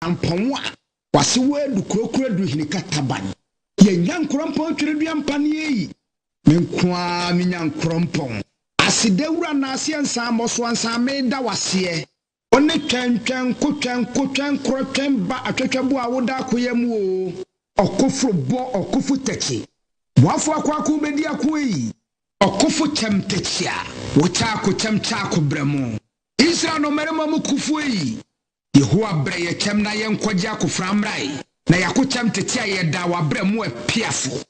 amponwa wase wedu krokro du hinika taban ye nyankrompon twere duampane yi menkwa minyankrompon asidewura na asiensa amoso ansa meda wase one twentwen kotwen krotwen ba atwetwabu awoda akoyam o okofro bo okofu techi boafo akwaku bedi akoyi okofu temtechia wochako temchako bremu Israel no merema mu kufu yi Yehowa bre ye chem na ye nkwaja akoframrai na yakocham tetia ye da wa bremu apiafo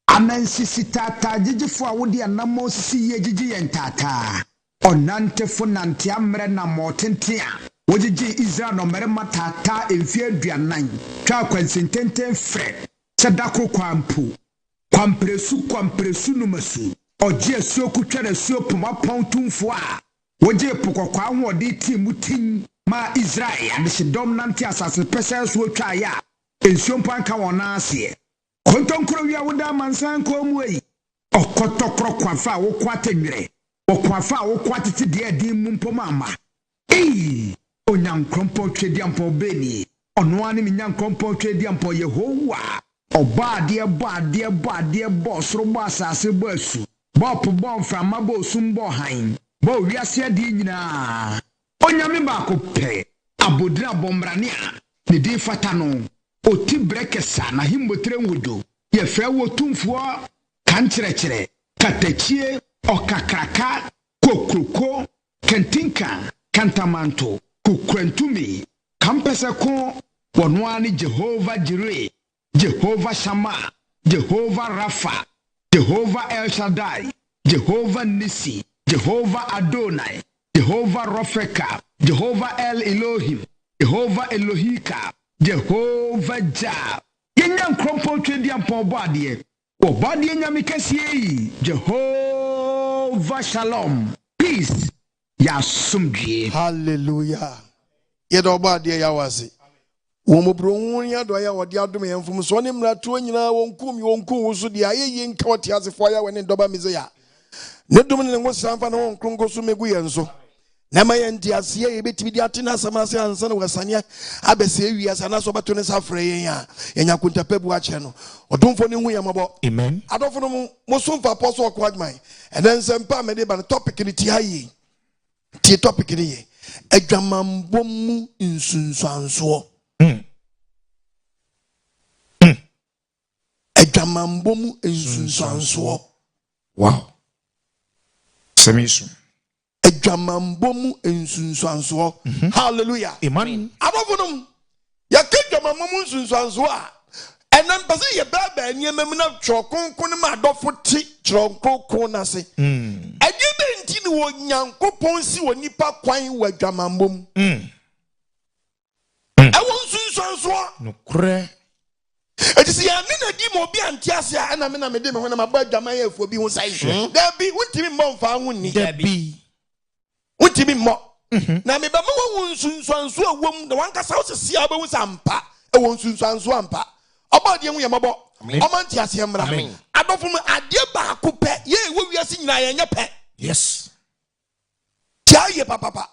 Amansisi tata jijifo awodi anamo sisi ye jiji yentata onantefo nante amre na motentia wojiji Israel no merema tata emfie aduanan twa kwansintenten fre sedako kwampresu numasu oje asuo kutware asuo pomapon tumfo a woje pokokwa ahode timu tin ma Israel adishidom nante asase pese so twa ya ensuo mpanka wona ase kontonkro wi awoda mansan komui okotokro kwafa wo kwatenwere okwafa wo kwatete de adi mumpomama onyankrompo twediampo beni ono ani minyankrompo twediampo Yehowa obaade bo soro bo asase bo asu bo po bo mframa bo sum bo han bo wiase adi nyina onyame ba ko pe abodira bombrane a ne di fata no oti brekesa na himbotre nwodo ye fra wo tumfo kankyerɛkyerɛ katachie okakraka kokroko kantinka kantamanto kukrantumi kampese ko wonwani Jehovah Jireh Jehovah Shammah Jehovah Rapha Jehovah El Shaddai Jehovah Nisi Jehovah Adonai Jehovah Rofeka Jehovah El Elohim Jehovah Elohika Jehovah Jah yenyan krompo twediampo boade obade nyame kasie Jehovah Shalom peace ya sumdie hallelujah yedo obade ya wase womobro wunya do ya wode adom yemfum so ne mrato nyina wonkum wo so de ayeye nka wote asefo ya wene doba mizeya ne dum ne ngosamfa na wonkrongo so megu yenso na ma yenti ase ye betimi di atena samase ansa na wasania abese ewia sana so bato ne safre yen a enya kuntapebu ache no odomfo ne hu yamabo amen adofo no mo somfa apostle okwadman enen sempa me de ba topic ni ti hayi ti topic ni ye Adwamanbo Mu Nsunsuanso Adwamanbo Mu Nsunsuanso wow semisu Adwamanbo Mu Nsunsuanso hallelujah amen abovunum ya Adwamanbo Mu Nsunsuanso a enam pese ye baba niamam na twokonkon ma adofo ti twokonkon na se adebe nti ni wo Nyankopon si wo nipa kwan wa Adwamanbo mu ewo Nsunsuanso no kure etisi ya nina di mo bi antiase a na me na me de me ho na ma ba Adwaman ya afo bi ho sai da bi wuntimi mbɔ mfa ho ni da bi wuntimi mbɔ na me ba mo Nsunsuanso a wom na wankasa wo sisi a wo sampa ewo Nsunsuanso ampa obade hu yamabo omantiase mra adofo mu ade ba ko pɛ ye wo wiase nyina ye nya pɛ yes tiaye papa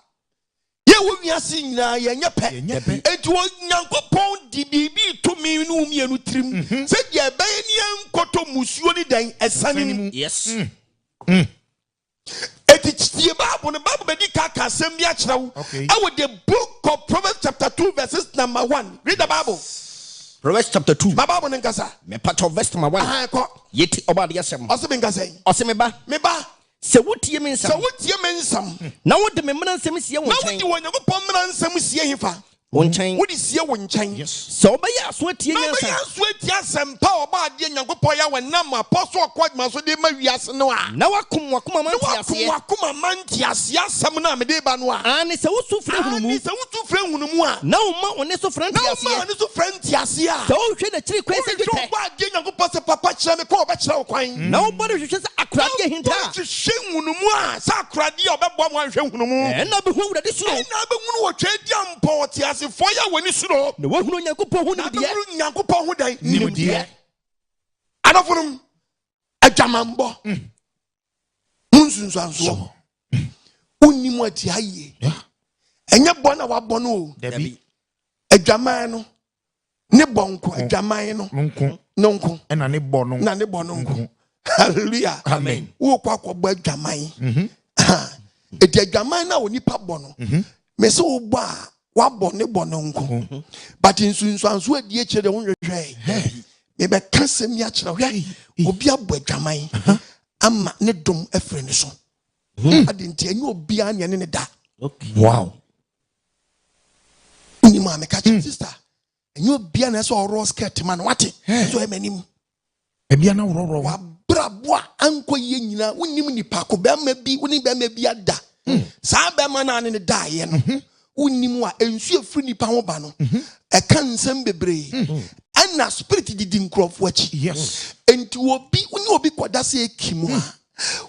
ye wo wiase nyina ye nya pɛ enti wo Nyankopon di bibi to mi nu mienu trim se ye bɛn ni enkoto musuo ni dan esane ni yes eti tie Bible ne Bible bedi kaka asɛm bi akyerɛ wo awo the book of Proverbs chapter 2 verses number 1 read the Bible Proverbs chapter 2 my Bible nkasa me part of verse number 1 yeti obade yasɛm ɔse me nkasa ɔse me ba se wotie me nsam na wode me mmara nsɛm sie wo nkyɛn na wode wo Nyankopɔn mmara nsɛm sie hifa wo nkyɛn wode sie wo nkyɛn yes se obɛyɛ aso atie nyansa na obɛyɛ aso atie asɛmpa ɔba ade Nyankopɔn ya wɔnam apostle akwadma so de ma wiase no a na wakom wakoma mantiase wakoma mantiase asɛm no a mede ba no a ani se wosu frɛ hunumu a na woma one so frɛ ntiase na woma one so frɛ ntiase a se wo hwɛ na kyiri kwan sɛ dwetɛ ɔba ade Nyankopɔn sɛ papa kyerɛ me kɔ ɔbɛkyerɛ wo kwan na wobɔ de hwehwɛ sɛ akorade hinta hwehwɛ hunumu a sɛ akorade a ɔbɛbɔ mo anhwɛ hunumu ɛna bɛhu awurade suro ɛna bɛhunu wɔ twɛ di ampɔ ɔteasefoɔ yɛ wɔ ni suro na wahunu Nyankopɔn ho nimdeɛ Nyankopɔn ho dan nimdeɛ adafonum Adwamanbo Mu Nsunsuanso unimu ati haye enye bɔ na wabɔ no dabi adwaman no ne bonko adwaman no nonko na ne bo nonko hallelujah amen wo kwa bo adwaman eti adwaman na onipa bo no me se wo bo a wa bo ne bo nonko but nsunsuanso adie kire wo hwehwe me be kasem ya kire hwe obi abo adwaman ama ne dom afre ne so adinti enye obi an ne da Okay. Wow. Ni ma me catch sister. And you be an so raw skirt man what? So emanim. Ebia na woro Wa brabwa anko ye nyina wonim ni pa ko be ma bi woni be ma bi ada. Sa be ma na ne da ye no. Wonim a ensu afri ni pa ho ba no. E kan nsem bebre. Ana spirit didi nkrofo achi. Yes. Enti obi woni obi kwada se ekimu a.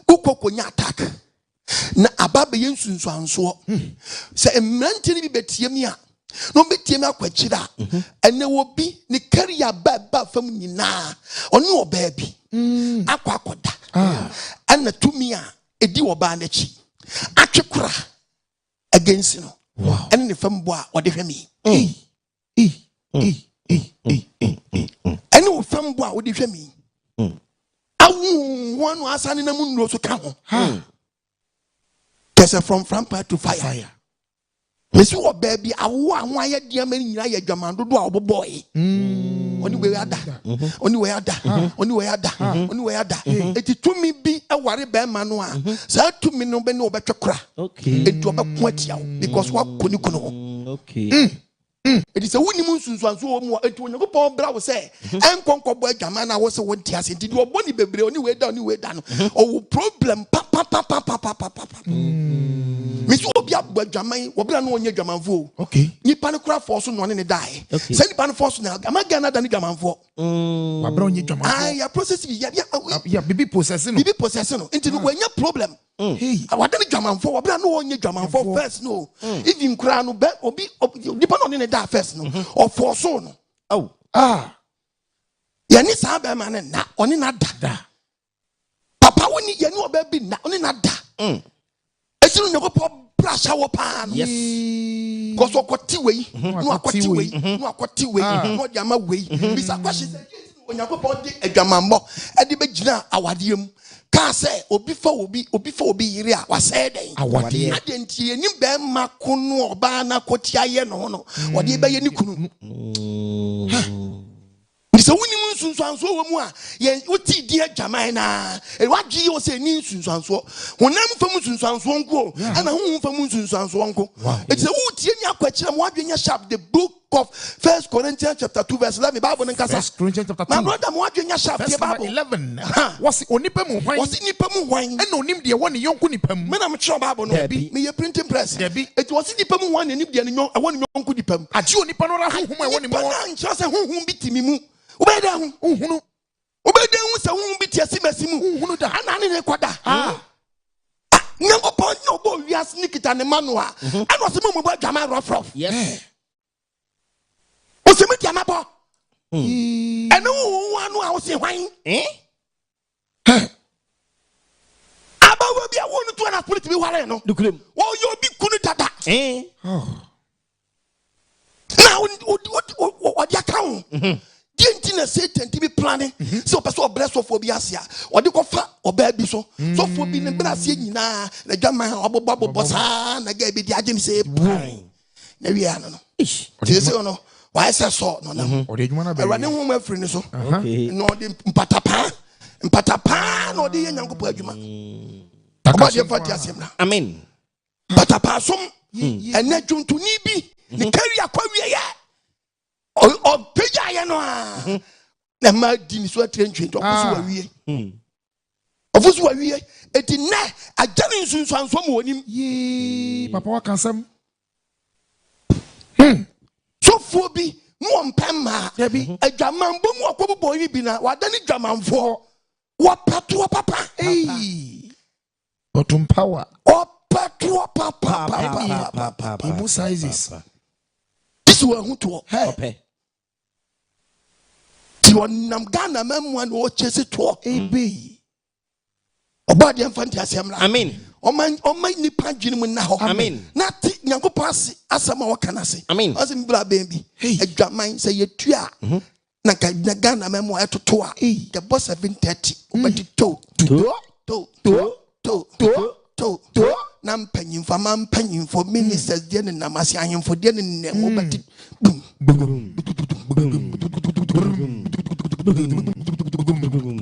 Ukokonya attack. Na ababe yensunsuanso se emrante ni bi betie mi a no betie mi akwachira ene wo bi ni career ba fam nyina ono oba bi akwakoda ana tumi a edi wo ba na chi atwekura against no ene ne fam bo a ode hwemi ene wo fam bo a ode hwemi awu wonu asane na mu nro so ka ho there's a from fire to fire. Mesi wo baby awo anwa ye dia mani nyina ye dwaman dodo a oboboy. Oni we ada. Oni we ada. Eti tumi bi e ware be ma no a. Sa tumi no be ne obetwekora. Okay. Eti obeko atia because wa koni kono. Okay. Eti se woni mu nsunsuanso wo mu eti onyankopon bra wo se enkonkobo adwaman na wo se wo ntia se enti do boni bebre oni we da no. O problem pa. Mesi obi abwa dwaman wo bra no onye dwamanfo. Okay. Nipa ne kura force no ne die. Se nipa ne force na amaga na da ne dwamanfo. Wa bra onye dwamanfo. Ya process bi ya bibi possess no. Bibi possess no. Enti no wanya problem. Hey. Wa da ne dwamanfo wo bra no onye dwamanfo first no. Even kura no be obi nipa no ne die first no. Or force no. Oh. Ya ni sa be ma ne na oni na da. Papa woni ye ni oba bi na oni na da. Esinu nyakopo brasha wo pa no. Yes. Because okoti wei, no akoti wei, no diama wei. Bisa kwashi se onyakopo di adwamanbo e de begina awade mu. Ka se obi fa obi yire a wase den. Awade. Adenti enim be ma kono oba na koti aye no no. Ode be ye ni kunu. So when you nsunsuanso wo mu a ye woti di adwaman na e wagye yo se ni nsunsuanso honam fam nsunsuanso nko ana hu fam nsunsuanso nko it say wutie ni akwachira mo adwenya sharp the book of 1 Corinthians chapter 2 verse 11 Bible nkasa 1 Corinthians chapter 2 my brother mo adwenya sharp the Bible 11 wasi onipa mu hwan ena onim de woni yonku nipa mu me na me kire Bible no me ye printing press it was nipa mu hwan anim de ne woni yonku nipa mu agye onipa no ra honhom e woni mu na nkyɛ sɛ honhom bi timi mu ubeda hu sa hu bi tia simasimu hunu da ana ne kwada nyankopon nyo bo wias nikita ne manua ana se mo bo adwama rof Yes. o se metia mabo eno hu anu a o se hwan abawo bi a wonu to na spirit bi wale no Dukrem. wo yo bi kunu dada na o dia kan Denti na Satan ti be planning so person bless so for bi asia o de ko fa oba bi so for bi ne bra asia nyina na dwaman obobo sa na ga bi di agye ni say na wi ano no ti say no why say so no na o de adwuma na be e ne hu ma free ni so Okay. no de mpatapa no de yankopo adwuma oba de fa ti asem na Amen. patapa som ene dwuntu ni bi ni carry akwa wie ya o peja ye no a na ma di ni so atrenchwe to ofusu wa wie eti na agane nsunsuanso mo onim ye papa wa kansam so fo bi no mpema adwamanbo mu akobobo yi bi na wadani dwamanfo wa pato papa bottom power o pato papa ibu sizes this wa huto Okay. ti wonam Ghana mamu an o chese to ebe oba de mfanti asem la Amen. Oma nipa dwene mu na ho. Amen. Na ti Nyankopɔn ase asama waka na se. Amen. Ase mbra baby. Adwaman say yetu a. Na ka Ghana memo etoto a. The boss 730. Obedi to. Na mpanyimfo ma mpanyimfo ministers de ne namase ahemfo de ne nem obedi.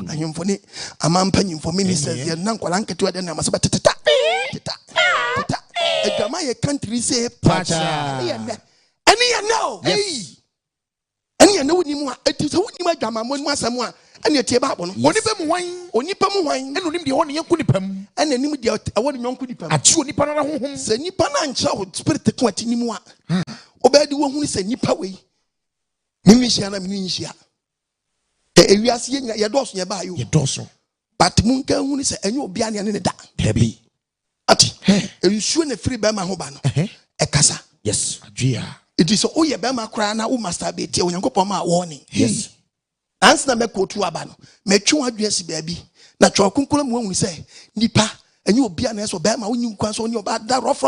Ahemfo ni ama mpanyimfo ministers de na nkwala nketo de namase beteta. Adwaman ye country say pacha. Any no. Any no ni mu a eti so ni mu adwaman mo mu asem a ene tie ba no. Onipa mu hwan ene onim de won yanku nipam ene nim de awon nyonku nipam achi onipa na honhom se nipa na ncha wo spirit ko ati nimu a obedi wo hunu se nipa we mimi hia na mimi hia ewiase ye doso ye ba yo ye doso but mun kan hunu se enye obi ane ne da dabi ati ensuo na free ba ma ho ba no ekasa Yes. adwea it is o ye ba ma kra na wo masturbate onyankopon ma warning. Yes. Answer me kotu aba no metwe adwea si baabi na twa konkolo mu hu se nipa enye obi ana so ba ma wonyi nkwan so oni oba da rof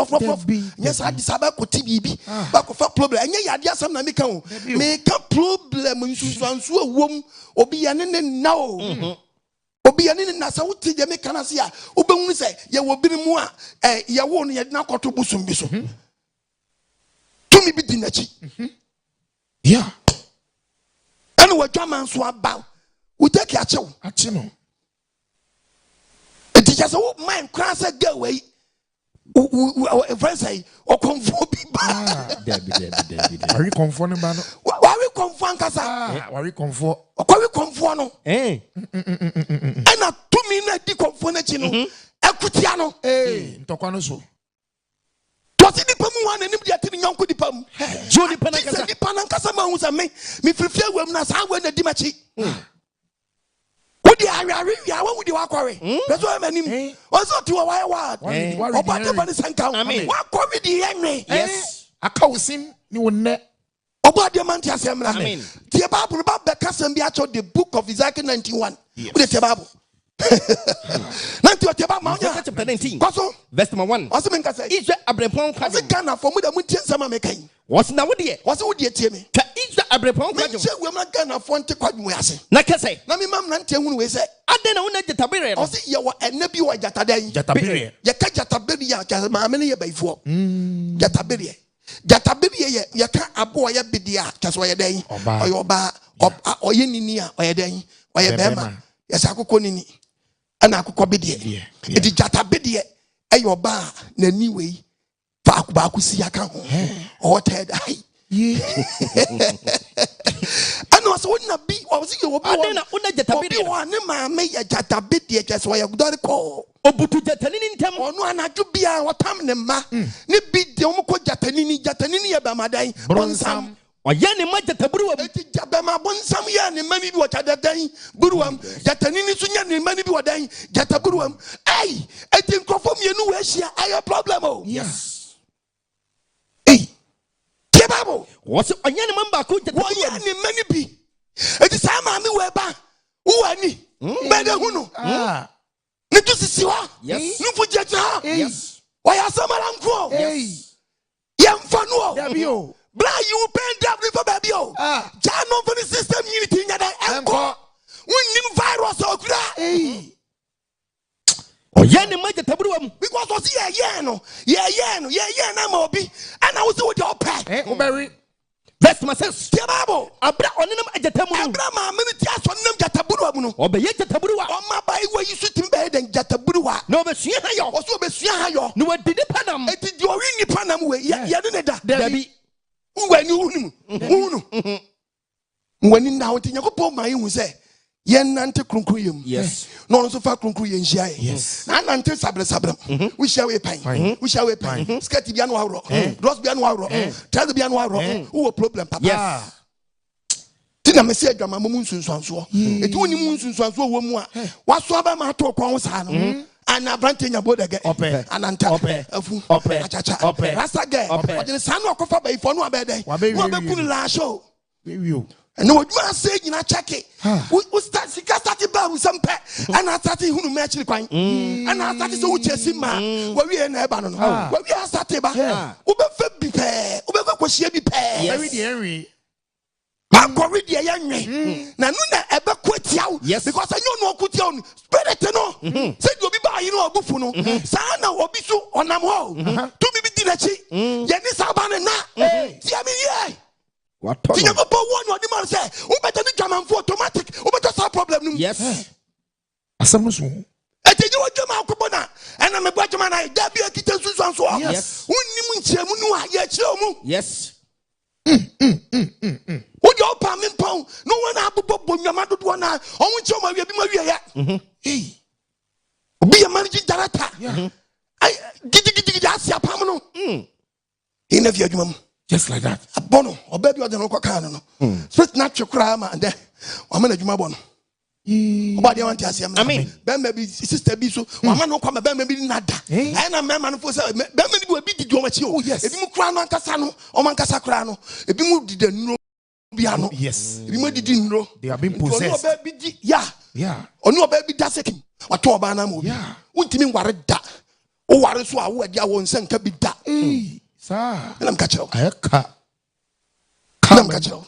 nya sa di saba ko ti bibi ba ko fa problem enye yade asam na meka o meka problem nsunsuanso awom obi ya ne na o obi ya ne na sa wuti je meka na se a obehunu se ye wo biri mu a ye wo no ye na koto busum bi so tumi bi di na chi yeah and we German so about we take your chill. achino It is just a mind cross a go away. Friends say or conform people. Are you conforming ba no Why we conform kasa? are you conform Why we conform no? Eh. And a 2 minute di conform na chino. Ekutia no. ntokwa no so To see the pamu one and the atini nyonko di pam. Jodi panakasa. Di panakasa ma unsa me. Me frifia wem na sa we na di machi. Wodi ari ya wa wodi wakware. That's why manim. Also to why what? Obade bani sanka. Wakware di yenwe. Yes. aka wosim ni wonne Obade man ti asem na. The Bible ba be kasem bi acho the book of Ezekiel 91. Wodi the Bible. Nanti o teba ma onya Chapter 19. kwaso Verse number 1. wase menka say Israel abrepon wase kwajo. Ghana for mu da mu tie nsama mekan What's na wodi e? wase wo die tie me Ka Israel abrepon me kwajo. che we ma Ghana for nte kwadwo we ase Na kase. na me mam na nte hunu we say Ade na wona jetabere no. wase ye wo ene bi wo jatadan jatabere ye ka jatabere ya ka ma me ne ye baifo jatabere ye ka abo ye bidia ka so ye dan oyo ba oye nini a oye dan oye bema ye sa akoko nini ana akoko bedie edi jatabere eyo ba na ni we fa ba akusi aka ho o ted ai ana so na bi o si yo bi Ade na wona jetabere. obi wa ne ma me ya jatabere ke so ye gudare ko Obutu jetanini ntem. onu anaju bia wotam ne ma ne bi de o ko jatanini ye ba madan bonsam Oye ne ma jetaburu wa. eti jabema bonsam ye ne mani bi wo chadadan buruwam jatanini so nya ne mani bi wodan jataburuwam ai eti nkofo mienu we hia ayo problem o yes kebabo What's oye ne mamba ko wo jetaburu. ye ne mani bi eti sa ma mi we ba uwani bede hunu ne tu sisi wa Yes. nufu jeja Yes. wa ya samara nko yes ye mfanu dabi o bra you pen down for baby o jano for the system unity nya da enko unnim virus okura Oye ne ma jetaburu wa mu. because what ye no na ma obi ana wo se wo de opa oberi Verse number 6. the Bible Abra onenam ajetamu. abra ma me ti aso nam jataburu mu no Obeye jetaburu wa. o ma ba iwo yi sutim be den jataburu wa Na obesua ha yo. o so obesua ha yo No wadidi panam. eti di ori ni panam we ye ne da Dabi. uwani hunu wani na wo ti Yakobon ma yin hu se ye nante kronkron yem Yes. no so fa kronkron ye nhia ye Yes. na nante sabre we share we pan skirt bia no awro dress bia no awro trouser bia no awro wo problem papa Yes. ti na me se Adwamanbo Mu Nsunsuanso eti woni mu nsunsuanso wo mu a waso aba ma to kwa wo sa no ana brante nya bodege ananta afu achacha rasta ge odine sa no okofa ba ifo no abede wo be kunu la show we no what you say you na check it we start ba we some pet and I start hunu me actually kwan and I start so chesi ma we we na eba no we we start ba we be fa bi pe we be kwahia bi pe Every day. Agori de yanwe na no na ebe kwatiaw because anyo no kwatiaw no spirit no say di obi ba yi no obufu no sa na obi so onam ho to bi di na chi ye ni saba na ti ami ye What? ti never bo one the man say we better the German for automatic we better solve problem no Yes. Asam so. ete je wo German ko bona na me bo German na da bi akita Nsunsuanso Yes. wonni mu nchiamu nu a ye kire mu Yes. Wo yo pa me pon no wona abobo bonwama dodo na onwo nche o ma wi bi ma wi ya Hey. obi ya managing director ai gidi asia pam no ina fi adwuma mu Just like that. abono oba bi odeno kwa kan no spirit na twekra ma de o ma na adwuma bono oba de wanti asia ma ben ma bi sister bi so o ma no kwa ma ben ma bi nada ai na me ma no fo say ben ma bi bi didi o ma chi o ebi mu kra no ankasa no o ma ankasa kra no ebi mu didi nuro biano Yes. ebi mu didi nuro They have been possessed. oba bi di ya Yeah. onu oba bi da sekim wato oba na mo Yeah. untimi ngware da o ware so a wo adi a wo nsa nka bi da Hey. Sir. na mka chero Ayaka. na mka chero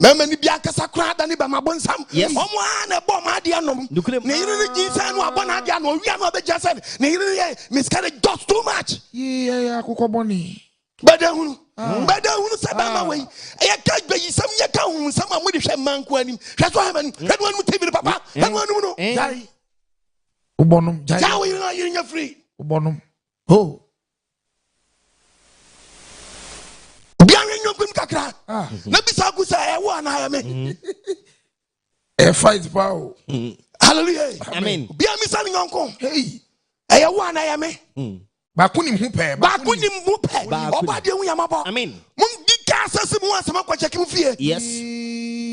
mama ni bia kasa kra da ni ba mabonsam omo a na bo ma ade anom ne yiri ni jinsa no abona ade anom wi anu obeja se ne yiri ye miscarriage just too much Yeah, akoko boni. bada hunu se ba ma we e ka gbe yi sam ye ka hunu sam a mo de hwe manko anim hwe so ha mani hwe no anu tv papa hwe no anu no Jai. Ubonum. Jai. ja we na yiri nya free Ubonum. Oh. bia nyo kwim kakra na bisa ku se e wo ana ya me A fight power. hallelujah Amen. bia mi sa nyonko Hey. e wo ana ya me Bakunim hu pe. ba ku ni mu pe oba de hu ya mabo Amen. mun di ka asase mu asama kwa check mu fie Yes.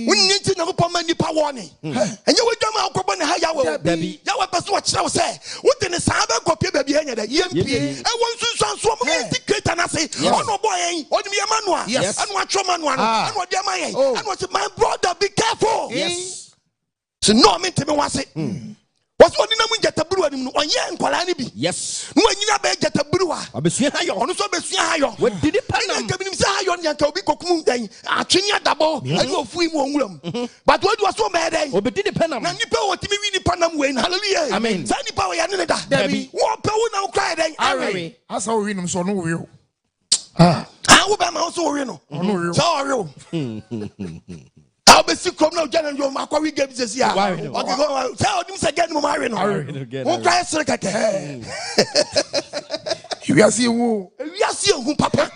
wonni nti na ko ma nipa woni enye wodwama akobɔ ne ha ya wo Dabi. ya wo pɛso wɔkyerɛ wo sɛ wote ne saa bɛ kɔpie baabi anya da yɛmpie ɛwɔ Nsunsuanso mo integrate na se ɔno bɔ yɛn ɔnim yɛ manual Yes. ɛno atwɔ manual no ɛno ɔde ama yɛn Oh. ɛno ɔse my brother be careful Yes. so no me nteme wase wɔse ɔde na mu ngyataburuwa nim no ɔnyɛ nkwalaa no bi Yes. no anyina bɛ gyataburuwa Abesua ha yo. ɔno so bɛsua ha yɔ Wadidi ɛna panam. nka binim sɛ ha yɔ ne nka obi kɔkum dan atwene adabɔ ɛne ɔfui mu ɔnwuram but wadu wɔ so ɔmɛɛ dɛn Obedidi panam. na nipa wɔ timi wi nipa nam wei na hallelujah Amen. saa nipa wɔ yɛ ne da Dabi. wɔpɛ wo na wokra yɛ dɛn Awe. Asa wo winum so no wo. Ah. wo bɛma wo so wɔwe no Ono sɛ ɔwe wo a wobɛsi kurom na wogya no dwom akɔwe ga bi sɛsi a Wawe no. sɛ ɔnim sɛ gya no mu mawe no wokra yɛ sere kɛkɛ Wiase wo. wiase ehu papa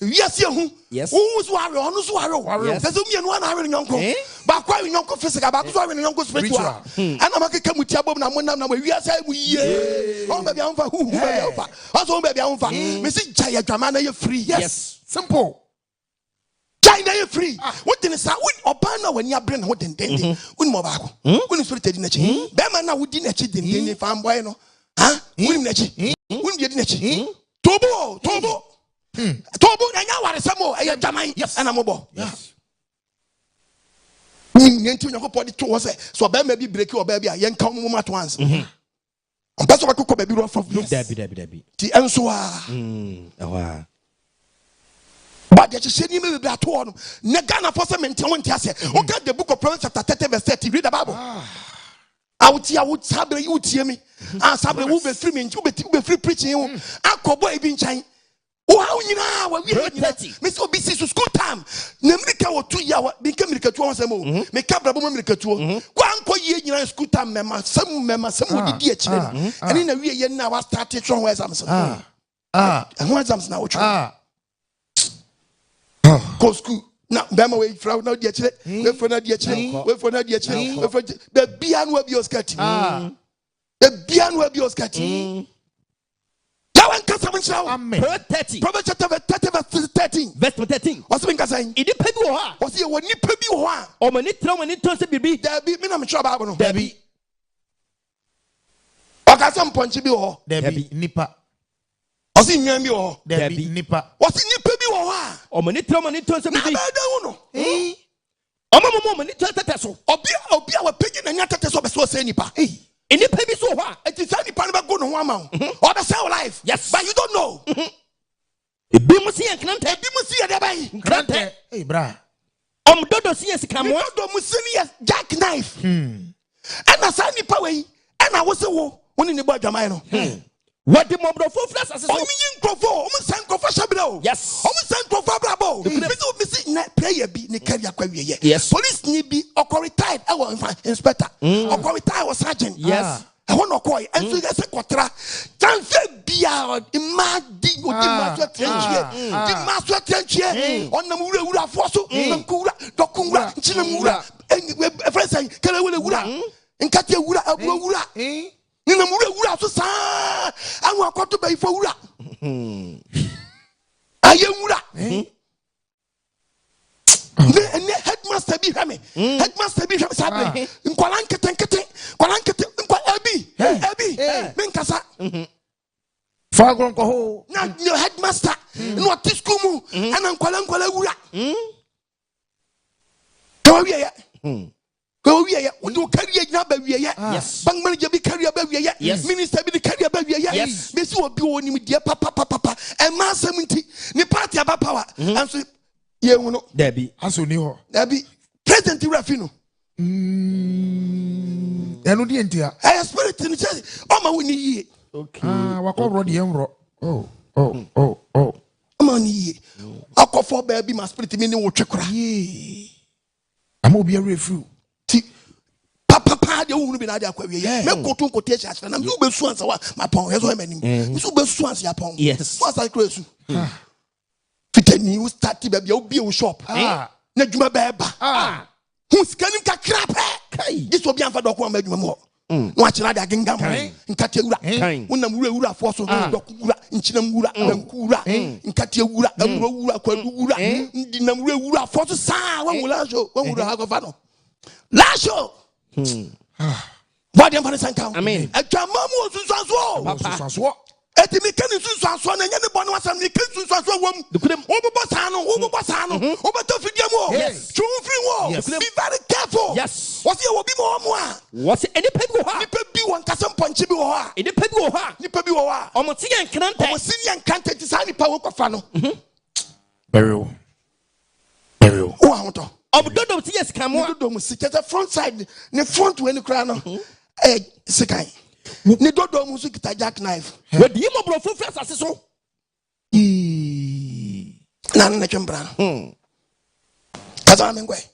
wiase ehu Yes. wo so wawe ɔno so wawe Yes. sɛ sɛ mienu ana awe no Eh? nyɔnko baako awe nyɔnko physical baako so awe no nyɔnko spiritual ɛna makeka mu tia bom na monam na wiase mu yie ɔn baabi a womfa huhu baabi a womfa ɔsɛ wo baabi a womfa mesi gya yɛ dwama na yɛ free Yes. Simple. China yɛ free what in sa won ɔban na wani abre na wo dendende woni mo baako woni spirit di n'akyi bɛma na wodi n'akyi dendende fanboy no ha woni n'akyi woni di n'akyi tobo na nya ware samo ɛyɛ dwaman ɛna mo bɔ ni nti Onyankopɔn de to wɔ sɛ so ɔbɛma bi break ɔbaa bi a yɛnka mo ma to ans ɔmpɛ sɛ ɔbɛkɔ baabi ro from Dabi. ti ɛnso a Ewa. but the sheni me be ato no ne Ghana for se mente won tia se okay the book of Proverbs chapter 30 verse 30 read the Bible awuti sabre you tie me sabre wo be free me be free preaching wo akobo ebi nkyɛn wo ha nyina wa wi nyina me so be see school time na America wo 2 year be ka America tu won se mo me ka brabo mo America tu kwa anko ye nyina school time mema sam wo di akire no ene na wi ye na wa start try ho exams ho exams na wo try go school na bema we fra na di akire we fra na di akire we fra na di akire we fra the bia no abi oskati the bia no abi oskati ya wan kasa mo nhyira Amen. Proverbs chapter 30 verse 13 Verse 13. what's been kasa Idi pa bi wo ha. what's ye woni pa bi wo ha Omani tra omani ton se bibi. da bi me na me try Bible no Dabi. okasa mponchi bi wo Debi nipa. osi nwan bi wo Debi nipa. what's nipa bi wo ha Omani tra omani ton se na bibi. ba da wo no Omo ni tete so. Obi a we page na nya tete so be so say nipa. Any baby so what? It is any pan go no one man. Or the same life. Yes. But you don't know. Ebi mu si enkrante. Ebi mu si ya bay. Enkrante. Hey, bra. Dodo si esikamo. Dodo mu si ni jackknife. And asa nipa we. And I was wo. Woni ni bo adwaman no. What the mobrofo flas asese. Omi nkrofo, omi san nkrofo shabira. Yes. Omi san nkrofo brabo. Misi na prayer bi ni career kwa wiye. Yes. Police ni bi okọ retired e wo inspector. Okọ retired was sergeant. Yes. I want to call and so yes, Quatra. Transfer Bia, Imadi, or Dimaster Trenchie, Dimaster Trenchie, on the Mura Fosso, Kura, Dokura, Chinamura, and friends say, Kalawura, and Katia Wura, Abura, Ninamura, so I want to pay for Ura. I am Ura. Headmaster be Hammy, Headmaster be Hammy, in Qualankate, Ebi, Menkasa. Fagron ko. Not your headmaster, no Tiskumu, and Unqualanquala Ura. Go here, we do carry a number. Yes, Bank manager be carrier baby. Yes, minister be the carrier baby. Yes, Miss will be on him, dear papa, and Master Minty, the party about power. And so, you know, Debbie, Asuniho. Debbie, President Rafino. Enudientia. I spirit in the church. Oh, my winnie. Okay. Wako Rodi Emro. Oh. Money. I'll call for baby, my spirit meaning will check. I'm going to be a refu. Papa, the woman be not aqua. No go to quotation. I'm you be swans. My pong has women. You be swans your pong. Yes. What's that crazy? Fit new start to be a shop. Nejuma beba. Who's coming to crap? This will be for the one made more. Watch another kingdom in Katia. When the Mura force of Dokura, in Chinamura, and Kura, in Katia, and Rura, Quadura, in Namura for the sound. One will Lasho, one will have a fano. Lasho! What do you want to say? I mean, Adwamanbo Mu Nsunsuanso. Eti mi keni Nsunsuanso na nyane bonu wasam ni keni Nsunsuanso wom. Obobosano, obetofidie mo. Chumfri wo. Be very careful. Yes. What's your obi mo a? What's any people ha? Nipa bi won kasam ponche bi wo ha. Any people ha? Nipa bi wo ha. Omo ti enkrante. Omo si enkrante ti sa nipa wo kwafa no. Burial. Wo ahunto. Dodo ti esikamo. Dodo mu si chete front side, ne front we ni kra no. Sekai. Ni dodo mu so kita jackknife. We di mo bro fofra asase so. Na na twembra. Kaza mengwe.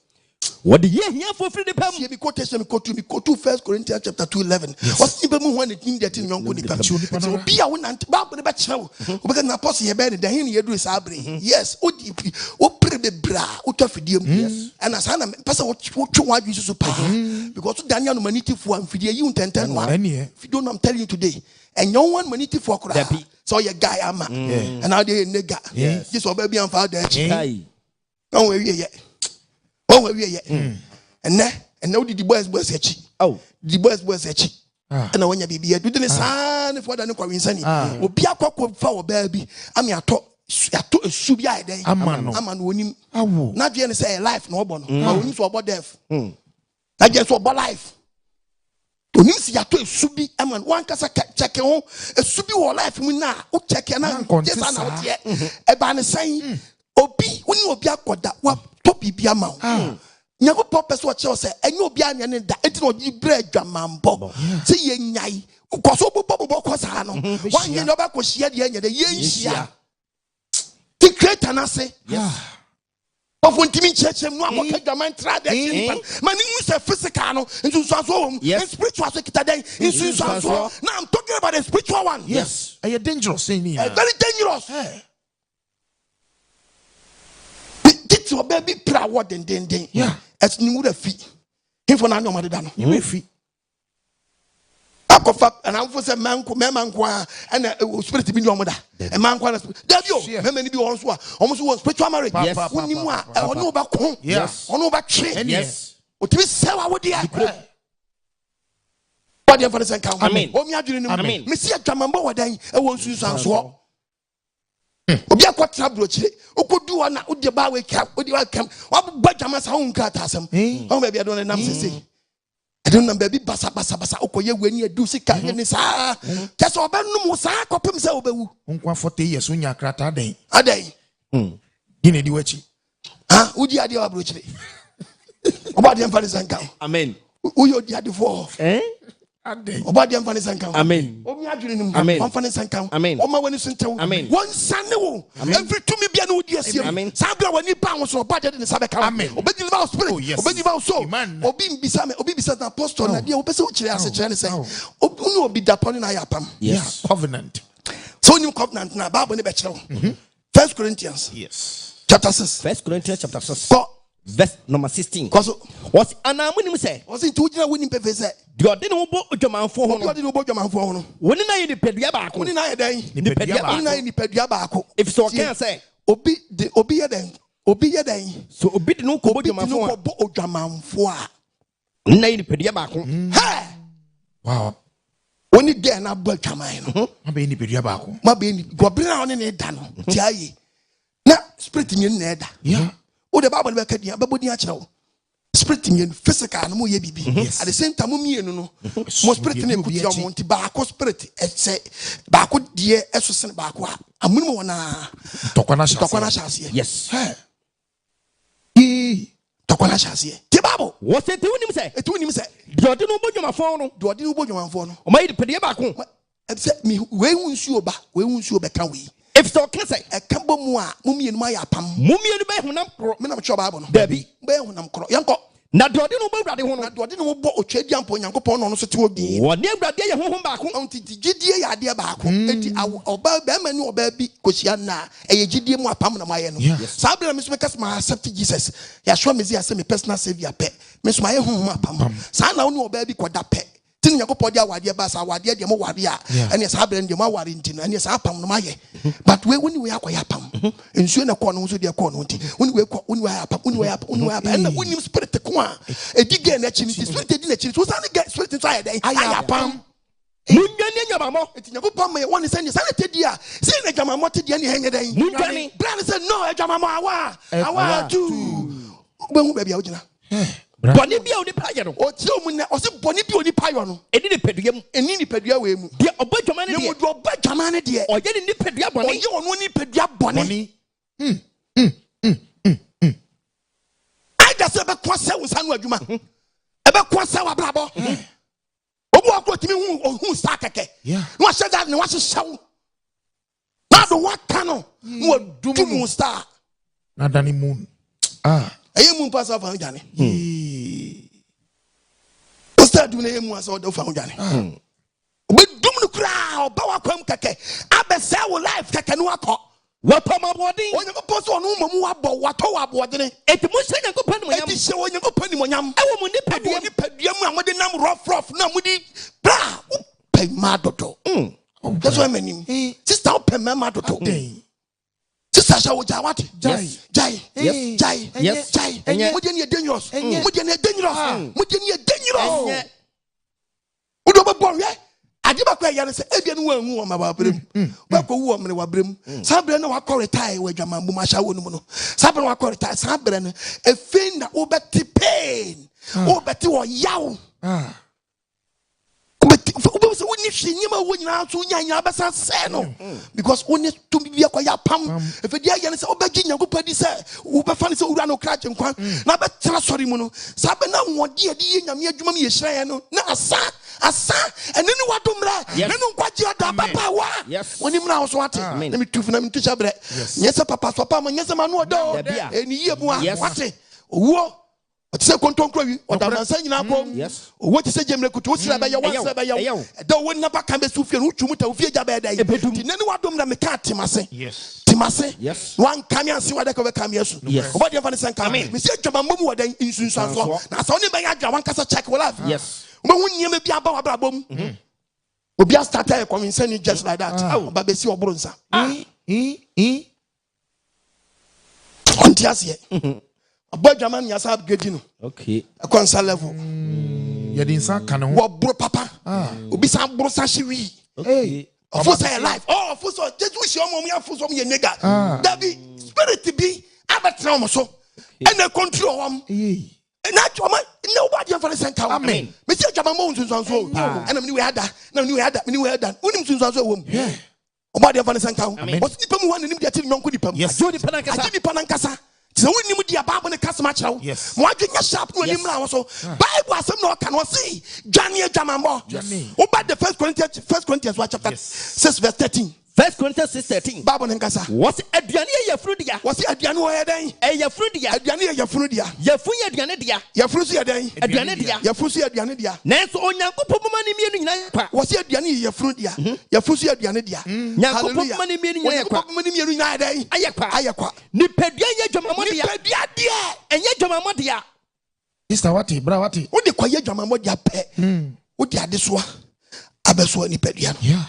What the year here for free the pam? See me quotation me quote 1 Corinthians chapter 2:11. What's the mu when it in that in yonko ni pam. So be a one and ba be chew. Because na apostle ye be the hin ye do sabre. Yes, o di o pre be bra, o to fidie mu. Yes. And as na person o twa wadwi so pa. Because Daniel no maniti fu am fidie yi untenten wa. If you don't I'm telling you today. And young one maniti fu akura. So your guy ama. And now they nigga. This will be am fa there. Don't worry yet. Oh, and now the boys echi. Oh, the boys echi. And when you be here, do the son for the no insani. Will be a cock for baby. I'm your talk. A subia day. A man winning. Not just say life no bon. I will so about death. I just about life. To him see a to subi. A man one cassa check on a subi or life. We now check an uncle. Yes, I know yet. A ban saying, Obi, when you be a quad that what topi be a mount. Never purpose what you say, and you'll be an end that it will be bread, Adwamanbo. See ye nyai, who cause over Bobosano. 1 year no back was she at the end of the year. The great and I say, yes. Of when Timmy Church and one more man tried that. My name is a physical and Nsunsuanso, and spiritual secretary in Nsunsuanso. Now I'm talking about a spiritual one. Yes, are you dangerous? Very dangerous. To a baby proud and then yeah, as you would have feet. Him for no matter than you may feet. I cough up and I was a man, and a spirit to be no mother. A man, there you many be also almost was spiritual marriage. Yes, when you are, I know about home. Yes, on over train. Yes, what we sell our dear. What the for the second? I mean, what me are doing? I mean, Mr. Adwamanbo, I won't use Nsunsuanso. obi akwatra brochire okodu wa na odi ba we kam odi wa kam wa badwama sa ho nka tasam o ba bia do na nam sese don't know baby basa okoye weni adu sika ni sa just obenum wo sa kopem se obewu nkwa 40 years unya krata den adan gine di wachi udi ade wa brochire obade mfa ni sanka amen uyo di ade fo aden obade mfa ni sanka amen omi adwene nim mfa ni sanka amen oma wani suntew won sane wo every to me bia na odi asiem sabra wani pa wo so obade de sabe ka obedi ba spirit obedi ba so obi bisa na apostle na dia obese wo kire ase kire ne say onu obi da pon na yapam yes covenant so new covenant na bible ne be kire wo 1 Corinthians chapter 6 1 Corinthians chapter 6 verse number 16 kwaso was anamunim say was into ujina woni pepe say de ode ne wo odwamanfo ho no ode ne wo odwamanfo ho no woni na ye ni pedua baako woni na ye den ni pedua baako if so can say obi ye den so obi de no ko odwamanfo a na ye ni pedua baako wow woni de na ba twaman no ma be ni pedua baako ma be ni gobre na woni ne da no ti aye na spirit nyen na da o de bible be kadia be bodi a kire wo spirit nyen physical no mo ye bibi at the same time mo mienu no mo spirit na ekuti o mo nti baako spirit ese baako die esose ne baako a amunum wona tokwana chase yes tokwana chase ti babo wo se ti wonim se de ode no bodwamafo no o ma ye pedua baako e se mi we hunsuo be kan we if so can say e kan bo mu a mo mienu ma ya pam mo mienu be hunam kro me na cho bible no dabi be hunam kro yanko na de ode no bo awrade ho no na de ode no bo otwadi ampo Nyankopon no so te odin woni awrade ye honhom baako onti gidie ya de baako enti oba be ma ni oba bi kosia na eye gidie mu apam na maye no sabra me so make ma accept Jesus ya show me say me personal savior pe me so maye honhom apam sa na woni oba bi koda pe tin Nyankopon dia wade ba sa wade de mo wade a ene sabra de mo ware nti na ene sa apam no maye but we woni we akoya apam ensuo na ko no so de ko no nti woni we apam woni we apam na woni spirit ko a edige na chi ni spirit edi na chi so sa get spirit so ayede ayapam munjani nyabamo eti Nyankopon me woni se ni sa na tedi a se na jamamo tedi ani henye den munjani brand say no jamamo awa tu gbehu ba bia ogina boni bia oni paye no o ti o mu na o se boni bia oni paye no eni ni pedua mu eni ni pedua we mu de obadwama ne de ne obadwama ne de o ye ni pedua boni o ye ono ni pedua boni I just be kwase wo sanu adwuma e be kwase wa brabo obu akro timi hu sa keke no ahye da ne wa hyehyɛw na do wa kano no dumu star na dani moon aye mu pass off anjane o start do na ye mu asa o do fa anjane obe dum no kra oba wa kwam keke abese wo life keke no akọ watoma bodin Onyankopon so no mamu wabọ wato wabodene eti mo hye Nyankopon mo nyam eti hye Onyankopon ni mo nyam ewo mo ni padua mu amode nam rough na mudi bra pe ma dodo that's why many sister pe ma dodo sister sha wo jawati jai mudi ni dangerous udo be bon ye adiba kwa ya se ebia no wanhu o mababrem ba ko wu o mre wabrem sabre na wa retire wa Adwamanbo mu asha wonu mu no sabre wa retire sabre no efin na obeti pain obeti wo yaw obeti so woni hwenyima wo nyina so nyanya besa se no because woni to bibia kwa ya pam efedi ya ne se obegi Nyankopon di se wo be fa ne se wura no kra chenkwa na be tra sori mu no sabe na wode ade ye nyame adwuma mu ye hran no na asa eneni wadomra nenu nkwaji ada papa wa woni mra wo so ate na me tufu na me tucha bre nyese papa ma nyese ma no odo eni ye mu wate owo otise kontonkro wi odamansa nyina kom owo tise jemre kutu o sira ba ya wansa ba ya da woni na baka be sufie no twumu ta ofie ja ba da yi nenu wadomra me ka timase wan kamia si wada ko be kamia su obodi fa ne san kamia me se Adwamanbo mu wada nsunsuanso na sa oni be ya dwa wan kasa check wo life mo wunye me bia ba wa brabom obi a start a convincing just like that oba be si oboro nsa onti ase Adwaman ya sa upgrade no okay akonsa level ye din sa kan ho wo bro papa obi sa bro sa hyewi For say life. Oh, for so just wish your mom for some ye nigga. That be spirit to be abatraum so. And they control them. And that's why nobody ever sent out. Amen. Mr. Adwamanbo Mu Nsunsuanso. And I'm new had that. Now you had that. You had that. When Nsunsuanso womb. Yeah. Nobody ever sent out. What's the people one in the young good? Yes. Jody Panankasa. So when you the Bible and cast match out. Yes. Why can you sharp when you also? Bible some no cannot see. Johnny Adwamanbo. About the First Corinthians chapter 6 verse 13. 1 Corinthians 6:13. Bible and Kasa. What's aduane ya frudia? What's aduane wo ya dan? Ya frudia. Aduane ya frudia. Ya fu ya aduane dia. Ya frusu ya dan. Aduane dia. Ya frusu ya aduane dia. Nanso onyankopɔ mama ne mienu nyina kwa. What's aduane ya frudia? Ya frusu ya aduane dia. Nyankopɔ mama ne mienu nyina kwa. Nyankopɔ mama ne mienu nyina dan. Ayekwa. Nipadua ye dwamamɔ dia. Nipadua dia. Enye dwamamɔ dia. Sister Wati, bra Wati. Wo de kwaye dwamamɔ dia pɛ. Wo de adesoa. Abesoa nipadua no. Yeah.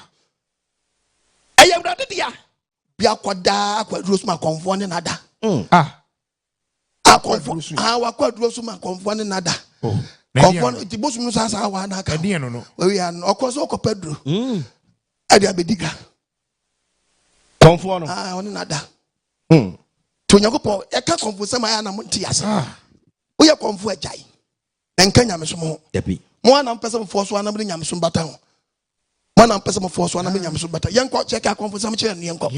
Awurade dia bia kwada akwaduro suma konfo ne nada akonfo wakwaduro suma konfo ne nada konfo ti bosum no sasa wa na ka ade no we ya okoso okopedro ade abediga konfo no one nada to nyakopo e ka konfo sama ya na monti ase wo ye konfo ajai enka nyameso mo debi mo ana mpese mo fo so ana mo nyameso bata ho Mana mpesa mo force wana me nyamso bata yenko check akonfosa me kire ne yenko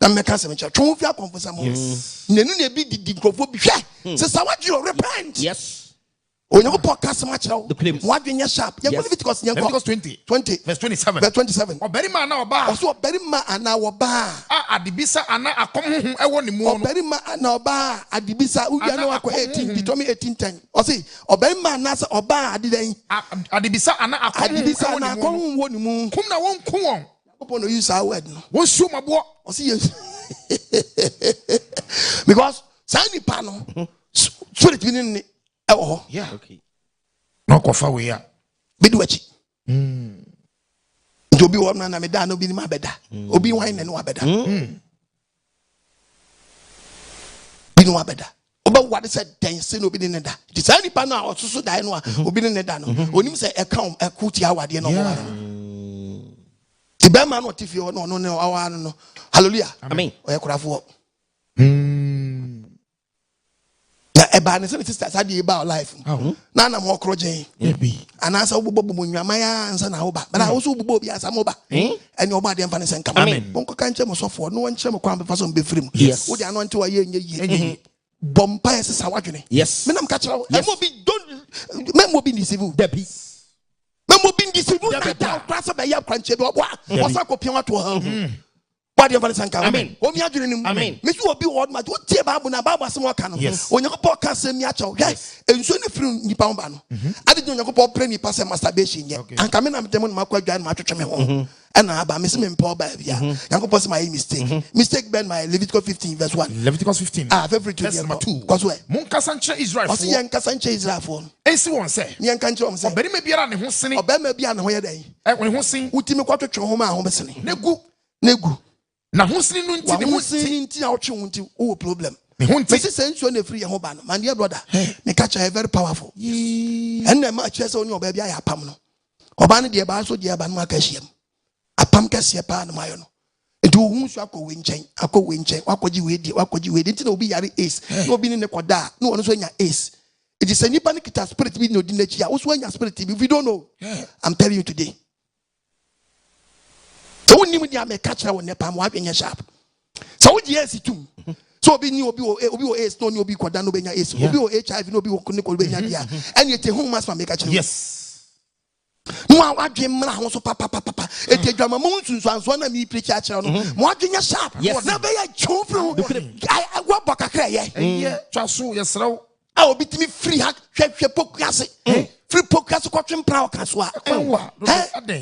na me ka se me kire twon fi akonfosa mo nenu na bi di nkrofo bi hwe se sa wadwe repent yes onyenko podcast ma kire wo wadwe nya sharp yenko Leviticus yenko Leviticus 20 verse 27 obarima ana oba oso obarima ana oba adibisa ana akom honhom ewo ne mu no obarima ana oba adibisa uya na wako 18 Deuteronomy 18:10 osi obarima ana se oba adidan adibisa ana akom adibisa ana akom wo ne mu kum na won ku won opo no use our word no won su mabo osi yes because sani pa no spirit bi ni ewo yeah okay no kofa we ya bi du achi obi wo na me da no bi ni ma beda obi wan na no abeda bi no abeda oba wade se den se no bi ni da ti sani pa no a osusu dai no a obi ni da no onim se e kan e kuti awade no wo ti be ma no ti fi no no awa no hallelujah amen oye kurafo eba ne se sisters ade eba life na na mo krojen ana sa obobo mo nwama ya ansa na oba bana wo so obobo obi asa mo ba eni oba de mfa ne se nkama bon ko kan che mo sofo no won che mo kwan be fa so be free mu wo de ano nte wa ye nye ye bompa ya sesa wadwene yes me nam ka kira e mo bi don't me mo bi ni sivu debi me mo bi ni sivu na ta klasa be ya kwanche be obo wo sa ko pia wato ha What you say? Amen. Omi adwene nim. Amen. Me so obi word ma. What tie Bible na Bible asem waka no. Onyankopɔ ka sɛ mi akyɛw. Yes. Enso ne firi nipa ho ba no. Ade de Onyankopɔ pre nipa sɛ masturbation ye. Anka me na me dem no makɔ adwan ma twetwe me ho. Ɛna aba me se me mpa ba bia. Onyankopɔ sɛ my mistake. Mistake ben my Leviticus 15 verse 1. Leviticus 15. Favorite verse number 2. Cause where? Mon kasa nkyerɛ Israel fo. Ɔsi yɛn kasa nkyerɛ Israel fo. Ensi wɔn sɛ. Ni yɛn ka nkyerɛ wɔn sɛ. Ɔbarima biara ne ho sene. Ɔbarima biara ne ho yɛ dɛn. Ne ho sen. Uti me kɔ twetwe ho ma ho besene. Negu. Na ho sene no nti ne ho sene nti a wotwe ho nti o problem. Me ho nti. Me se sensuo na free ho ba no. My dear brother, me catch her very powerful. And na ma kyerɛ sɛ oni oba bia ya pam no. Oba ne de ba so de ba no aka hyiam. Apam kɛseɛ pa no mayo no. Edu hu so akɔwe nkyɛn, wakɔgye we di nti na obi yare ace. Na obi ne kɔda, na ɔno so nya ace. It is a nipa ne kita spirit bi no di n'akyi a wo so anya spirit bi. If you don't know, I'm telling you today. So when you catch her on the palm, why being sharp? So yes, tum. So be new obi ace no obi kwada no benya ace. Obi HIV no obi ko benya dia. And you home must make catch. Yes. No adwe mra ho so papa. E te Adwamanbo Mu Nsunsuanso na me preach a kire no. Mo adwe sharp. Na be ya chofre. I wa bokakra ye. Eh, twaso yesrew. A obi timi free hack hwehwe pokuase. Free pokuase kwatwe mpra o kaso a.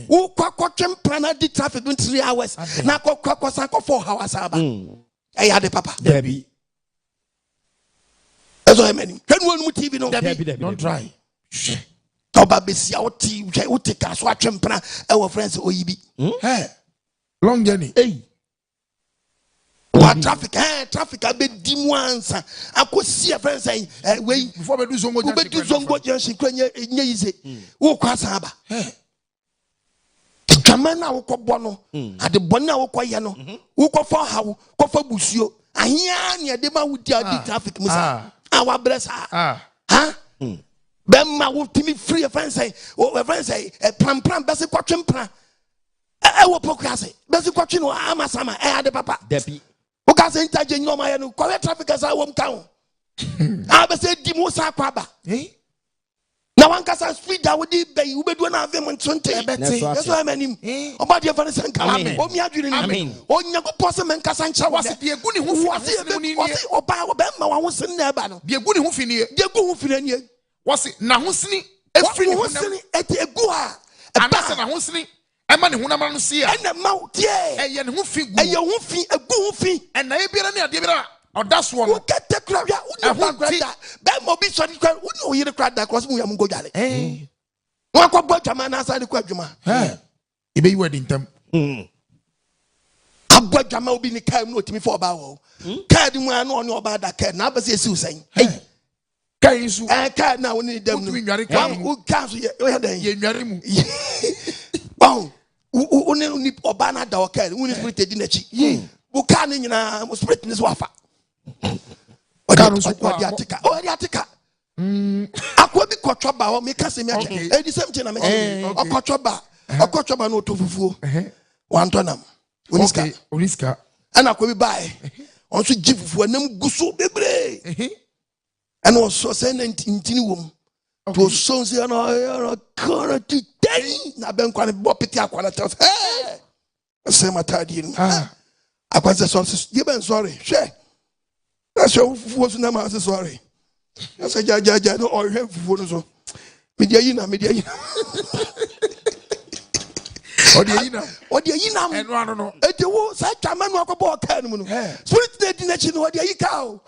Wo kwatwe mpra na di traffic in 3 hours. Na kwakwasan ko 4 hours aba. Eh ya de papa. Debi. Eso emeni. Hwenu anu TV no. Debi. Don't try. Oba besia o te kaso atwe mpra e wo friends oyibi. Long journey. What traffic be dim once. Akosi a friend saying, wait, before we do zongo junction, kwenye yize. Wo kwasa aba. Jamana woko bono. Ade bona woko ye no. Woko fa hawo, ko fa busuo. Ahia ne de ma wudi adi traffic musa. Awa bless ha. Bemma wo timi free offense. O offense pram bese kwatwe mpra. Wo pokrase. Bese kwatwe no amasama ade papa. Depi. O ka se ntaje nyoma ye no. Ko traffic asa wo mka. Bese di mo sa kwaba. Na one kasa speed that would be you be doing a vim 20. That's why I'm in him. About your father's and come. Oh, me, I didn't. Oh, you go possum and Cassancha was it? Dear Goody, who was it? Or by Obama, I was in there. Dear Goody, who finished? Dear Goody, was it now? Who's singing? Every one at a goa. And that's an Hosni. I'm on who I'm see. And the mouth, yeah. And who fee a goofy. And I be on the oh, that's one. Who get the crowd? That mobile sorry crowd. Who know you the crowd that cross me? I'm going to eh. What about your man outside the quadruma? It be wedding them. I've got your mouth in the car, no to me for about. Card one on your bad that can never say Susan. Hey, I can't now need them. Who comes here? Oh, who need Obana Dawker, who is split in the cheek. Who can't in a split in his wafa. What the Attica? Oh, the Attica. I could be Cotraba or make us a match. 87 or Cotraba no tofu. One tonam. Uniska. And I could be by. Also, give for a name Gusu Bebre. And also send in Tintinuum to Sons and I current day. Now, Ben Quan Bopitia Quanatas. Hey, same Atadian. I was the sources. Give them sorry. Share. That's your was name as sorry. I said, Jaja, no, or have for so. Mediaina. What do you know? And one no. It was such a man walk about Cannon. Spirit the nation, what do you cow?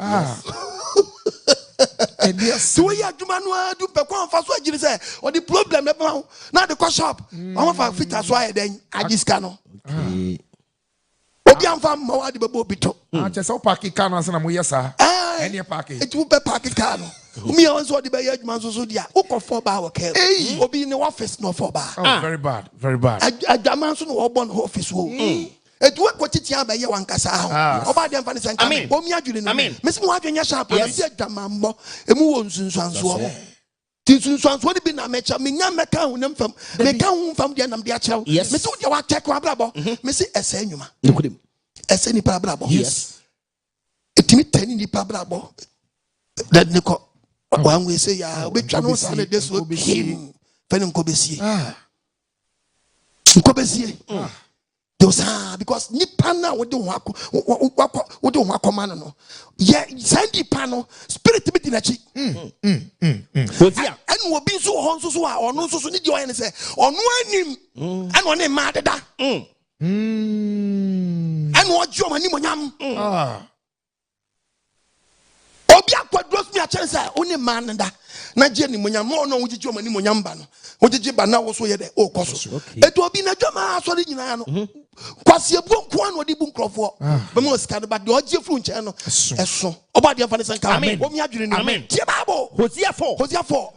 And yes, so we are to Manuel do perform for what you say. Or the problem now, not the shop. I'm of fit as why then I just cannot. I'm from Mawadi Bobito. I just saw Paki Canas and Amuyasa. Any package. It will be Paki Cano. Me also the Bayard Manzodia. Oko for bar care. Or be in the office, no for bar. Oh, very bad, very bad. I Damanson or born office. It work what it's by your one casa. About them for I mean, I mean, Miss Mwavin Yashap, yes, Adwamanbo Mu Nsunsuanso. Nsunsuanso what been a match. Me na meka unam from meka from the nam dia chao. Yes. Me so you wa check wa brabo. Me say ese nyuma. Ese ni pa brabo. Yes. Etimi tani ni pa brabo. That ne ko one we say ya we twa no say this wo him. Fe nko besie. Nko besie. Those because nipa na wo de ho akoma no. Yeah, send pano spirit be dinachi. And wo bi so ho so a ono so ni di o yen say ono anim and one ma deda. And what jo mani monyam. Obi akwadros mi a chere say oni man nda na je ni monyam mo no wo jo mani monyam ba no. Wo je ba na wo so ye de o koso. Eto obi na dwama so de nyina no. Kwasi ebonko an odi bu nkrofo be mo sika ba de oje fru nche no eso oba de fa ne sanka amen o mi adwene ni tie bible Hosea 4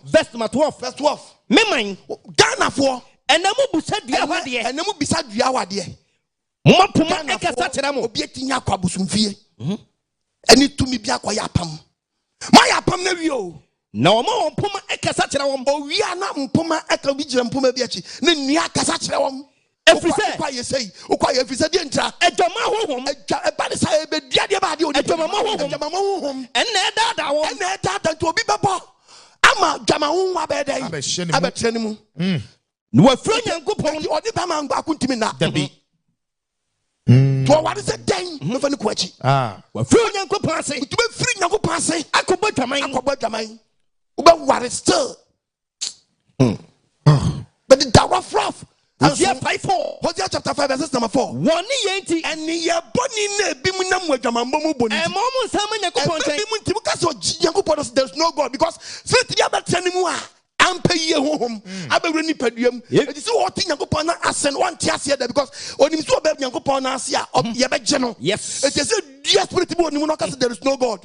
verse 12 me man Ghana fo enamu busa dua wade enamu bisa dua wade mo poma ekasa kire mo obi etinya akwa busumfie eni tumi bi akwa ya pam ma ya pam na wi o na o ma poma ekasa kire wo o wi ana mpoma eka bi gire mpoma bi achi na nia akasa kire wo every say every say the entra ejama honhom eba ne say be dia dia ba dia o ejama honhom enne dada wo enne dada to obi bebo ama jama honhom abeden abetre ne mu no afro nyankopon odi ba man gba kuntimi na dabi to what is it den no fa ne kwachi afro nyankopon ase to be free nyankopon ase akobba dwaman oba ware still but the rough Hosea 5:4. Hosea chapter 5 verse number 4. One yenti eni ye boni na ebimu na mu Adwamanbo mu boni. E mo mu nsam Nyankopon nkyɛn. Ebimu nti mu ka so Nyankopon there's no God because spirit dia betre ne mu a ampa yie honhom abewre ni paduam. It is what Nyankopon na asen one tiase there because onim so obe Nyankopon na ase a ye begye no. Yes. It is dia spirit bi onim no ka so there is no God.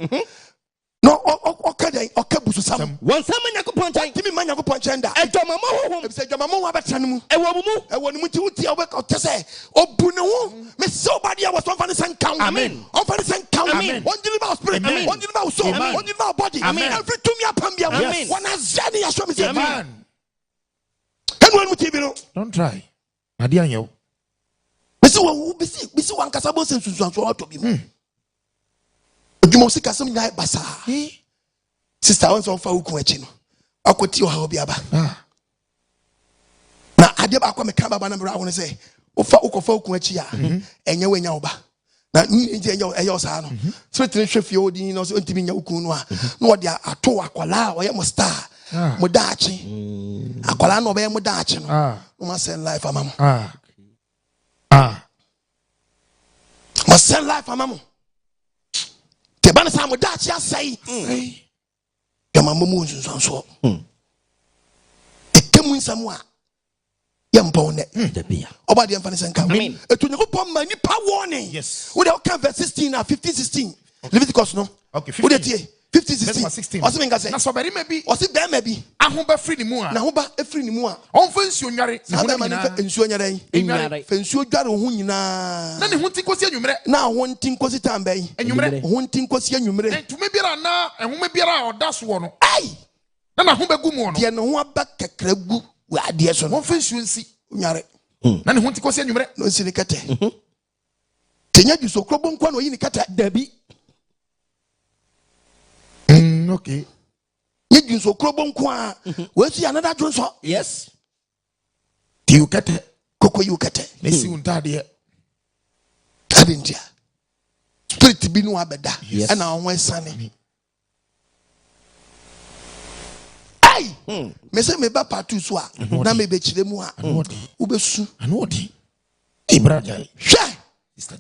No Okabususam. One summer Yakupon time. Timmy Manakoponchenda. And Jamamo Said Jamamo Abatanum. and Wamu. And when we do the work of Tesse, oh Buno, Miss Somebody was on Fanny Count. Amen. On Fanny Count. Amen. One deliver spirit, one deliver soul, one deliver body. Amen. Every to me Pambia. Amen. One has Zani Ashram. Amen. And one with you. Don't try. Adianyo. Bisi one Casabo Nsunsuanso to be. You must see Casam Night Basa. Sister wants on Fauquachino. I could tell how be about. Now, I did back when I come about number. I want to say, O Fauquachia, and you win Yoba. Now, you your son. Certainly, if you didn't know, intimate Yokunwa, no, they are to Aquala, or you must star. Mudachi. Aquala no be Mudachi. No must send life, Mamma. Must send life, Mamma. The Banasa Mudachi, I say. Adwamanbo Mu Nsunsuanso. Etemu nsamwa. Yampone. Debia. Oba de amfane senka. Amen. Etunyekopom ma nipa warning. Yes. We dey come verse 16 and 15 16. Leviticus no. Okay, 15. We dey tie 15 16. 16. Osi menka say. Na so bari maybe. Osi be ma bi. Ahoba free ni mu a. Na ho ba efri ni mu a. Onfa nsuo nware. Na be ma ni nsuo nyare yi. Enyare. Fe nsuo dware ho nyina. Na ne ho ntinkosi anwumre. Na ho ntinkosi tambe yi. Anwumre. Ho ntinkosi anwumre. Entume biara na ehome biara a oda so no. Ai. Na na ho begu mu no. De ne ho aba kakra gu wa ade so no. Onfa nsuo nsi. Nyare. Na ne ho ntinkosi anwumre. No nsi ni kete. Tenya du so krobo nkwa no yi ni kete. Debi. Okay. You so krobo nkwa. We see another drum so. Yes. You kete. Koko you kete. Nesi untade. Adentia. Spirit bi no abeda. Yes. And na won sane. Ai. Me say me ba part 2 so a. Na me be chire mu a. Wo be su. Anodi. Ibrahim. Hwe.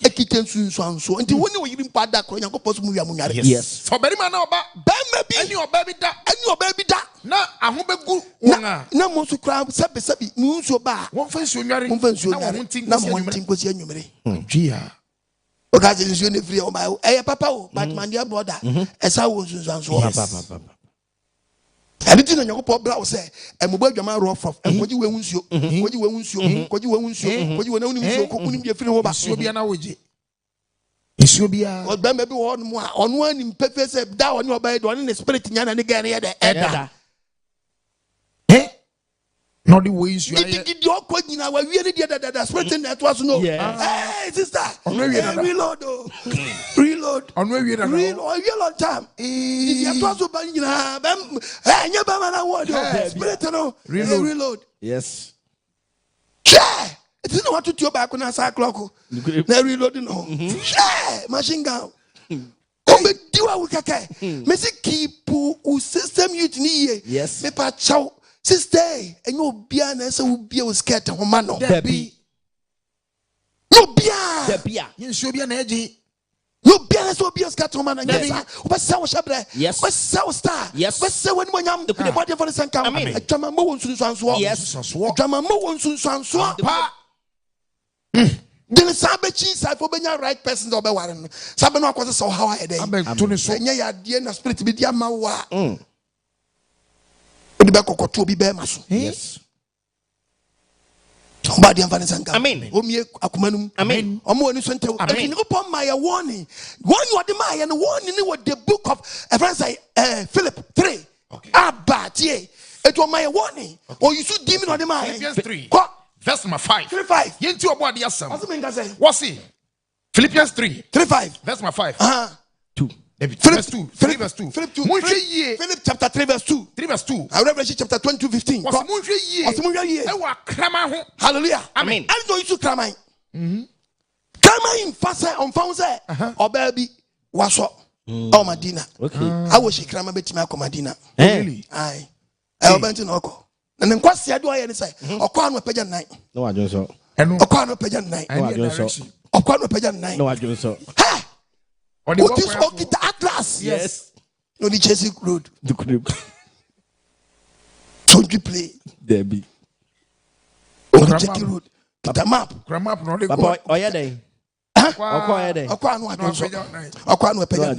Ekite Nsunsuanso. Nti woni wo yirim pada kro Nyankopon so mu wi amunware. Yes. So bari ma na oba. Ba ma bi. Ani oba bi da. Ani oba bi da. Na ahobegu won a. Na mo so kra sebi mu nsuo ba. Won fa nsuo nware. Mo fa nsuo Na nware. won Na mo ntinkosi anwumre. Jia. Okaze nsuo ne free o ma. Eh papa o, but man dia brother. Esa wo Nsunsuanso. Papa. Anything on your pop brow say, and mobile Jaman rough of, and what you will use you, what you will use you, what you will use you, what you will only be a free over. Subia na woje. Isubia. Or maybe one more on one in Pepe said, down on your bed, one in the spirit, Yan and again, Edda. Eh? Not the ways you did your question. I really did that spirit that was no. Hey, sister, reload, reload, on where you reload time. It was so bad, hey, you better spirit, no, reload. Yes. Yeah. It is not what to do back when I saw clock. They reloading no. Yeah, machine gun. Oh, but do I work? Messi keep who system you need. Yes. Me pa chow. Sister, and you be an answer will be a scared of mano. Debbie. No beer. Debia. You should be an edgy. No beer, so be a scared of man. What's South Shabre? Yes. What's South Star? Yes. What's the one when I'm the body for the sun come? Adwamanbo Mu Nsunsuanso. Yes. Adwamanbo Mu Nsunsuanso. Then Sabechi side for being right person to be warren. Sabano was so how I day. I beg to so. And ya dear spirit be dear mawa. The back of to be bear maso. Yes. Somebody and Vanessa. Amen. Omie akumanum. Amen. Omo ni sente. Amen. Upon my warning. One you are the my and warning what the book of friends Philip 3. Okay. But ye. It was my warning. Or you should demon on the my. Philippians 3. What? Verse number 5. 3:5. Yentu obo ade asam. What's the mean say? What's it? Philippians 3. 3:5. Verse number 5. 2. Verse 2. Verse 2. Philip 2. Philip chapter 3 verse 2. 3 verse 2. Revelation chapter 22:15. What's munhwe ye? E wa krama ho. Hallelujah. Amen. I know you should krama. Krama in fasa on found say or baby waso o Madina. Okay. I was krama betima ko Madina. Really? Aye. I went in oko. And then kwasi ado aye ni say okwa no pagya nan. No adwon so. Eno. Okwa no pagya nan. No adwon so. Okwa no pagya nan. No adwon so. Ha! Odi What is Okita Atlas? Yes. No the Chelsea road. The crib. Don't you play? Debbie. On the Chelsea road. Put a map. Krama up no dey Papa, go. oya dey. Okwa no adwonso. Okwa no pagya.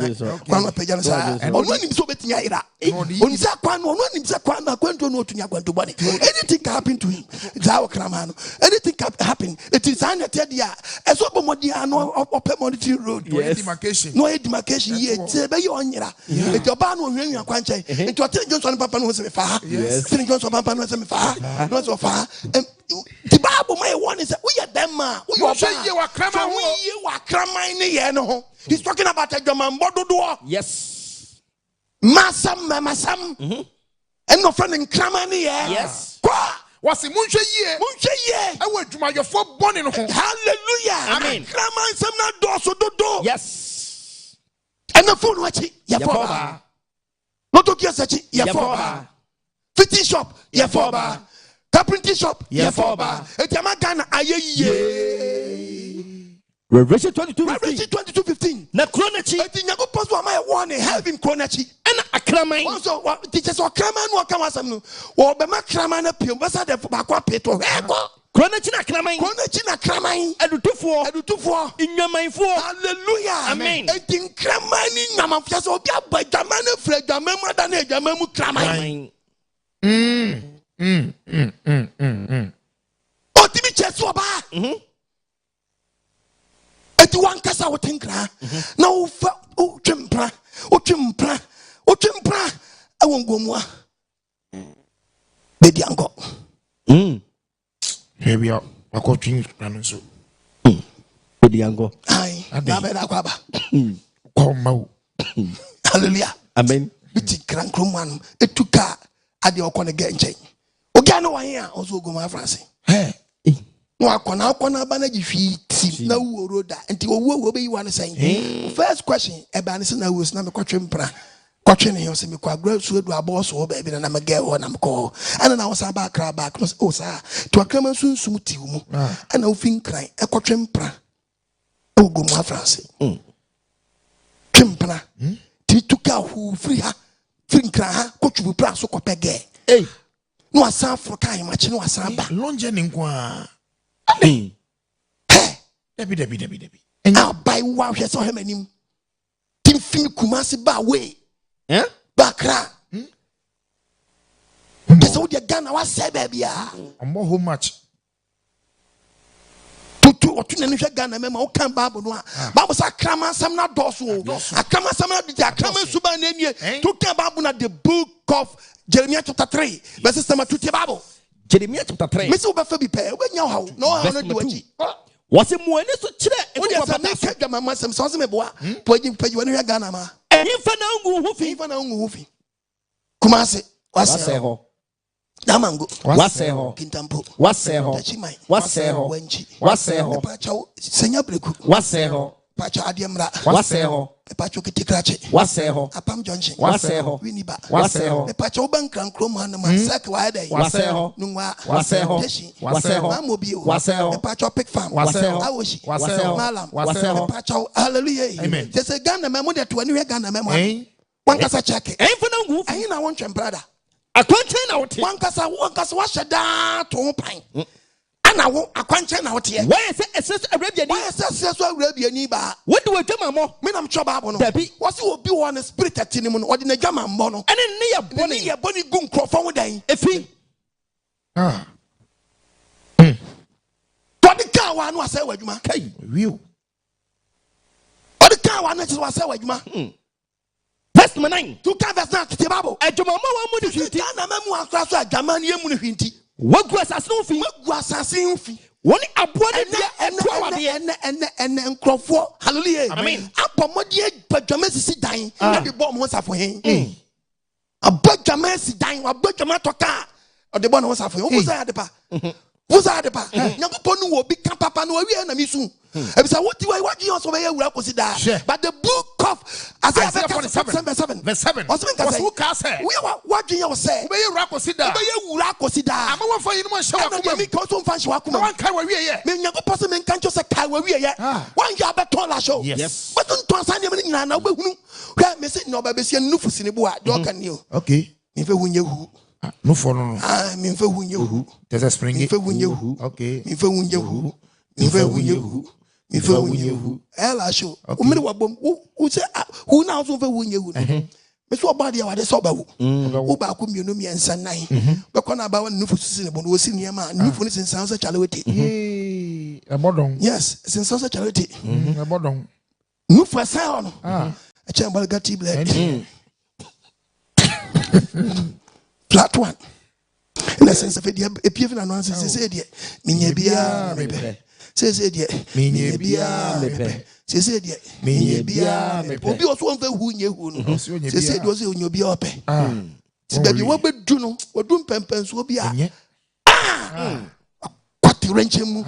Kwa no pagya sa. Onu anim so betinya ira. Onu sa kwa no, onu anim sa kwa na kwanto no otunya kwanto bone. Anything can happen to him. Zawo krama no. Anything can happen. It is an dia. Eso bomodi ano opemodity road. No demarcation ye. Be ye onyira. Eti oba no hwenhwan kwanche. Eti ote Johnson papa no se me fa. Eti Johnson papa no se me fa. No so fa. The Bible my one is we are them man. We are krama. He's talking about Adwamanbo do. Yes. Masam. And no friend in krama ni yes. Was it Munche ye? I went to my 4 born in home. Hallelujah. Amen. Krama some not do so do. Yes. And the phone watch it. Yafoba. Not to get such it. Yafoba. Fitting shop. Yafoba. Carpentry shop. Yafoba. Etamagana aye. Revelation 22:15. Na kronachi. Eti nyago post wa my one heaven kronachi. And akraman. Also teachers wa kraman wa kama sam no. Wo be ma kraman na pio besa de ba kwa peto. Kronachi na kraman. Kronachi na kraman. Edutufo. Inwamanfo. Hallelujah. Amen. Eti kraman ni nyamanfia so obi abadwama na fra dwama mu da na dwama mu kraman. Otimi cheso ba. Eti wan kasa wotinkra na wo fa o twempra awongomwa bedi ango Maybe I go drink so. Bedi ango ai na be da kwaba Come hallelujah amen biti krankromwan etuka ade okone genchen oga no wan ya ozo ogoma France no akona ba na gifiti na wo roda enti wo be yi wan say first question e ba ne se na wo na me kwatwempra kwatwene he se me kwa gra su edu aboso wo ba bi na me ge wo na me ko ana na wo sa ba kra ba no o sa to akrama sunsum ti wo mu ana wo fin kran e kwatwempra ogoma France twempra ti tuka hu free ha fin kran ha kwatwu pra so kopege no asa afroka imachi no asa ba longe ni nkwa Debi. Now by wow, yes, so him and Tim Fin Kumasi ba way. Bakra. That's all the gun I was say, baby. I'm more how much? To or to any gun, I remember, can Babu no. Babu sa krama some not dosu. I come some of the Krama Suban to Kababuna, the book of Jeremiah chapter 3, verses number 2 Babu. Jeremiah chapter 3. Miss Obafabi pay when you how no how to do it. Was it more so chile? What is a make them my some sauce me boa. Putting pay you when you Ghana ma. And if I know who Kumasi Waseho. Damango Waseho. Kintampo Waseho. Waseho. Waseho. Pacho Senya Breku Waseho. Pacho Adiamra Waseho. Pacho Kitikrache Waseho. Apam Junction Waseho. Winiba Waseho. Pacho Bankran Kroma man sak wide Waseho. Nungwa Waseho. Teshi Waseho. Mamobio Waseho. Pacho Pick Farm Waseho. Awoshi Waseho. Malam Waseho. Pacho Hallelujah. Amen. There's a Ghana memo that when you Ghana memo one kasa check it. Ain't for no goof. I na want brother. I can't turn out. One kasa wash da to pine. Ana wo akwanche na wote. Why is it Arabian? Why is it so Arabian ba? What do I do, Mamma? Me nam choba abo no. Dabi. What's you be one spirit atinimu no. Odi na jama mbo no. And then near Boni ya boni gun krofon wo dan. Efi. Odi ka wa no asa wadwuma. Kai. Real. Odi ka wa no ase asa wadwuma. Verse 9. To ka verse 9 te babo. Adwamanbo mu Nsunsuanso. Na memu akra so adwaman ye mu no hwinti. Wagu asase no fi. Wagu asase mfi. Woni aboa de dia eto awade. Ene nkrofo. Hallelujah. Amen. Apomode badwama sisi dan. Na de bo mo safo hen. Abadwama si dan, abadwama toka. Ode bo no safo hen. Wo say adepa. Woza adepa. Nyankopon no obi ka papa no awie na misu. Ebisa what you also be wura kosi da. But the book of Isaiah 47 verse 7. What's who can say? We what you say? Be wura kosi da. Be wura kosi da. Ama won fa yin mo hye wa kuma. Me ko so mfa hye wa kuma. Wan kai wa wie ye. Me Nyankopon se me nka ncho se kai wa wie ye. Wan ya beton la show. Yes. But don't san dem ni na obehunu. Hwa me se no ba besia nufu sine bu a de o kan ni o. Okay. Me fe hunye hu. No for no. Me fe hunye hu. There's a spring. Me fe hunye hu. Okay. Me fe hunye hu. Me fe hunye hu. Me for wunye ela show. Umere wabom. Who say who now so for wunye hu. Me so body wa de so ba wo. Wo ba ko mienu mi ensa nan. Be ko na ba wa nufu sisi ne bo no si niema. Nufu ni sensan so chalewete. Ebodon. Yes, sensan so chalewete. Ebodon. Nufu asa no. A chen bal gati blood. Flat one. In the sense of it, if you have an answer, say, dear, Minya Bia, says, dear, Minya Bia, says, dear, Minya Bia, will be also one who you said was in your Biope. Baby, what would do no, or doom pempens will be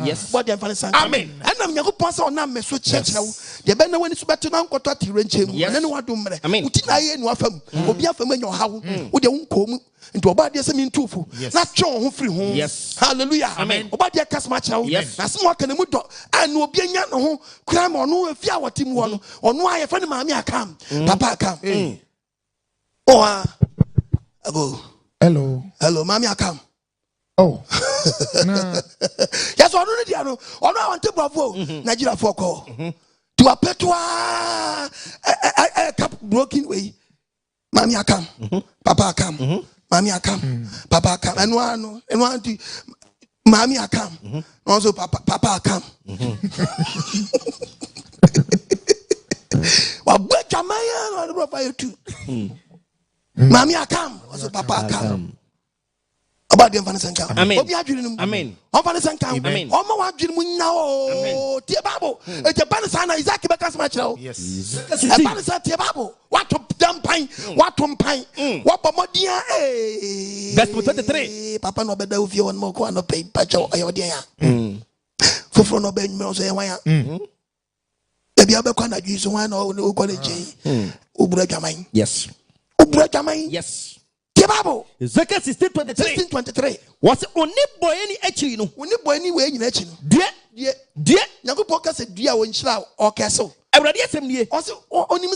yes, what the Amen. And I'm your pastor on Nam so church now. The banner when it's better now got to wrenching. And then what do I mean? Utina and Wafam will be a family your house with your own come into a body as a mean tofu. Not John free home. Yes, hallelujah. Amen. About your cast match now. Yes, that's more can muto and will be a young home crime or no if you are team one or no. I have friend mammy come. Papa come. Oh, hello, mammy come. Oh, yes, already. I know. I want to bravo. Nigeria for call to a petua a cup broken way. Mammy, I come. Papa, come. Mammy, I come. Papa, come. And one to Mammy, I come. Also, Papa, come. Well, but Jamaica, I don't know too. Mammy, I come. Also, Papa, come. About the Vanessa Count. Amen. Amen. On Vanessa Count. Amen. On my dream now. Dear Babo. It's a Banasana is actually a match. Yes. A Banasa, dear Babo. What to dump pine? What to pine? What more dear? That's 23. Papa no better if you want more corner pay patch or your dear. For no bed, no say why. If you have a corner, use one or no college. Ubra yes. Ubra yes. Zaka 16:23 was only boy any actually no only boy anyway in action dear Yago Poka said dear when shall or castle already assembly also on him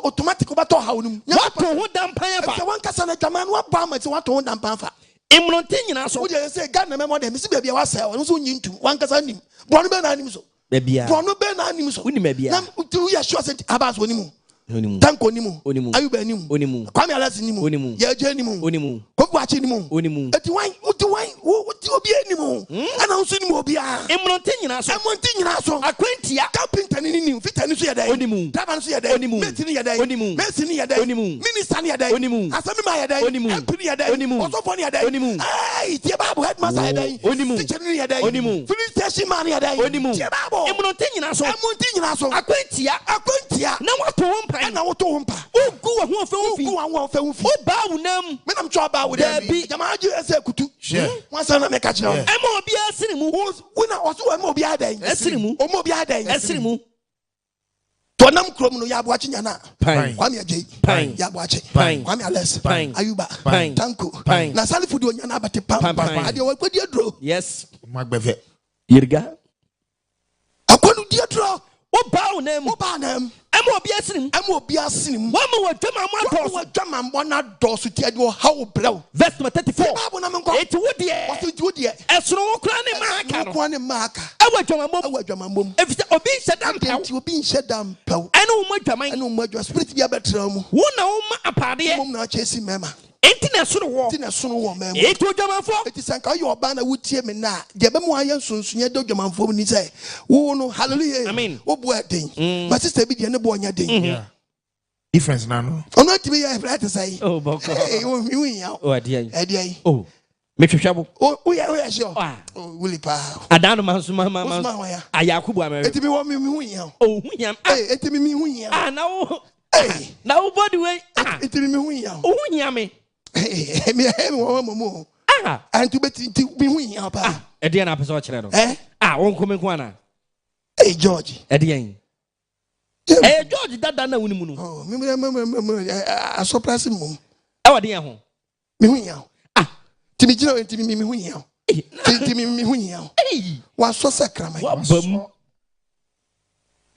automatic about how what to hold down pine one castle man what bomb it's what to hold down pamfa imrontin so would you say God remember them see baby was so into one castle him born ben animal baby born ben animal we maybe now 2 years sure said about onimu Tanko nimu, Ayuba nimu, Kwame Alas nimu, Yaje nimu, Kobuachi nimu, Etiwine, what you be nimu, and also nimu bia, Emontin, Aquentia, Carpenter nimu, Fitanusia day, Tabansia day, Messinia day, Messinia day, Ministania day, Asamia day, Empiria day, Osofonia day, ay, Tiababu headmaster day, Tichania day, Police station mania day, Tiababu, Emontin, Aquentia, now what and I will to him. Oh, go on, oh, bow them. When I'm trouble with them, Yamaju as a kutu. Once I make a job. I'm more be a cinema. When I was a mobile day, a cinema, or mobile day, a cinema. Tonam Cromo, Yab watching Yana. Pine, Kwame J. Pine, Yab watching. Pine, Kwame Ales. Pine, Ayuba. Pine, Tanko. Pine, Nasali Fudu, Yana, but a pump. I do what you draw. Yes, my baby. Yirga. I couldn't dear draw. Oh, bow them. I'm will be a sin. One more German one door to tell you how blow. Verse 34. It's wood, dear. As no cranny marker. I want Adwamanbo. If it's being shut down, you being shut down. I know my German, I know my spirit be a better. One a party, I'm not chasing Mamma. International war, man. It was German for it is a call your banner would tear me now. Adwamanbo Mu Nsunsuanso say, oh no, hallelujah. I mean, oh boy, my sister be the boy. Difference now. Oh, not to be a flat to say. Oh, Boko. Oh, dear. Oh, make your trouble. Oh, yeah, sure. Oh, Willie Pa. Adwamanbo Mu Nsunsuanso. Ayakubu America. It be one me. Oh, it be me. Ah, no. Hey, now, body way. It be me. Oh, yammy. Hey, me, one more. Ah, and to bet to be winning up. A dear episode. Eh? Ah, won't come in one. Hey, George. At the end. Hey, George, that done no moon. Oh, I surprise him. Oh, dear home. Me, ah, to be Joe and to me, me, was so sacrament.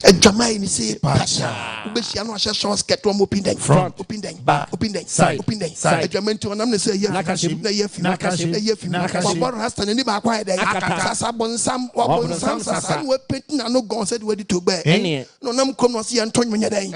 A Jamai ni say Pacha. Ubeshi anu asha short skirt one open den. Front. Open den. Back. Open den. Side. Open den. Side. A Jamai to anam say yeah. Nakashim. Na yefi. Nakashim. Na yefi. Nakashim. Wabon rasta ni ba kwa den. Akata. Sasa bonsam. Wabonsam sasa. We painting no gon said ready to bear. Any. No nam come no see Antonio nya den.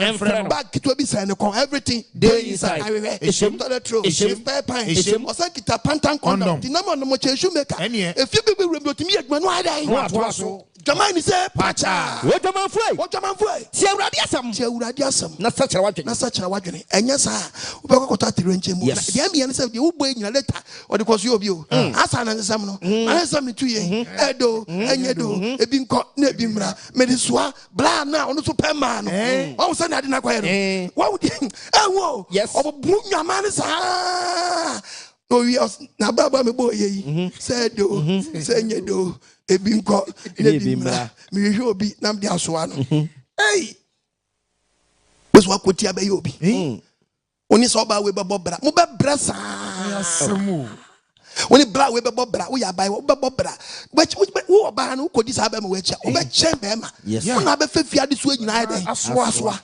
Back to be say no come everything. Day inside. Ishim to the true. Ishim pepper. Ishim. Osa kita pantan condom. Di nama no mo chechu maker. If you be remember to me adwanu ada. What? Jamai ni say Pacha. What am I afraid? What am I afraid? Tia urade asam. Tia urade asam. Na sacha wadwene. Na sacha wadwene. Enya sa. Ubekwa kota tirenche mu. Yes. Dia me say the ubo nyina later. Or the cause you obi o. Asa na nsam no. Na nsam me tuye. Edo, enyedo, ebi nko na ebi mra. Me de soa bla na ono so pema no. Wo say na de na kwaye no. Wo de. Wo. Yes. Obbu nyama ne sa. No yes. Na baba me boy yi. Say do, say enyedo. Ebi nko ebi mra me hwe obi nam dia soa no hey beso akotia be obi oni so ba we bebo bra mo be bra sa Asemu. oni bra we bebo bra wo ya bai wo bebo bra wo ba no ko di sa ba me we che wo be che be ma ona be fefia de so nyina den asoa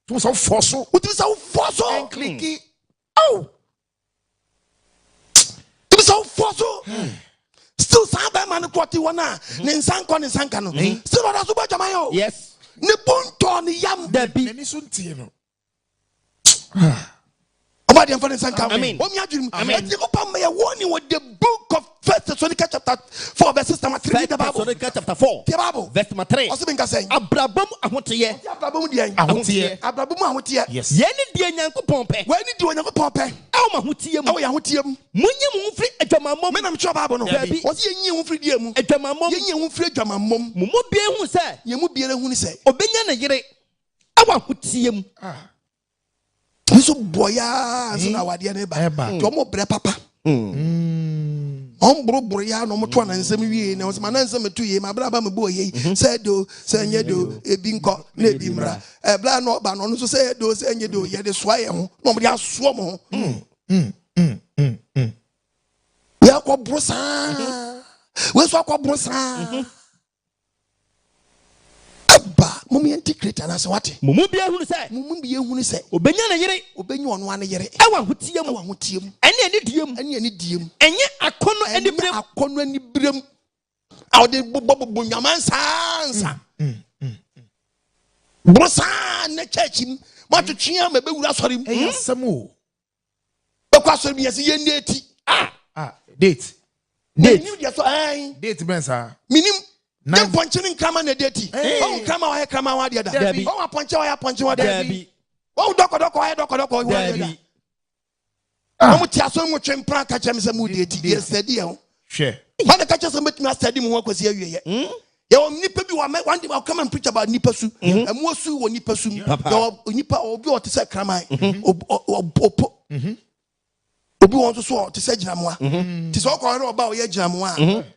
Tu so foso. wo ti so foso Clicky. oh tu so foso still saba man kwoti wona ne nsanko ne nsanka no still oda so ba jama yo Yes. ne ponto ne yam Debi. Nani so ntie no. oba de mfa ne nsanka Amen. o mi adwum enti ko pa me warning with the book of 1 Thessalonians chapter 4 verse 3 the Bible Chapter 4. the Bible Verse 3. oso binka say Abrabam ahoteye. abrabom de Ahotie. abrabom ahotie Yes. Yeni die nyankopon pe. we ni di onyankopon pe Aw mahotie mu. awo ya hotie mu Munye mu mfiri adwamammom. me nam twa Bible no Dabi. oso yenyi hu firi die mu Adwamammom. yenyi hu firi adwamammom Mu mo bie hu se ye mu biere hu ni say obenya na yere. Awa ahotie mu. so boya so na wade na ba to mo bre papa bro ya no mo to na nsem wie na so na nsem to ye ma bra ba me bo ye say do say nye do ebi nko na ebi mra e bra no ba no so say do say nye do ye de soa ye ho no mo de aso mo ya ko brosa we so ko brosa aba mo me integrate na se wate Mu mo bie hu se mo bi ehunu se obenya na yere. obenyi ono ane yere Awa ahotie mu. wa hotiem Ene ani diem. ene ani diem Enye akono ani brem. akono ani brem awde bobo nyaman sansa brosa na churchim matwetwe ma be wura sorim Asemu. be kwa sorim yesi ye neti Date. ni dia so ai Date bensa. minim Na- dem ponchini krama na deti o krama wa he krama wa dia da Dabi. o wa ponche wa dia Dabi. o doko wa doko wa dia da Dabi. o muti aso mu twempra ka chem se mu deti yesterday ho Share. when the catches some between us study mu kwasi awie ye yo nipa bi wa one day I'll come and preach about nipa su emu su wo nipa su yo nipa obi o te se kraman opo obi won so te se ginamoa te se okore oba o ye ginamoa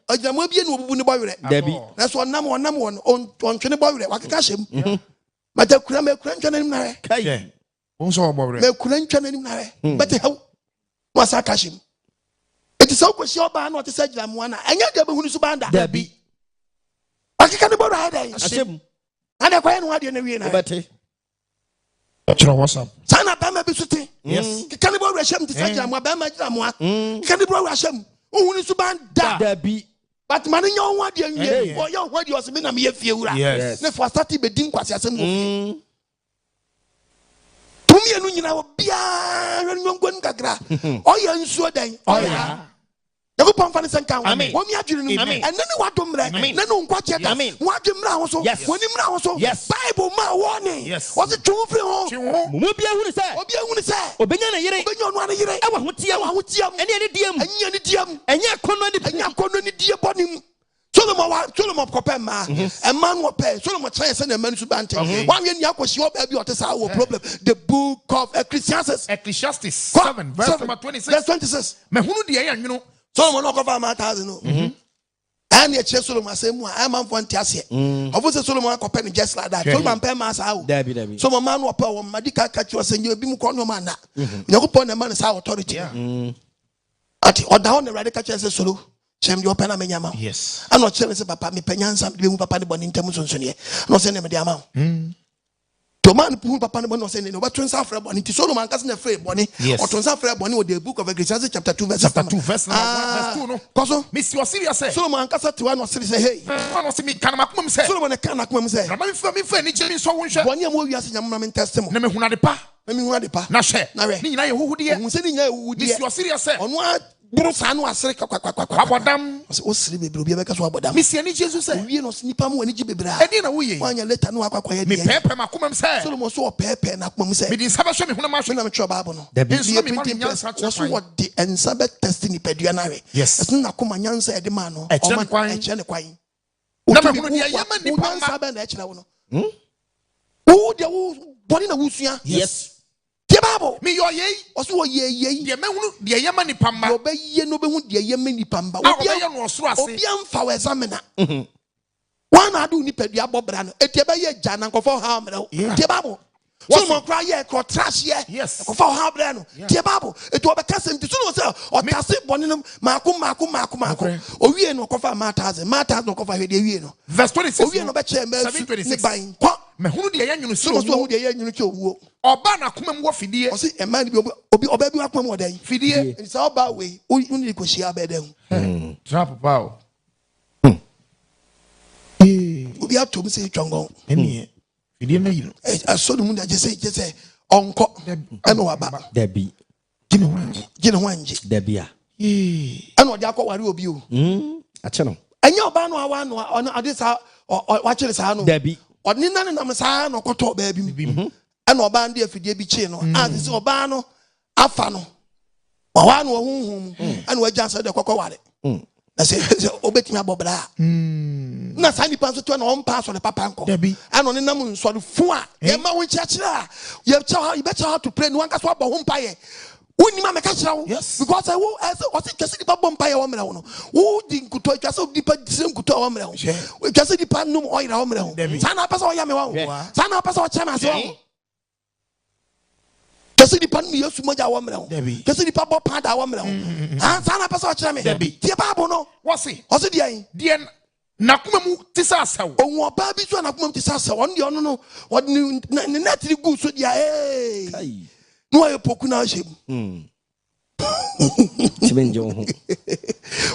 aginamoa bi na obubu ne boyere Dabi. na so nam on twene boyere wakeka hyem mata kura me kura ntwana nim na re Yeah. Onso obobre. me kura ntwana nim na re bete haw wasa ka hyem eti se okosi oba na o te se ginamoa na enya ga behunu su banda Dabi. wakeka ne boyere hadan Ashem. ana kwa no ade na wie na Obete. Chiro WhatsApp. sana ba ma bi sute Yes. keka ne boyere hyem te se ginamoa ba ma ginamoa keka ne boyere hyem ohunu su banda Dabi. but man nyo ho ade Yeah. nwie o yo ho ade o se me na me fie wura Yes. ne for start be din kwase asem go fie tumi enu nyina wo bia nyo ngwan kakra o ya nsuo dan o ya Yako pamfani senka Amen. wo mi adwiri nu Amen. enne ne wadom mre Amen. ne no nkwache da Amen. wo adwimra ho so Yes. woni mra ho so Yes. bible ma warning Yes. wo se twu firi ho Mu mo bie hu se obi ehunu se obenya na yere. obenya onu ane yire Awa ahotie mu. ahotiam Ene ani diem. anya ne diam Enye akono ani anya kono ne die bonim Solomon kopema a man wo pay Solomon try say na man su bante wan we ni akoshi oba bi ote sa wo problem the book of Ecclesiastes Ecclesiastes 7 verse number 26. verse 26 Me hunu de ya nwunu. Solomon no cover ma 1000 no and ye che Solomon say mu a man fo ntiase of say Solomon akopɛ ne just like that Solomon pay ma sa wo Dabi. so man wo pay wo madika ka chi say obi mu ko no ma na yakopɔ na man sa authority ati oda on the radical church say solo Shem your pen amenyama. Yes. I'm not telling papa me penyansa me papa ne boni ntem sonsonie. No say ne me dia ma. To man who papa ne boni no say ne what twins afre boni ti Solomon kase na free boni or twins afre boni with the book of Ecclesiastes chapter 2 verse 2 no. Koso Miss you serious say. Solomon kase ti one no say hey. One no see me kan makum say. Solomon kan akum say. Na me fa ni jemi so wonhwe. Boni am wi ase nyamna me test mo. Na me hunade pa. Me hunade pa. Na hwe. Ni nyina ye huhude. Hu se ni nyina ye huhude. Miss you serious say. Ono buru sa no asere kwa abodam o siri bebre obi be ka so abodam Miss ani Jesus say. Wie no nipa mu ani gi bebre e din na wo ye wanya later no akwa ye me pepe makomam say. Solomon so o pepe na komam say me din sabe hwe me hunama hwe na me tro bible no da bi so what the ensabe testing pedua na we yes na koma nyansa e de ma no o ma e che ne kwan na me hunu dia yama nipa ma ensabe na e kire wo no wo de wo boni na wusua yes the bible me yo ye oso wo ye de me hunu de yama nipa ma yo be ye no be hu de yama nipa mba obi no osoro ase obi amfa we examina one adu ni pedua bobra no etie be ye gya na nkofo ha mra the bible Solomon cry ye ko trash ye yes nkofo ha mra no the bible etu obekasem ti Solomon say o tase boni no maako owie no nkofo mataze no nkofo hwe de wie no verse 26 owie no be che me 7:26 me hunu de ya nyunu so so de ye nyunu che owuo oba na komam wo fidie o say e man bi obi oba bi akwam wo dan fidie nti sa oba we uni ko hia be dan trap pow obi atom say twongon eni fidie na yiro aso no mu da je say onko e no waba da bi gine wanje da bi a e no de akọ obi o a che no anya oba no awa no ade sa wa kire sa no da bi oni na ne nam sa no koto ba bi mu e no oba ndi afidie bi chi no a se oba no afa no wa no hunhum e no agya sa de kokọ ware na se obetimi abobra na sa nipa so to na on pa so le papa nko ano ne nam nso fu a ye ma won chiachira ye better how to pray no anka so abo ho mpa ye woni ma me ka chira wo because I wo o se twese dipa bom mpa ye wo mra wo no wo di nkuto twese dipa disem nkuto wo mra wo twese dipa num oira wo mra wo sa na pesa wo ya me wo sa na pesa wo chema so twese dipa num yesu moja wo mra wo twese dipa bo pada wo mra wo sa na pesa wo chira me tie babo no wo se die na kumamu tisa asawo onwo ba bi so na kumamu tisa asawo on de ono no ne net ri gu so dia kai no ayo poku na hye tibenjo ho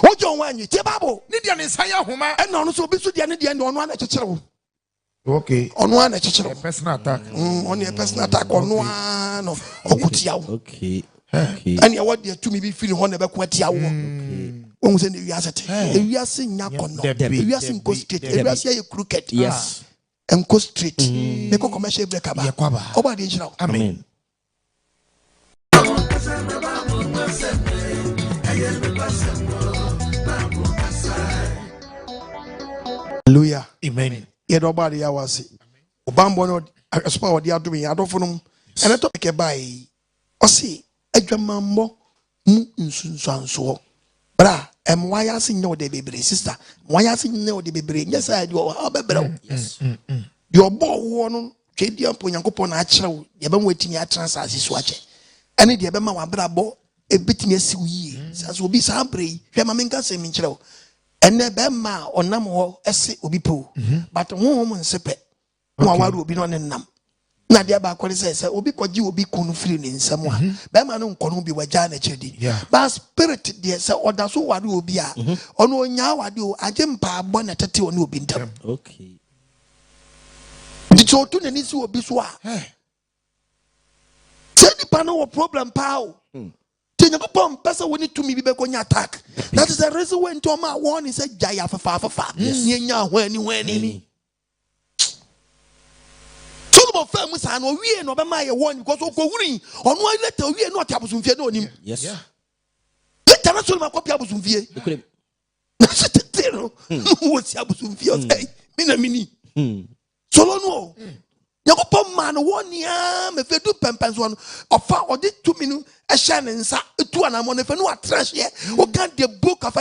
o jo wanyi tie babo ne dia ne nsan ya homa e na ono so bi so dia ne dia ne ono ana kekere wo okay ono ana kekere personal attack on your personal attack ono ano okutia wo okay and ya what dia tumi bi feel ho na be ko atia wo on se ne wiase te wiase nya kono wiase nko straight wiase ye crooked yes enko straight me ko commercial break aba oba de njira amen hallelujah amen ye do ba de ya wase obambo no aspa wo de adome ya dofonum ene to ke bai o si Adwamanbo mu nsunsuanso bra waya sin no de bebre sister waya sin no de bebre nyesa de o bebre yes de obo wo no twedi ampo Nyankopon na akyerew ye be mwatimi atransase so ache ene de be ma wabrabo ebetimi asiw yie saso obi sa brei hwe ma menka se mi kyerew ene be ma onam ho ese obi po but honhom nsepe mo aware obi no ne nam na dia ba kwere se obi kwaji obi kunu free ne nsam a be ma no nkono bi waja na chedi ba spirit de se oda so ware obi a ono onya wade o aje mpa abo na tete ono obi ntam okay dicho tu ne nisi obi so a se di pa no problem pa o te Nyankopon pesa woni tumi bi be konya attack that is the reason when to ma warn is jaya fafa nyenya ho ani Solomon fam musa no wie no be ma ye warn because okowuri ono later wie no otiabosumfie na onim yes later na Solomon kopia abosumfie na sete no wo si abosumfie say me na mini Solomon Nyankopon man wonia me fedu pempen so no ofa odi 2 minu e hye ne nsa etu anamo ne fe no atrash ye o kan the book of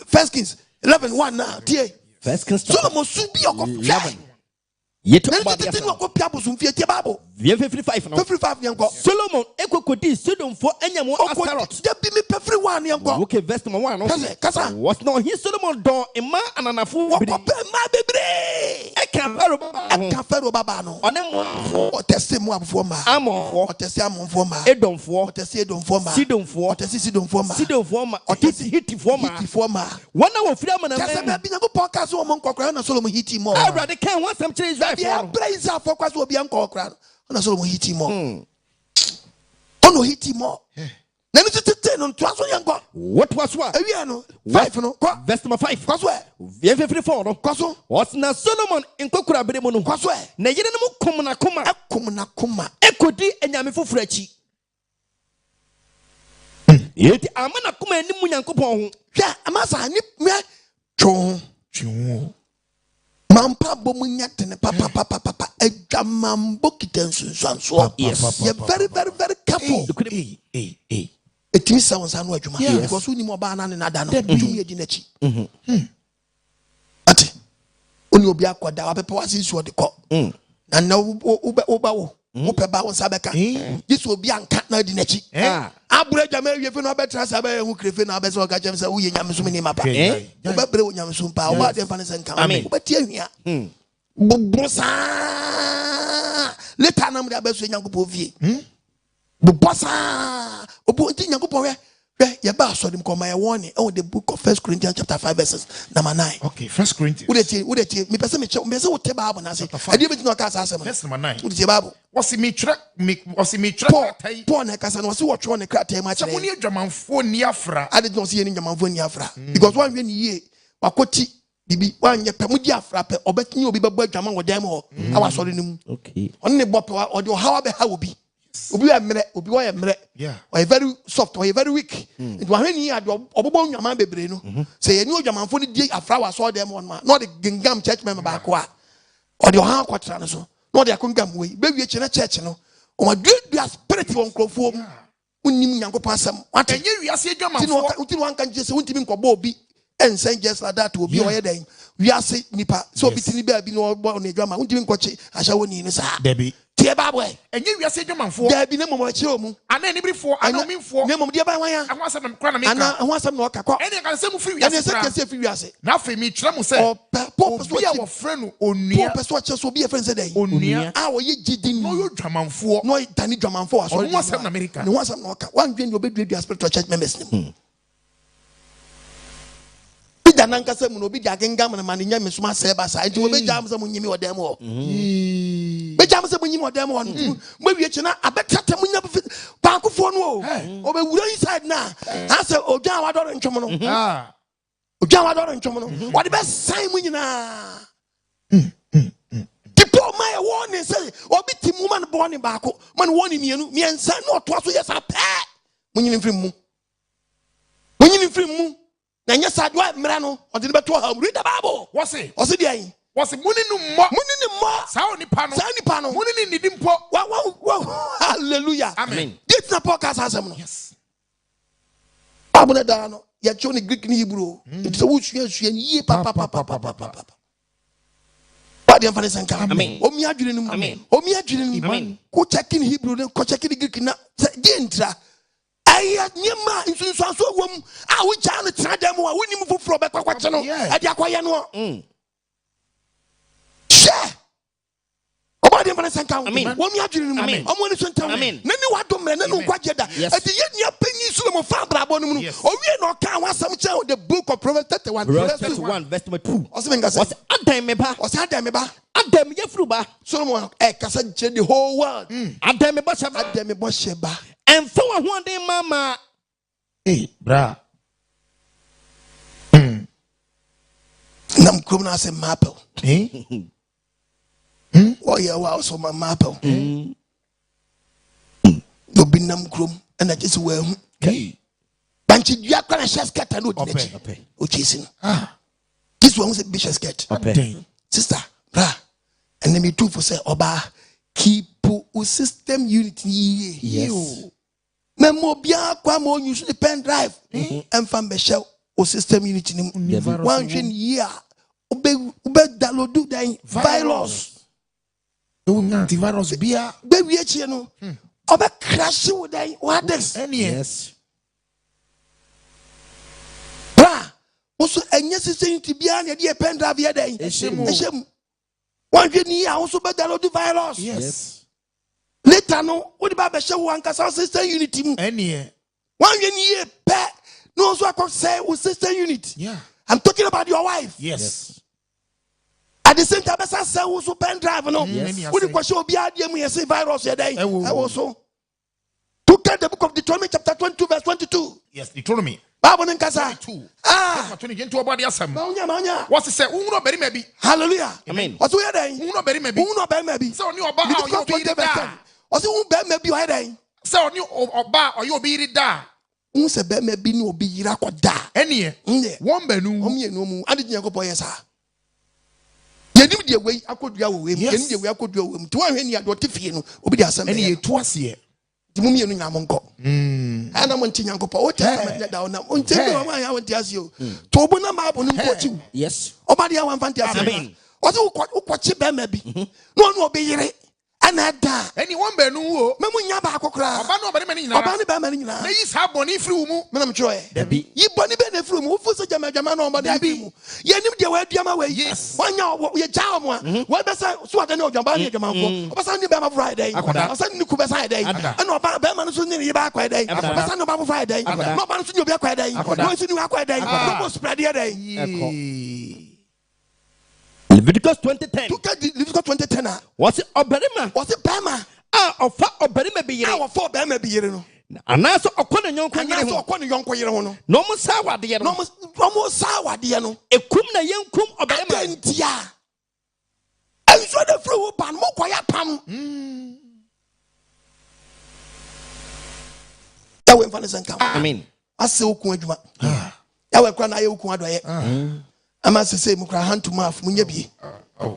First Kings 11:1 na tie First Kings Solomon su bi okọ 11 Yet na tete no akopia bosum fie tie Bible. 55 no. 55 yanko. Solomon ekokodi Sodom for enyamo Astarot. Da bi me pefri wan yanko. Okay, verse number 1 no. Kasa. Was no he Solomon don ema ananafo bi. Ma bebre. Eka fero baba no. Onem otese mu abofo ma. Amonfo. Otese amonfo ma. Edomfo. Otese edomfo ma. Sidomfo. Otese sidomfo ma. Sidomfo ma. Otese hitifo ma. Hitifo ma. Wana wo firi amana. Kasa bi nyanko podcast wo mon kokra na Solomon hiti mo. Abrade kan wan sam kire Israel. Ya praise for kwaso obi an kokra na Solomon hiti mo. Ono hiti mo. Na ni tete no to aso yanko. What was what? Awia no 5 no. Verse number 5. Kwaso e. 54 no. Kwaso. Was na Solomon nkokura bere mu no. Kwaso e. Na yere no kom na koma. Ekom na koma. Ekodi enyame foforo achi. Yeti amana koma ani mu Nyankopɔn ho. Hwa amasa ni me twon. Mampa bomunya tene papa Adwamanbo Mu Nsunsuanso. Yes. You're very careful. It means someone's anu adwuma. Because uni mo ba na ne nada no. Tumi edi nachi. Ati. Oni obi akoda wa pepe wasi nsuo de kɔ. Na na uba wo. Wo pe ba wo sabeka. Yesu obi anka na edi nachi. Abure jama wie fe no betra sa ba hu krefe na be so ka chem se wo ye nyamesum ni mapa. Wo be bre wo nyamesum pa. Wo ba de fa ne se nka. Wo be tie hia. Bobosa. Leta na mu da be so Nyankopɔn vie. Bobosa. Obo ti Nyankopɔn we ye ba so dem ko ma ye warning on the book of 1 Corinthians chapter 5 verses number 9. Okay, 1 Corinthians. Wo de tie me pese me che me se wo te Bible na se. Ade be ti no ka sa asem. Verse number 9. Wo de tie Bible. Wasi mi tra tai. Paul na kasa no wasi wo tro ne kratai ma kire. Samuni Adwamanfo ni afra. Ade no se ye ni Adwamanfo ni afra. Because one hwe ni ye wakoti bibi wan ye pe mu di afra pe obetini obi bebo adwaman wo dem ho awa sori ni mu. Okay. On ne bope wa ode hawa be ha obi. Obi wa mre, obi wa mre. Yeah. Or very soft, or very weak. It was when he had obobo nyaman bebre no. Say any Adwamanfo ni di afra wa so dem on ma. Not the gingam church member ba ko a. Or the han kwatra no so. No de akongam we. Be wie che na church no. O ma do spirit won krofo mu. Unnim Nyankopɔn asɛm. What Enye wiase Adwamanfo. Uti no anka nje se untimi nkɔbɔ obi. Ensen just like that obi oyɛ den. Wiase nipa. So obi tini ba bi no ɔbɔ ne adwama. Untimi nkɔkye ahyawo ni ne sa. Debi. Tie Bible. Enye wiase Adwamanfo. Debi ne mɔmɔ kyerɛ mu. Ana enibirifo, ana ominfo. Ne mɔmɔ die ba wan ya. Ahwa asɛm na na meka. Ana ho asɛm na ɔka kɔ. Ene kan sɛ mu firi Ɛne wiase. sɛ kɛse firi wiase. Na afei mi kyerɛ mu sɛ. Obi a wɔfrɛ no onua. Pɔpɛ so kyerɛ so obi yɛ fɛn sɛ dɛn. Onua. A wɔyɛ gidi No ni. yo Adwamanfo. No tani Adwamanfo aso. Ɔno asɛm na America. Ne ho asɛm na ɔka. Wan dwen ni obedua spiritual church members nim. Bida nan kasa mu no bi dia gengam na man nya mesuma sɛ ba sa. Nti wo be jam sɛ mu nyimi odam ho. Be jam sɛ mu nyimi odam ho. Mo wie kye na abetata mu nya ba akofo no o. Obewura inside na. Ha sɛ odwan wa dɔre ntwom no. Odwan wa dɔre ntwom no. What the best sign mu nyina. People my warning say obi ti mu man born ba ko. Man warning mienu. Miensa no to aso yes apɛ. Mu nyini mfiri mu. Mu nyini mfiri mu. Na nya sadwa mra no ɔde ne beto ha read the Bible. Wase Deɛ wase muni no mo. Sa onipa no. Muni ni nidi mpo. Wow. Hallelujah. Amen. This na podcast asɛm no. Yes. Bible na da no ya cho ni Greek ni Hebrew. It so wo sua ni papa. What the emphasis and come. Amen. Omi adwene no mu. Omi adwene no mu. Ko check in Hebrew no ko check in Greek na gentra. Aya nyema nsunsuanso wom a wo gya no tena dem a wonim foforo be kwakwache no e dia kwaye no she obadi mfana sanka wo mi adwene no omo ni so ntam na ni wadomre na no kwagye da e de yenia panyi Solomon fa brabo no mu no owie no ka wasam kye the book of Proverbs 31 verse number 2. Was Adam me ba. Adam yefuru ba. Solomon kasa kye the whole world. Adam me ba sheba. And for one day, mama. Hey, bra. Nam krum na se maple. Oh yeah, wow, so my maple. No be nam krum and I just wear. Okay. Banchi you are gonna share skirt and no dinner. O chasing. This one was a bishop skirt. Sister, bra. And then me too for say oba keep system unity. Yes. Memo bia kwa mo use the pen drive and fan be shell o system unity nim one year ube download that virus antivirus bia baby echi no oba crash with what this yes bra also enye sensitivity bia na dey pen drive here den ehim one hwe ni also be download the virus yes later no we ba be hwe wan kasa system unit mu one hwe ni pe no also akọ say we system unit yeah I'm talking about your wife yes at the same time I say we so pen drive no we the question obi adie mu say virus here den also look at the book of Deuteronomy chapter 22 verse 22 yes Deuteronomy Bible nkasa 22 into about asem what's say unno beri ma bi hallelujah amen what's we den unno beri ma bi so oni oba a oyo bi da what's un beri ma bi o den say oni oba oyo bi da un se beri ma bi ni obi yira koda ene won banu omienu mu ade nyankopɔ yɛ sa yenim de wei akodua wo wei yenim de wei akodua wo mu to ahwe ni ade ɔte fie no obi de asɛm ene ye to ase mu mienu nyamo nkɔ ana mo nti nyankopɔ o kyɛ sama da ona o nti be wa ma ya wonti ase o to obo na ma abo no nkɔkyi yes oba de ya wan fanti ase o se ukɔkyi be ma bi no no obi yire ana da ene won banu wo memu nya ba akokra oba no bari ma ni nyina oba ne ba ma ni nyina na yi sa boni firi wo mu menam kyerɛ dabi yi boni be na firi mu fu se jama na oba de firi mu yenim de wa aduama we wanya ye ja omo a we be say so ade ne odwamba ne adwama ko oba say ne be ma friday oba say ne ku be say day and oba be ma no so ne ye ba akwa day oba say ne oba friday no oba no so ne obi akwa day no so ne akwa day no go spread here day Leviticus 20:10 look at Leviticus 20:10 was it oberima ofa oberima bi yire ofa oberima bi yire no anaso okone nyonko yire ho okone nyonko yire ho no no mo sa wade no mo sa wade no ekum na yenkum oberima ntia enso de fru wo ban mo koya pam ya we mfane sanka amen ase okun adwuma ya we kra na ye okun adoye ama sese mu kra hand to mouth munya bi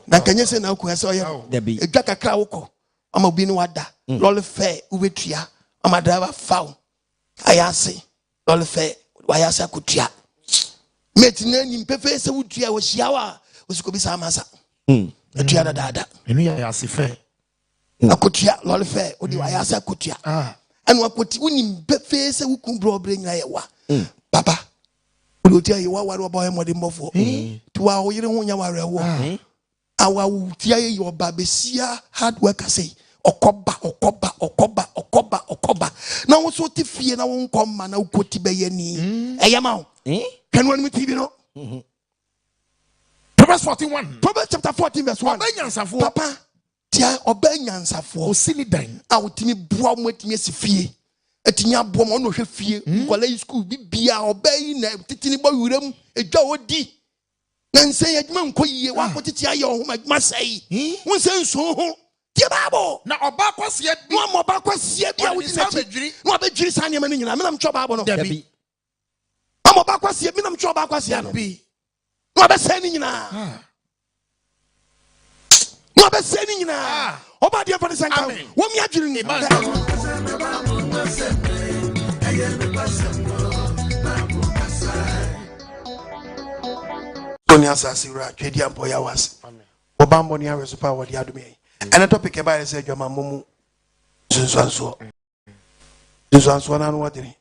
na kanye se na okun ase oye dabi edwa kakra woko ama obi ni wada lol fe ubetua ama driver foul ayase lol fe ayase akutua metina ni mpefe se wutua wo hia wa osiko bi sa amasa etua dada enu ya yase fe akutua lol fe odi ayase akutua anu akoti uni mpefe se wukun bro bre nyina ye wa papa oti ayi wa ware oba emode mbofo to wa oyire ho nya ware wo awa uti ayi oba besia hard worker say okoba na wo so ti fie na wo nkomma na ukoti be yani eyama ho kanu anu tv no Proverbs 41 Proverbs chapter 14 verse 1 obanyansafo papa tia obanyansafo osini dan a wotimi bua mo atimi asifie etinya bo mo no hwe fie nkwala school bibia obayi na titini bo wuram edwa odi na nsen adwuma nkoyie wa kotiti aye ho ma sai won sen so ho tie babo na oba kwasia bi no mo ba kwasia bi a wodi na ti no abedwiri san ne ma nyina me nam cho babo no dabi mo ba kwasia bi nam cho ba kwasia no bi no abesa ni nyina no abesa ni nyina oba de fa sanka wo mi adwiri ni Tony asasi ra twedi ampo ya wase obambo ni awe super wodi adome and the topic e ba say Adwamanbo Mu Nsunsuanso na no wadiri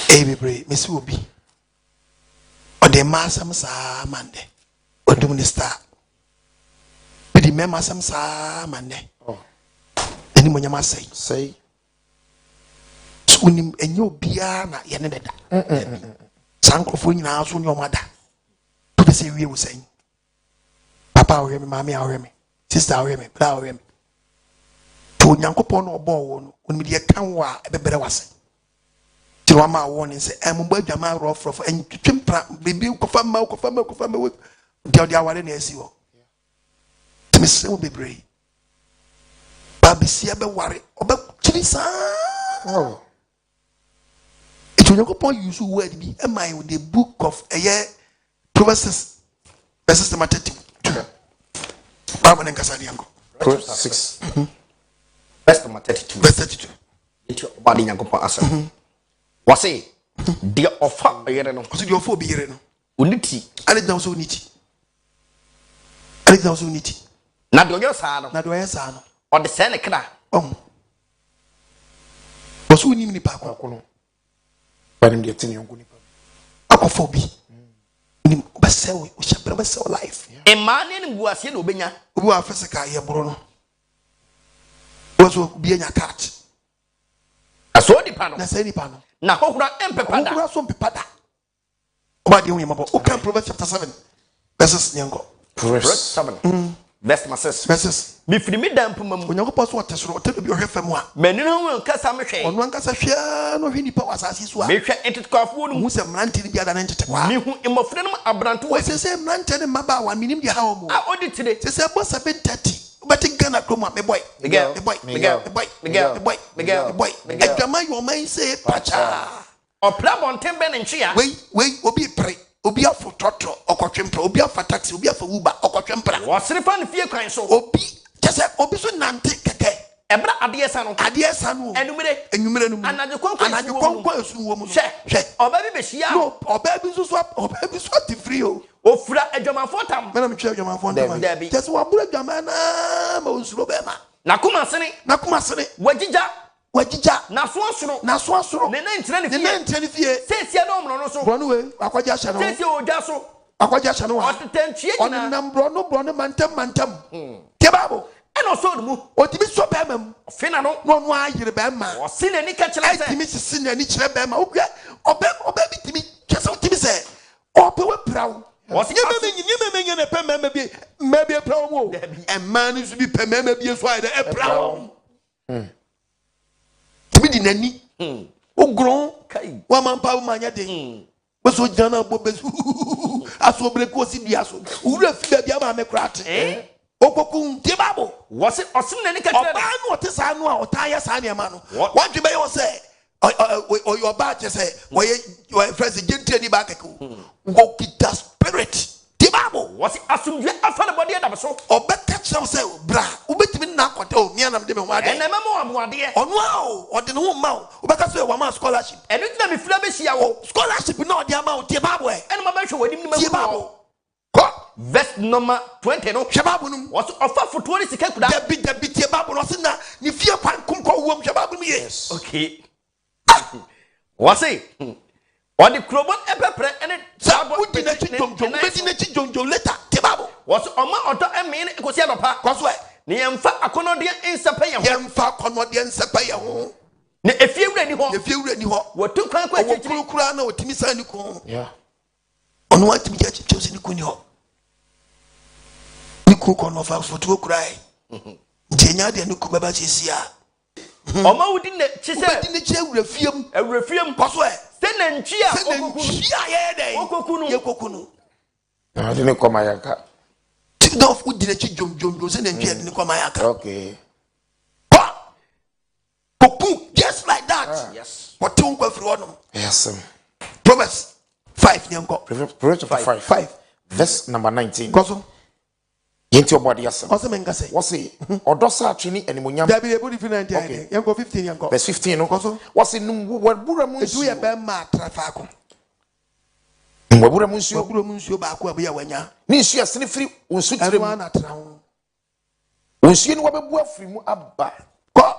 bebre mesi obi o de masam sa mande odum ni star di mema sam sa mande eni mo nyama sei unim enyo bia na ye ne deda sankrofo nyina so nyo mada to be say wie wo sai papa awre me mama awre me sister awre me bra awre me to nyankopon no obo wo no unim de kan wo a ebebere wase ti wa ma wo ni say embo adwama rofrofo entwempra bebi kofa ma de aware na asi wo me say wo bebre babisia be ware oba kiri sa Adwamanbo use word be am I with the book of Proverbs verses number 32. Bible nkasa diango. Proverbs 6. Verse number 32. Verse 32. Eti obadi Nyankopon asa. Wase de ofa yere no. Oso de ofa obi yere no. Oniti. Ale da so oniti. Ale da so oniti. na do yo sa no na do yesa no o de se ne kra boso ni nipa ko no banim de tin yonku nipa akofo bi ni basew o shabra basew life e ma ne ne buase na obenya obi wa fisika ye bro no woso bi enya cat aso di pa no na se nipa no na hohura empepada hohura so empepada oba de hu mabo o kan Proverbs chapter 7 verses nyango Proverbs 7 verse 6 verses mi firi mi dan puma mu onyankopɔ so ɔtesoro ɔtɛ bi ɔhwɛ fam a mani no ho kasa me hwɛ ɔno ankasa hwɛ no hwɛ nipa wɔ asase so a me hwɛ entetkafo no hu sɛ mmerante no biada ne ntete mi hu emofre no abranto wa wɔsɛ sɛ mmerante ne mmabaawa menim deɛ ha wɔ mu a odi tire sɛ sɛ bɔ 730 wobɛte Ghana kurom a meboy adwama yɛ ɔman sɛ pakyaa ɔpra bɔnten bɛ ne ntwea wei obi pere obi afo trɔtrɔ ɔkɔtwempra obi afa taxi obi afa uber ɔkɔtwempra wɔsere fa ne fie kwan so obi kyɛ sɛ obi so nante kɛkɛ ɛbra adeɛ sa no enwumere no mu anadwo kɔnkɔn esu wɔ mu no hwɛ ɔba bi bɛhyia no ɔbaa bi so ate firi o ofura adwamafo tam mena metwɛ adwamafo ntam kyɛ sɛ waboro adwama naa ma ɔnsuro bɛma na koma sene wagigya na so asoro ne nantena ne fie sesia no omro no so brɔno we akɔgya hyɛ no sesia odwa so akɔgya hyɛ no wa ɔtetantwie nyina ɔnenam brɔno mantam tie baabo ɛna ɔsɔ ne mu ɔtumi sɔ bɛrima mu ɔfena no na ɔno ayere bɛrima ɔse n'ani ka kyerɛ sɛ ɛtumi sisi n'ani kyerɛ bɛrima wokua ɔbɛ bi tumi kyɛ sɛ wotumi sɛ ɔpɛ wapira wo nyɛmɛmɛnyɛ ne pɛ mmarima bi apira wo mu o ɛmmaa no nso bi pɛ mmarima bi so ayɛ dɛ ɛpira wo tumi di n'ani ogron wamampa wo ma nyɛ den wosɛ ogyina no abɔ bɛsu aso obere ko si dua so owura fi baabi ama me kora te okokun tie baabo wɔse ɔsem n'ani ka kyerɛ ɔbaa no ɔte saa no a ɔtaa yɛ saa nneɛma no wadwe bɛyɛ wɔ sɛ ɔyɛ ɔbaa kyɛ sɛ wɔyɛ frɛ sɛ gyentia ni baa kɛkɛ wɔkita spirit tie baabo wɔse asomdwe afa ne bɔdeɛ dam so ɔbɛka kyerɛ wo sɛ bra wobɛtumi nna akɔtɛ o mianam de me ho adeɛ ɛnɛ mɛma wɔ amoadeɛ ɔno a o ɔde ne ho mma wo wobɛka sɛ wɔma scholarship ɛno ntina mefira bɛhyia wo scholarship na ɔde ama wo tie baabo ɛ ɛne mabɛhwɛ w'anim ne tie mahu baabo verse number 20 no hwɛ baabo no mu wɔse ɔfa fotoɔ ne sika kuda dabi tie baabo no ɔse na ne fie kwan konkɔ wom hwɛ baabo no mu yɛ okay wɔse ɔde kurobɔn ɛpɛprɛ ɛne sɛ wodi n'akyi dwomdwom wobɛdi n'akyi dwomdwom later tie baabo wɔse ɔma ɔtɔ ɛmee ne ɛkɔsi anɔpa kɔ so ɛ ne yɛmfa akɔnnɔdeɛ nsɛpɛ yɛn ho yɛmfa akɔnnɔdeɛ nsɛpɛ yɛn ho na efie wura ni hɔ efie wura ni hɔ wɔtu kwan kɔ ɔwɔ akyirikyiri kurokura na ɔtumi saa ne ko ɔno watumi gye akyirikyiri sɛ ne ko ni hɔ ne ko kɔ no ɔfa fotuo kurae nti ɛnya deɛ ne ko bɛba kyɛsi a ɔma wodi ne kyi sɛ wobɛdi ne kyɛ awura fiem kɔ so ɛ sɛ nantwi a sɛ nantwi a yɛyɛ dɛn yɛkɔku no ade ne kɔma yɛka na wodi n'akyi dwomdwomdwom sɛ nantwi a de ne kɔma yɛaka okay kɔku just like that yes wɔte wo nkwa firi hɔ nom yes Proverbs 5 ne nkɔ Proverbs chapter 5 verse number 19 kɔ so yɛnti ɔbɔde asɛm ɔsɛ menka sɛ wɔse ɔdɔ sa atwe ne animonyam dabi yɛbɔde fi 90 ayɛ yɛnkɔ 15 yɛnkɔ verse 15 no kɔ so wɔse wabura mu ɛdu yɛ bɛma atra faako wabura mu nsuo wabura mu nsuo baako a bɛyɛ wanya ne nsuo asene firi nsu tire mu ɛnoa na tra ho nsuo no wabɛbu afiri mu aba kɔ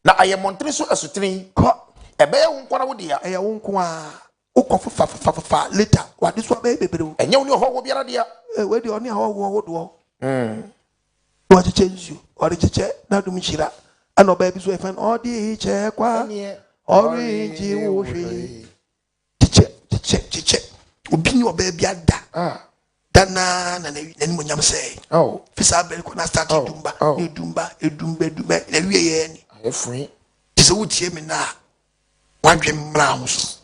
na ayɛ mmɔntene so asutene kɔ ɛbɛyɛ wo nkwa na wode a ɛyɛ wo nko a wokɔ fofafofafofa later wade so abɛyɛ bebree o ɛnyɛ wo ne ɔhɔ wɔ biara deɛ wadi ɔne a wɔwɔ wodoɔ wɔkyekyɛ nsuo ɔde kyekyɛ na dom hyira ɛna ɔbaa bi so ɛfɛ no ɔde kyɛ kwa ɔregye wo hwee kyekyɛ obi ne ɔbaa bi ada dana na n'animonyam sɛ fi saa bɛre kɔ na start edumba na wie yɛ ni ɛfiri te sɛ wotie me no a woadwe mmra ho so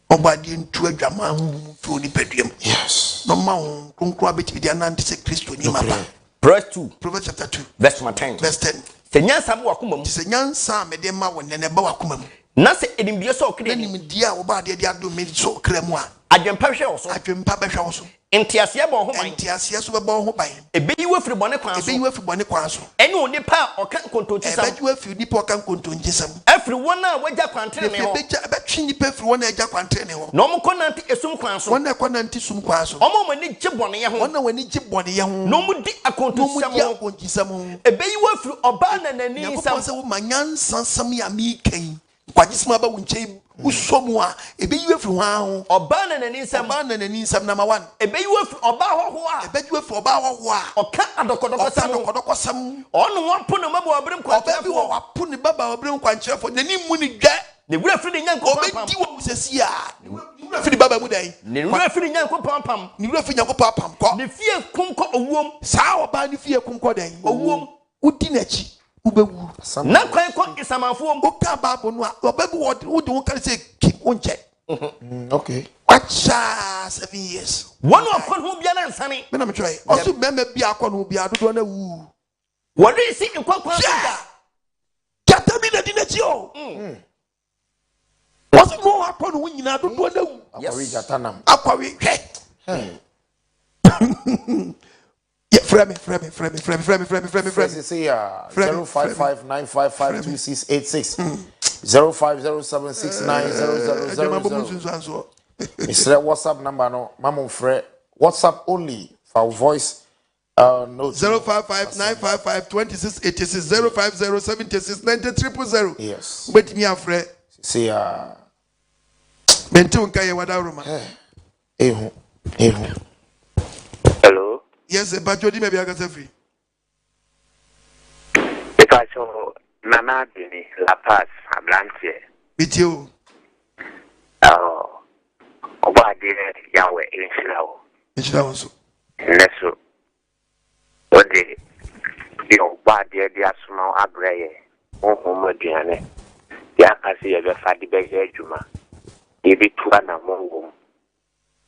ɔbɔ adeɛ ntu adwama ho fi wo nipaduam yes na ɔma ho kronkro abɛtumi de anante sɛ kristo ni maba Proverbs chapter 2 verse 10 verse 10 sɛ nyansa mo wakoma mu sɛ nyansa a mede ma wo nene ba wakoma mu na sɛ enimdie sɛ ɔkra na ni nimdeɛ a wɔba adeɛ de adom me so kra mu a adwempa hwɛ wɔ so adwempa bɛhwɛ wo so Entiasia bo ho ban. Entiasia so be bo ho ban. Ebeyiwe firi bone kwan so. Ebeyiwe firi bone kwan so. Ene onipa oka nkontonchisam. Ebeyiwe firi nipa oka nkontonchisam. Afiri wona wagya kwantere ne ho. Ebetwi nipa firi wona agya kwantere ne ho. No mo konanti esum kwan so. Wona konanti sum kwan so. Omo mani gye bone ye ho. Wona wani gye bone ye ho. No mo di akontonchisam. Ebeyiwe firi oba na nani nsam. Yapo se wo manyansa sam ya mi kan. Kwagisma ba wunche usomu a ebeyiwe firi ho aho. Oba na nani nsam number 1. Ebeyiwe firi oba hoho a. Ebeyiwe firi oba hoho a. Oka adokodokosam. Ono wapo no mabo abrim kwankyerefo. Oba bi wo wapo ne baba abrim kwankyerefo. Nani mu ni dwa. Ne wura firi nyankopam. Obedi wo musesi a. Ne wura firi baba mu dan. Ne wura firi nyankopam. Ne wura firi nyankopam ko. Ne fie kumko owuom. Saa oba ne fie kumko dan. Owuom. Udi nachi. Ubewu. Na kwan ko isamafo m. Oka babo no a. Oba bi wo de won kan say keep onche. Okay. Acha 7 years. One of who be an answer. Me na me try. Also member bi akọ no bi adodo na wu. What do you see in kwa? Kata mi na di na chi o. Also mo akọ no nyina adodo na wu. Akwawi jatanam. Akwawi hwe. Yeah, frame me. Say 05595526686. 0507690000. Mu Nsunsuanso. Mr. WhatsApp number no, Mamon Fre. WhatsApp only for voice. No. 0559552686 050769000. Yes. Wait me afre. See Benti unka ye wada roma. Ehu. Hello. Yes, but you maybe I got free. Because Nana Bini La Paz Ablantie. With you. Oh, Oba dear Yahweh in Shilao. Also. Nesso. What the Oba dear Diasmo Abraye. Oh, Homodiane. Yakasi ever Fadi Begge Juma. Ibi Tuana Mongum.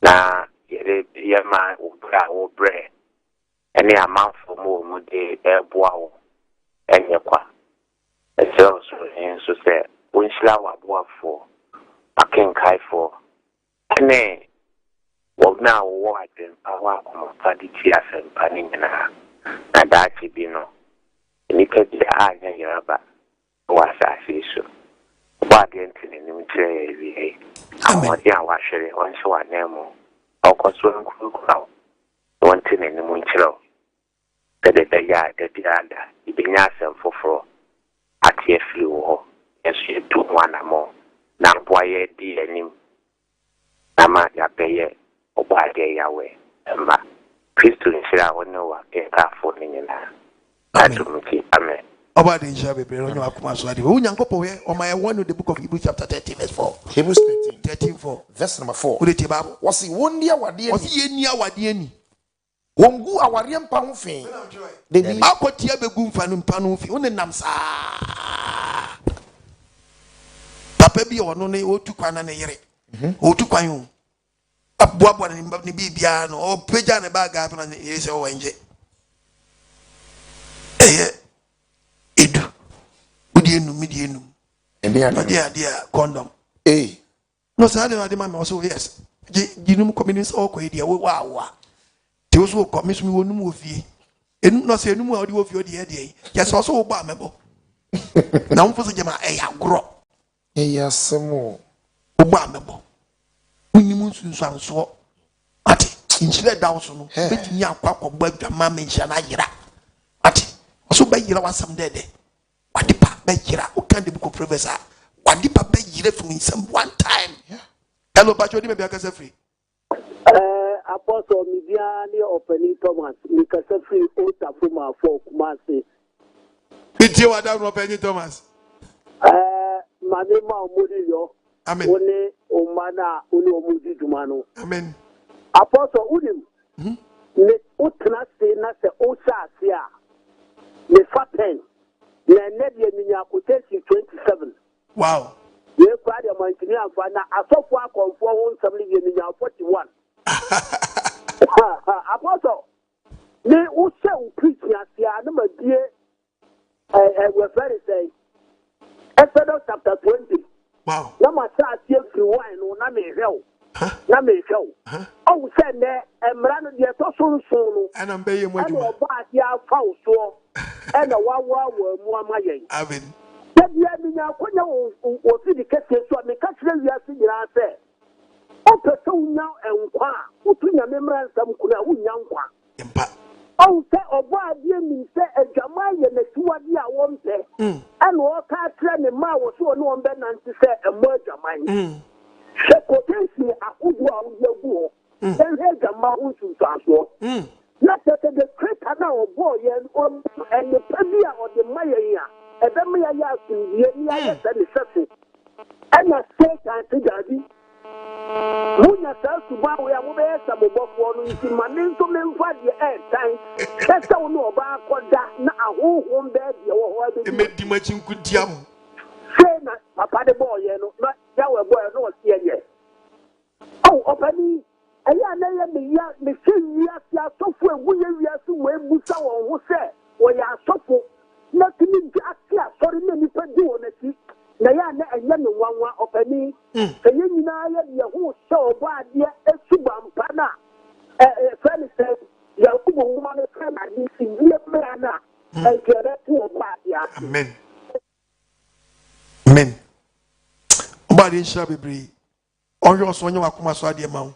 Na Yama Ubra Obre. Any amount for more Mudi Airboao. And Yakwa. And so say, Winslow Abua for. I can kai for. Nay, well now what then power come party tears and panning and that be no. And you can be a yaraba was I see so. What the entity in the tray, I want ya wash it once one name or consume crowd. One thing in the moonchilo. The yard, the other, you be yourself for at your flew, and she took one more. Now, boy, dear him. Ama ya peye obade yawe emba Kristo nshira wona wa kafo nyina atumiki amen Obade nshira bebre onyo akoma so ade unyankopɔ we o my one the book of Hebrews chapter 13 verse 4 Hebrews 13:4 verse number 4 Ode ti Bible wasi wondi awade ani wasi yeni awade ani wongu aware mpa ho fe de bi akoti abegu mfa no mpa no fi woni nam saa papa bi ono ne otu kwana ne yere otu kwan yo abuabua ne bibia no o peja ne baga na yese o wanje edu udi enu midi enu dia condom no say dey ma me so yes ginum community o ko dia wa ti o so ko mi so mi wonu mo fie enu no say enu mu a odi wo fie odi e dey yes o so wo ba mebo na mfo so jema agro yasemo o ba mebo Mu Nsunsuanso ati inchile down so no betimi akwa kwogba adwama menhia na yira ati oso ba yira wasam dede wadipa ba yira o kan de book of professor wadipa ba yira from some one time hello bacho di me be akasa free apostle media ni openi Thomas ni kasa free o tafuma for Kumasi bitie wada no openi Thomas mane ma omuri yo amen one omana one omudi dumano amen apostle udim ne utna se na se o sa se a ne faten na ne de minya quotation 27 wow ye kwa de mantini afa na asofo akonfo ho nsam ne minya 41 apostle ne o se o preach ya se a na madie we very say Exodus chapter 20 wow na ma sa tie free wine no na me hwel na me show oh say ne emra no de to so no And I'm paying more. and oba dia fa so and wa mu amayen Amen. Tabia mi na konya o fi di kese so me ka kire wi ase nyira se o pese unya enkwa utu nya memra nsam kuna unya nkwa Impa. o se obo adie mi se adwama ye na tuwade a wo mpe ana o ka kire ne ma wo so no mbe nante se emo adwaman se potensi akudu a wo yagu ho den he adwama unsunsuanso na se the creator na obo ye on and the pebia o de maye ya ebe me ya asunye ni ya se ni sese ana se kan ti jadi munya sa suba we amu be sa mobofo no nti mane nso me mfa de tan sese wo no oba akoda na ahohom be de wo ho be Me di machin kudiam. se na papa de boy no na ya we boy no o sie ye oh opani aya na ya me se wi ase asofo egu ye wi ase we busa wo ho se wo ya asofo na tini ase asori na ni pa di won ati na ya na enya ne nwanwa opani seye nyina ya de ho se obo ade esubampa na friend say ya kubo wo na friend ade si ye mra na enkere tu obo ade Amen. Amen. Obadi insha bibri. Onyo so onyo akoma so ade ma wo.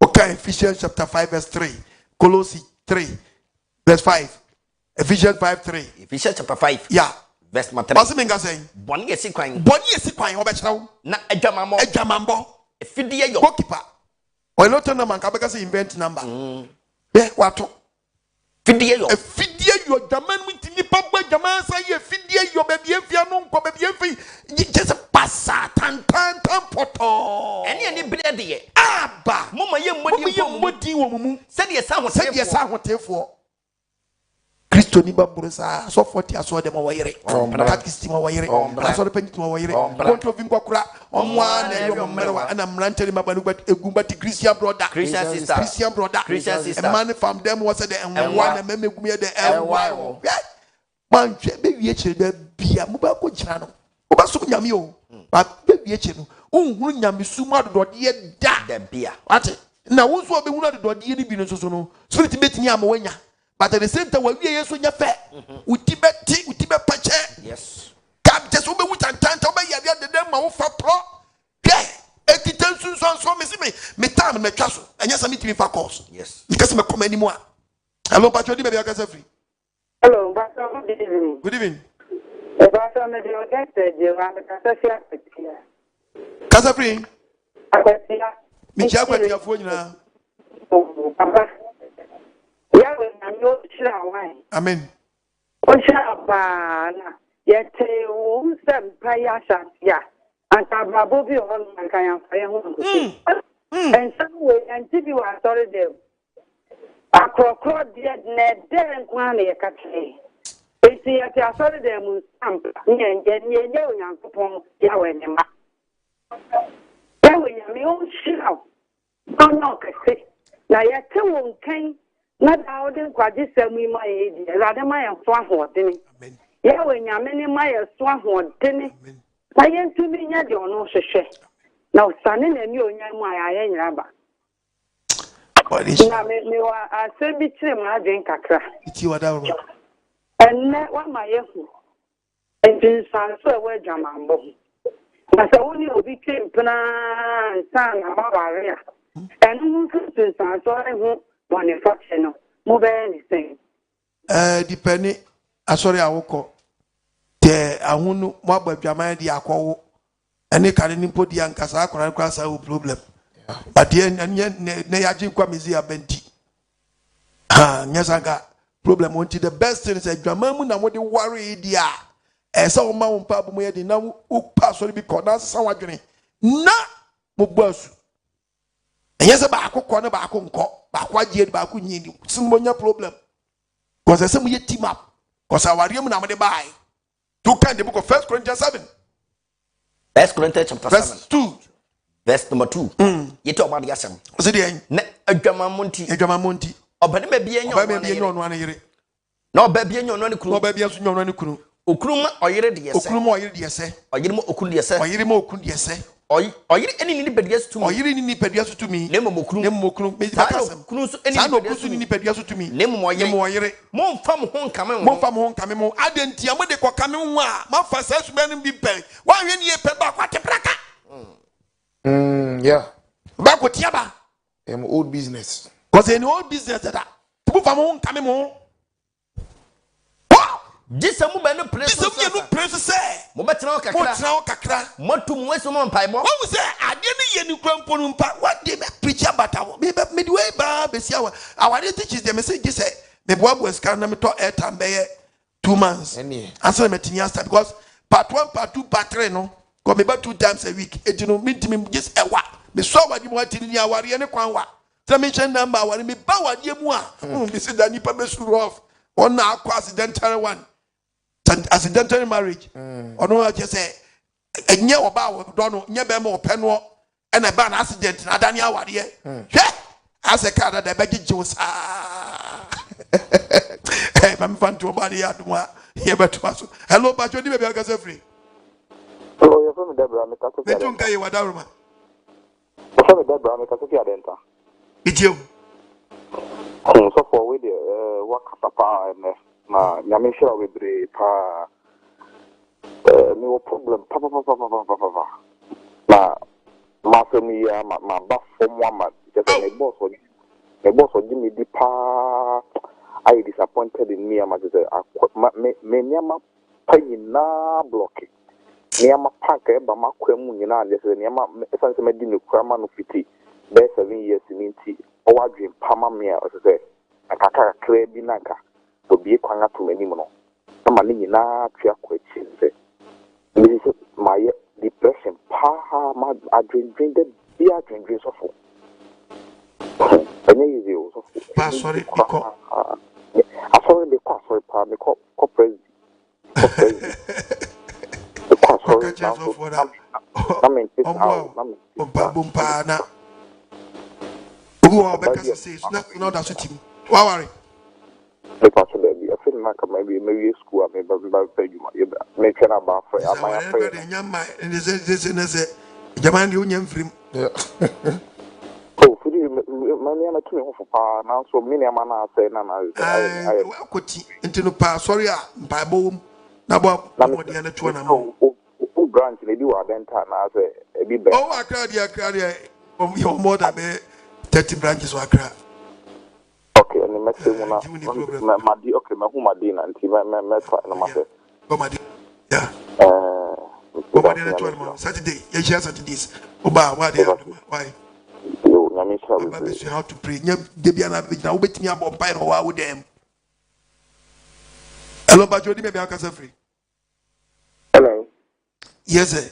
Okay, Ephesians chapter 5 verse 3. Colossians 3 verse 5. Ephesians 5:3. Ephesians chapter 5. Yeah. Verse 3. What's the mean saying? Boni esi kwan. Boni esi kwan obechrawo. Na adwamambo. Adwamambo. Efidie yo. Goalkeeper. Oy no turn man ka beka say invent number. Yeah, wato. Fidie yo. Efidie yo jaman mu tini pa gba jaman say efidie yo be bie fia no nko be bie fi. Just passa tan poto. Eni bread ye. Aba. Mama ye mmodi wo mumu. Said ye sa hotefo. Kristo ni baburu sa so 40 aso dem wayere katkistim wayere aso de penit wayere kontro vinkwa kura onwa na yo mmerwa ana mranteri mabanu egumba ti Christian brother a man from them was the enwa na memegum ye the enwa man twe be wie chire da bia mo ba ko jira no o ba so nyame o ba be wie chire no unhuru nyame suma dodode ye da bia ate na wo so be hunu dodode ye ni bi no so no spirit betini am wanya. But at the same time, when we are so fair, utibe pache. Yes. Cap just over which and tant over ya the dem ma fa pro. Yeah. Ekitan so me time me twaso. Anya sa meet me for course. Yes. Because me come anymore. Hello, Patrick, baby, I free. Hello, Pastor. Good evening. Good evening. Pastor, me dey get you am Kasafia Petia. Kasa free. Apetia. Me chia kwatia fo nyina. Papa. Yawe na yo chira wan. Amen. O chira ba na yete o nsem pa ya shatia. Anta brabo bi on man kan yan fa ye ho nko. And some way and tibi wa sorry dem. Akrokro de na de nkwa na ye katre. Eti yete asori dem nsam. Nye onyankopon yawe ne ma. Yawe nyame o chira. No kase. Na yete won kan na dauden kwaje sami ma yedi rade ma ya so ahodene Amen. Yawe nyame ne ma ya so ahodene na yentumi nya de ono hwehwe na osane na mi onya mu aya nyira ba na me wa asebi kire ma adwen kakra Iti wada ro. enne wa ma yehu Nsunsuanso e wa Adwamanbo na se woni obi kempna nsan na ma ware a enu Nsunsuanso ehu one fraction mo be anything Depending asori awoko te ahunu mo agbadwaman di akowo ene kare ni podi ankasa akora kwasa o problem but ne yaji kwa mizi abenti nyasanga problem wonti the best thing is adwaman mu na mo de worry dia esa o ma won pa bu mo ye di na u pa asori bi ko na sasa wadwene na mo basu enye se ba akokọ ne ba akonko ba kwaje ba akunyini simonya problem because I say we team up because our ream na mo de bai to kind the book of 1 Corinthians 7 1 Corinthians chapter 7 verse 2 verse number 2 yete oba de asem so de na Adwamanbo nti obane ma bia nyo no yere na oba bia nyo no ne kunu oba bia so nyo no ne kunu okunu ma oyere de yese okunu ma oyere de yese oyere ma okunu de yese oyere ma okunu de yese Oyiri eni ni pedua so to me. Oyiri ni pedua so to me. Nemo mokunu. Me bakasem. Kunu so eni pedua so ni pedua so to me. Nemo oyiri. Mo mfa mo ho nkame mo. Mo mfa mo ho nkame mo. Adentia mo de kokame ho a, ma fa sa suba no bi pen. Wa hwe ni e pe ba kwate praka. Yeah. Ba ko tiaba. Old business. Cause any old business that. Mo fa mo ho nkame mo. Jisa mu ba no place. Jisa mu ye no place say. Mo betena o kakra. Mo tena o kakra. Mo tum weso mo mpae bo. Wo say ade ne ye ni krampo no mpa. What dey me preach about am. Me the way ba be sia wa. Our teachers dem say say me boa boa scan na me to airtime be 2 months. Answer me tini answer because part 1 part 2 part 3 no. Go me ba 2 times a week. E you know me just ewa. Me so wa di mo atini ni aware ne kwan wa. Tell me chen number aware me ba wa die mu a. Me say da nipa be suru off. On na akwa accidental one. Accidental marriage. Or no, I just say, and yeah, about Donald, never more penwalk, and a ban accident, not Daniel Wadier. As a car that I beg you, hey, I'm fun to a body at one. Here, but hello, but you never got free. Oh, you're from Deborah, they don't care what Daruma. From Deborah, because of your denta. It's you. So for with you, what papa and na nyame hira we bre pa no problem papa na ma so mi ya ma ba form one ma just my boss o give me the pa I disappointed in me ma just me nyama pa nyina block nyama pack e ba makwam nyina just nyama sense me di no kwama no fiti be 7 years minti o wa dream pa ma me o say akaka kra bi nanka obi kwanga to mani mo no na ni na twa kwachi se me say my depression pa ma adwin de bi adwin so fo any easy so pa sorry because sorry because sorry pa me ko president sorry na me this out na me bomba na uwa bekasa say no that suit him wa worry the pastor baby I feel like maybe school I maybe pay you me can about for am I afraid nyama and this jaman di unyam frim oh for you man na tumi ho fa na so me na na say na I akoti ntino pa sorry a bible na bo mo dia na tuo na mo o branch na di wa denta na say e bi be oh akra dia your more than 30 branches wa akra. Okay, and the message ma di okay ma hu ma di na nti me try na ma say go ma di yeah go ma di na tuo Saturday you share Saturdays oba wa dey why yo nyame sha we pray how to pray nya de bia na be na wo betimi abom pai no wa wo dem hello ba jodi me be aka free hello yes sir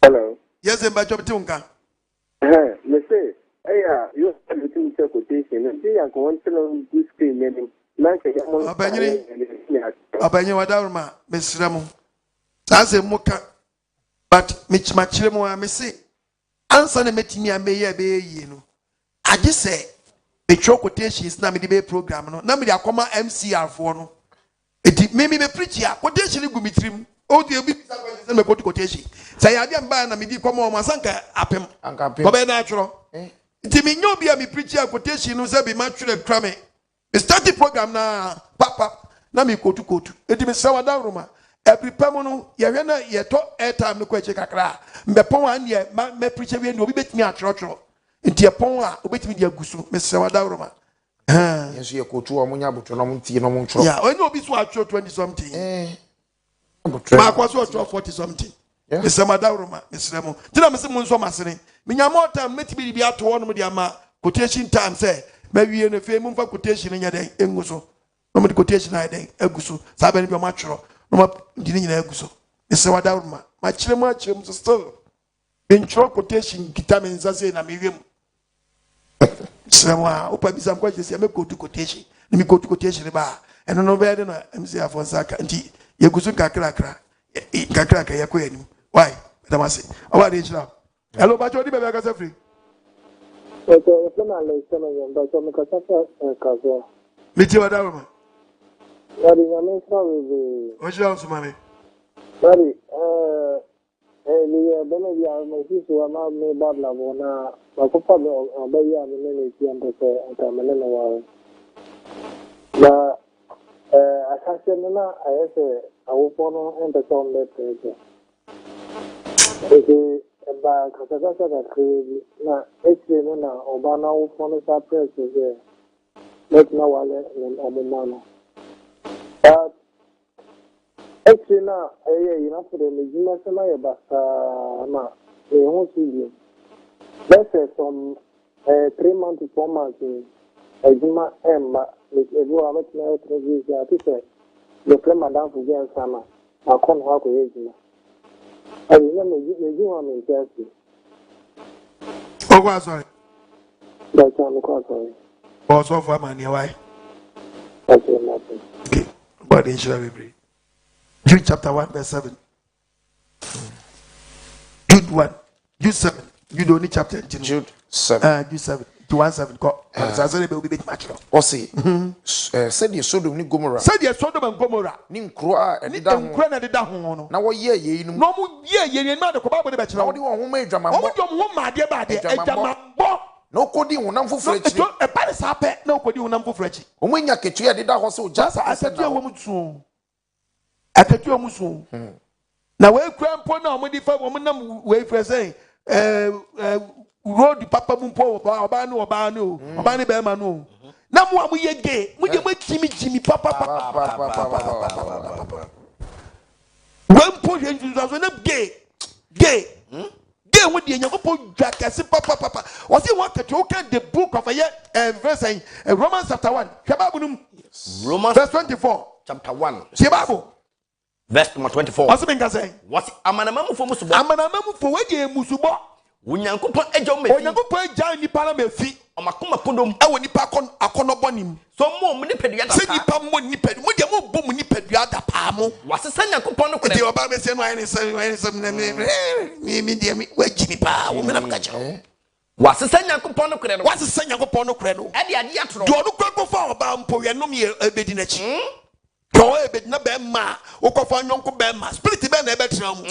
hello yes sir ba job ti unka me say you have to quotation and see I go on to this screen name like abanye wadaruma mesramo saze muka but michimachire mo a me say answer na metimi ameye be yi no age say the quotations na me the program no na me the akoma MCR for no edi me preach ya quotation gu mitrim o de obi bisa me quotation say ya dia mba na me di koma o masanka apem ko be na atworo enti me nyo bia me preach ya quotation no say be matwere kra me start the program na papa na me kotu edi me sawa da roma every pam no ye hwe na ye to airtime no ko eche kakra mbepon an ye me preach we no obi betimi atworo enti epon a obetimi di agusu me sawa da roma yes ye kotu o munya boto no muntie no muntro yeah when obi so atworo 20 something ma kwa so atworo 40 something me sawa da roma me sremo tina me se mun so masene me nya more time metimi bi ato wono di ama quotation time say ma wie no fe mumfa quotation nya den enguso no me quotation na den aguso sabe ni bi o ma tworo no ma di ni nyina aguso me sawa da roma ma chirem so still intro quotation kita me nzase na me wiem sema opa bisam kwa jesi me kotu quotation ni me kotu quotation ba eno no be de na MC Afonsaka nti ye gusu kakra ye ko yanim why damase oba de chira hello ba chodi be be ka free okay so na le so na yamba so me ka sa ka so mi ti wada ma ya di na me sa we o chira so mame Sorry, the Benavia, my sister, and I made bad lavona, my papa, or baby, and the ministry and the Manila. But I can't say, I say, I will follow and the song that ba kasakasa ka crazy na eche no na obana wo fono sa press ze let na wale omuma no but eche na ina for the mejima se na ye basa na e ho si let's say some 3 months to 4 months ejima emma with everyone let na trade ya to say the plan madam for gen sama akon ha ko ejima. I remember you want me to Oh, was sorry. That's sorry. Also for money, why? That's nothing. Okay, but in shall we pray. Jude chapter 1, verse 7. Jude 1, Jude 7. Jude only chapter 10. Jude 7. Jude 7. To 1 7. Will be much. Or say, said you Sodom ni Gomorrah. Said you Sodom and Gomorrah. Ninkroa and the down. Now, what year ye no more year ye not the Bible the bachelor. What do you want who made Jama? My dear body, no coding will not for French. A Paris happy, no coding will for French. When you get you did that also just as a dear woman soon. At a dear musu. Now, where cramp on when the 5 woman way for saying, road papa mumpo obanu obani bemanu na mo amu ye gay mo je jimmy papa when po je nsunsuanso na gay wo de nyakopo dwakase papa o say what to can the book of verse Romans chapter 1 kababunum Romans verse 24 chapter 1 see bible verse number 24 what's mean say what amanamamu fo we de musubo Unyankopon eja o mefi Onyankopon eja nipa na mefi omakoma podom e wo nipa akonobonim so mo nipadua da se nipa mo nipadua mo de mo bom nipadua da pa mo wasesa Nyankopon no kure de oba be se no ayene se me de me waji nipa wo me na ka che wasesa Nyankopon no kure no wasesa Nyankopon no kure no e de ade atoro do no kure fa oba mpo ye no me ebedi na chi do ebedi na be ma wo kofa nyonko be ma spirit be na e be tra mu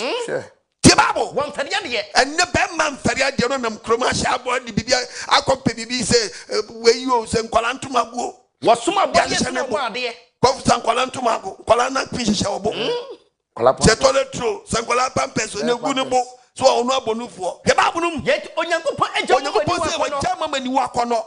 Bible one feria de and the Batman feria de no nam kroma sha bo de bibia akompe bibi se we you se nkwalantuma go wasoma bo ye no bo ade kofu san kwalantuma go kwalana kwishisha obo se toletro san kwala pampes ne gu ne bo so onu abonufo Bible num yet Onyankopon eja se wa jama mani wakono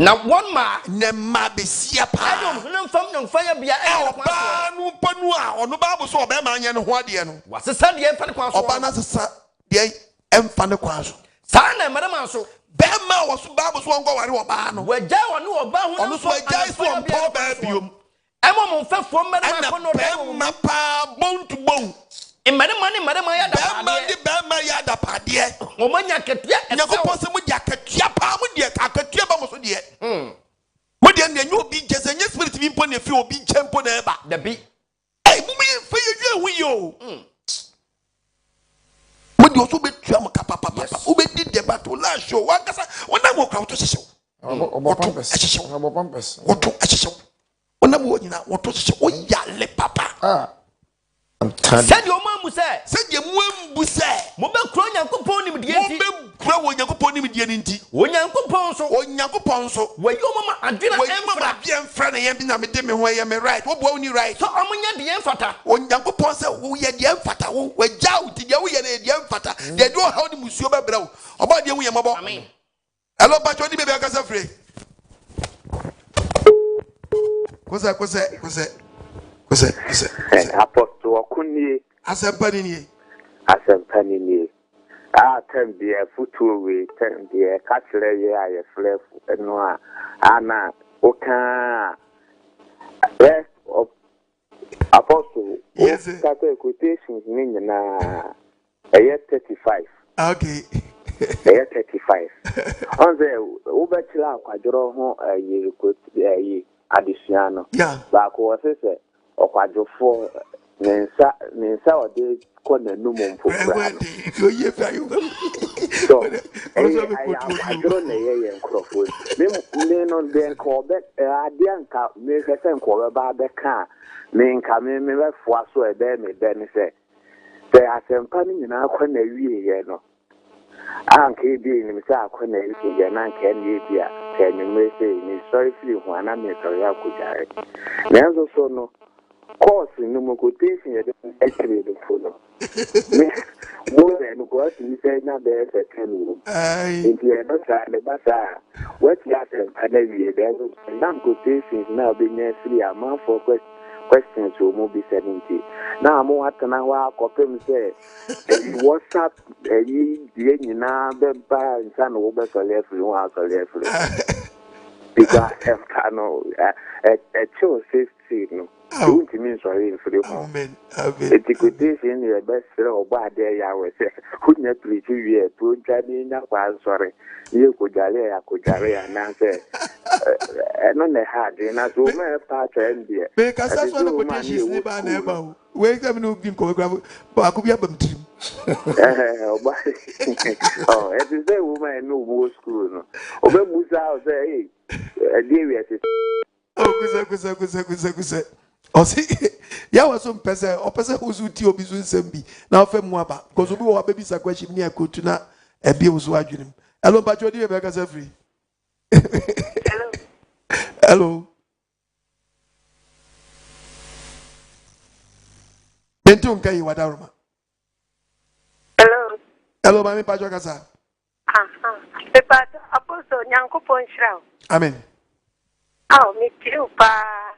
na one ma ne ma be sia pa no mfam no mfa ya bia oba nu panu a onu Bible so oba ma anye ne ho ade no wasesa de emfa ne kwa so oba na sesa de emfa ne kwa so sa na madam so be ma wo so Bible so ngo ware oba no waja wonu oba ho onu so waja so mpo ba biom emo mo mfa fo madam ko no be ma pa bone to bone madam ya da ma ya da pade o manya ketua Nyankopon se mo dia ketua pa mo dia ketua ba mo so de mo dia ne nyu obi jese nye spirit bi mpo ne fi obi chempo na eba da bi eh mo me fa ye hu yo mo di oso betua mo papa o be di de battle la show wa kasa wona mo kwa to hyehyɛ obo pampers woto hyehyɛ wona mo nyina woto hyehyɛ o yale papa said your mom say ye mwembu se mo be kro Nyankopon nim de enti mo be kro wo Nyankopon nim de enti Onyankopon so we yo mama adwena emfra na ye bi na me de me ho ye me right wo bo ni right so omunya de emfata Onyankopon se wo ye de emfata wo gya wo ti de wo ye de emfata de do ha ni musuo be bra wo oba de wo ye mabo amen hello bacho ni bebe akasa free kose Apostle Okuni asempani ni tem de futu we tem de kachire ye aye flef eno a ana oka rest of Apostle yes kata quotations ni nyina aye 35 okay aye 35 onze ubechila akwadoro ho aye aye adisuano ba ko wose okwadofo nensa ode ko nanu mumpo bra yo ye fa yo so I don't know ye nkrofo me no den ko be ade anka me hwese nko be ba be ka Me nkame me be fo aso e be me de ne se asempa ni nyina akwa na wie ye no anke bi ni se akwa na wie ye na nke na ye bia ke ni me se ni sorry free ho ana me to ya kujare na enzo so no course no mo quotation ye de actually the follow me more than go to say na be se tenu if you not try the basa what you have and wie there na quotations na be nya free amount for questions will be 70. Now, I'm what can I walk say WhatsApp, you know, Bempa and San Uber Solefri, one Solefri. Because I'm kind of a chill 60, no. Don't mean sorry for the Amen. the quotation, your best friend or bad day, I was say, couldn't you please you to Johnny? Sorry, you could jare, and answer. And on the hard, and as woman part and dear. Because that's what the quotation is about never. Wake up no being choreographed, but I could be a bum team. Oh, it is a woman no more school. No, over Musa say, a dear, oh, kusa. O see, ya was some person or person who's with you, Bizu Sembi. Now, Femwaba, because we were babies a question near Kutuna, a bill swagging. Hello, but you're dear Becca's free. Hello. Benton Kai Wadarma. Hello. Hello, Mammy Pajokasa. The part Apostle Yanko Ponchrow. Amen. Oh, me too, pa.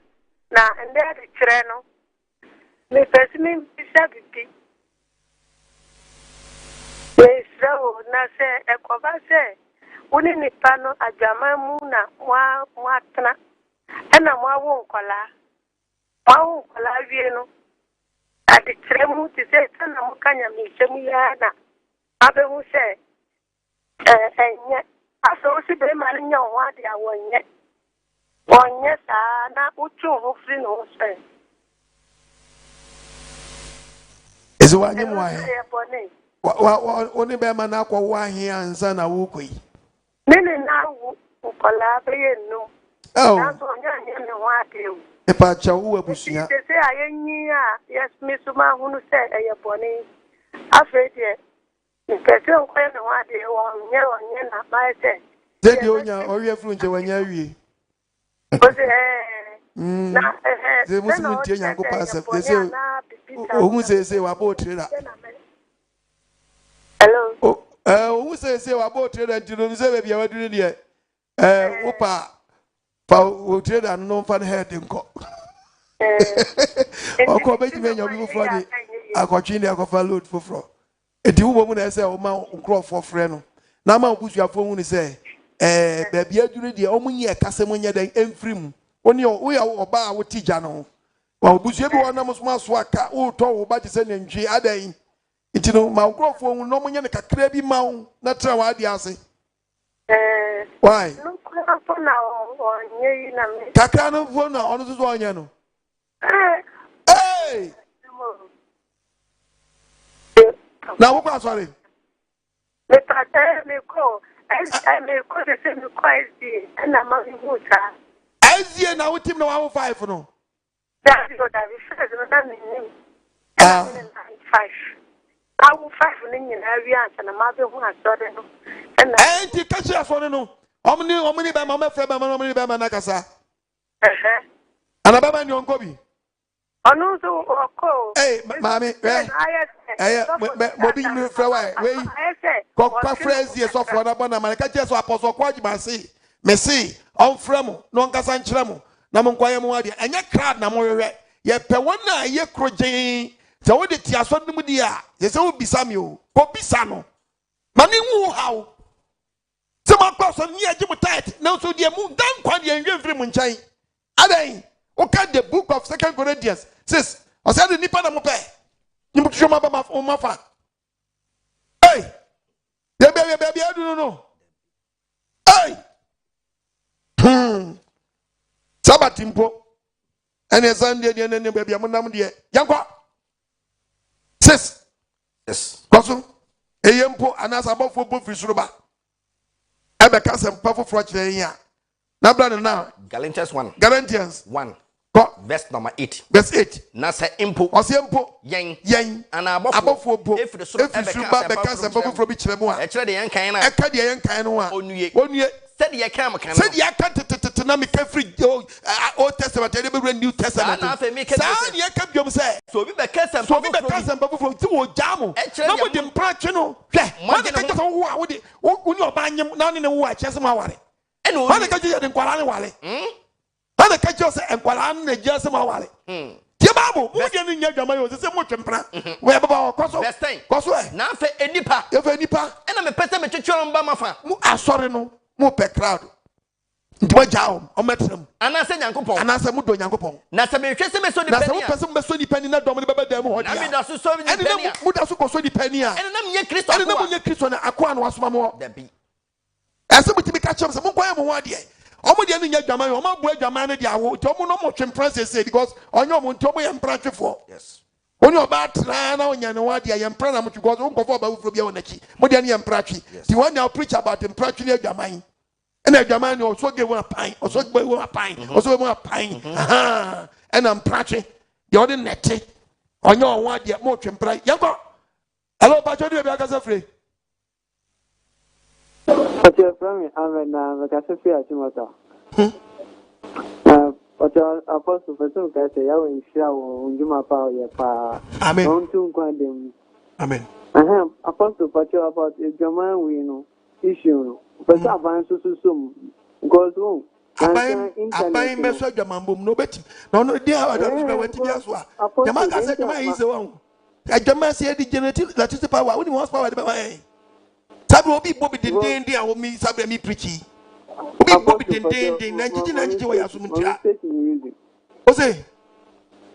Na and there the treno. Me person Sabi. Yes, so na say a cover say. Uni ni pano Adwamanbo Mu Nsunsuanso ena mwa kola wieno adi tremu ti se tana mukanya misemu yana abe hu se enye aso si be mani nya wa di awonye onye sa na uchu hu free no se Ezo wanye mwa wa oni be ma na akwa wa ahia ansa na wo koi nene na wu kola be yenu na so nya me wa de o e pa cha wo abusia se ayenyi a yes me so ma hunu se eyeboni afede pese nkwa me wa de onye na ba se de onya ori afru nje wanya wie o se na ze muslim tie nyanko pasef de se ohun se wa bo trader hello ohun se wa bo trader ntino mi se be bia waduru de upa pa o trader no fan head nko oko be jime nya obi foforo ni akotwe ni akofa load foforo edi wo mu na se o ma nkro foforo no na ma obusuafo hu ni se ba bia duru de o mu nye kasem nye den emfrim oni o ya oba a wo tija no wa obusua bi wona musuma so aka o to wo ba jese nantwi adan itino ma nkrofo hu no mu nye ne kakra bi ma wo na tra wa ade ase why kakra no fo na ono so onye no hey na wo kwa sorry me pata me ko de se me ko ezi na ma huta ezi na wo tim na 105 no that first no na me ni 5 awu 5 ni nyina wi ansa na ma be hu asore no na ti kachi asore no omni be ma me fe be ma omni be ma na kasa ana baba ni onko bi onu so oko mami mo bi ni fe wa we ko phrase so for na bona ma kachi so apostle ko agba si me si on frem no nkasa nkyere mo na mo nkwaye mo ade enye crowd na mo hwehwe ye pe wona ye krojen se wo de ti aso num di a ye se wo bisa mi o ko bisa no ma ni hu hawo se ma kwa so ni agi mo tight na so de mu dan kwa de enwe mfiri mo nkyai adan o ka the book of 2 Corinthians says o say de nipa na mo pe ni mo twoma ba ma fa hey be adu no hey Sabatimpo ene Sunday de ne be am nam de yankwa sis yes koso eyempo anasa bofo bofi suruba ebe kasem pafo fro kire yin a na bra na Galatians 1 verse number 8. Verse 8. Na say impo. Ose impo. Yen. Ana abofo bo. Efiri so beka sempa foforo bi kire mu a. E kire de yen kan na. E ka de yen kan no a. Onue. Said ye kan kan. Said ye kan tete na me ka free Old Testament e be New Testament. Na fe me ka. Sa ye ka biom say. So bi beka sempa. So bi beka sempa foforo ti wo jamo. Na mo de mpratwe no. Hwe. Mo de ka so wo a wo de wo ni oba anyem na ne wo a kyese ma ware. E no. Mo de ka je de nkwala ne wale. Ana ka je say nkwala ne gyese ma wale. Tie Bible, mo de ne nya dwama yo se mo twempra. We baba koso. Koso e. Na fe enipa. E fe enipa. E na me pese me twetwe mba mafa. Mo asore no, mo pe crowd. Ntimo jaw, o metram. Ana se nyankopon. Ana se mo do nyankopon. Na se me hwe se me so di pani. Na se mo pese mo so di pani na dom ne baba dam ho dia. Na me da so so di pani. Ene mo da so ko so di pani a. Ene na me nye Kristo. Ene na mo nye Kristo na akwa na wasoma mo. Da bi. Ese mo timi ka chem se mo kwaya mo ho de. Omo de nya dwama yo, omo bo dwama ne de awo. Ti omo no mo twempra sese because onye omo nti omo ye mpra twefo. Yes. Oni oba tra na onya ne wade ye mpra na mo because onkofo oba wufuro bia wonaki. Mo de ne mpra twi. Ti one now preach about mpra twi ne dwaman. Ena dwaman ne oso ge won apan, oso ge won apan, oso won apan. Aha. Ena mpra twi. De ode nete. Onye onwa de mo twempra. Yanko. Hello, Pastor, do you be akasa free? Okay, from me, I'm na Cafe Achimota. Apostle, for some guys, I will share Juma Power, Amen. Don't you condemn? Amen. Apostle, but you about a German we know issue. But advance to goes home. Abai meso Adwamanbo Mu no beti. No dey how that we went to so. Jama ka say jama is one. Jama say the generative electricity power, we want power dey. Sabi obi bobi den a wo mi sabi mi preachi. Obi bobi den na jiji wa yaso mutia. O say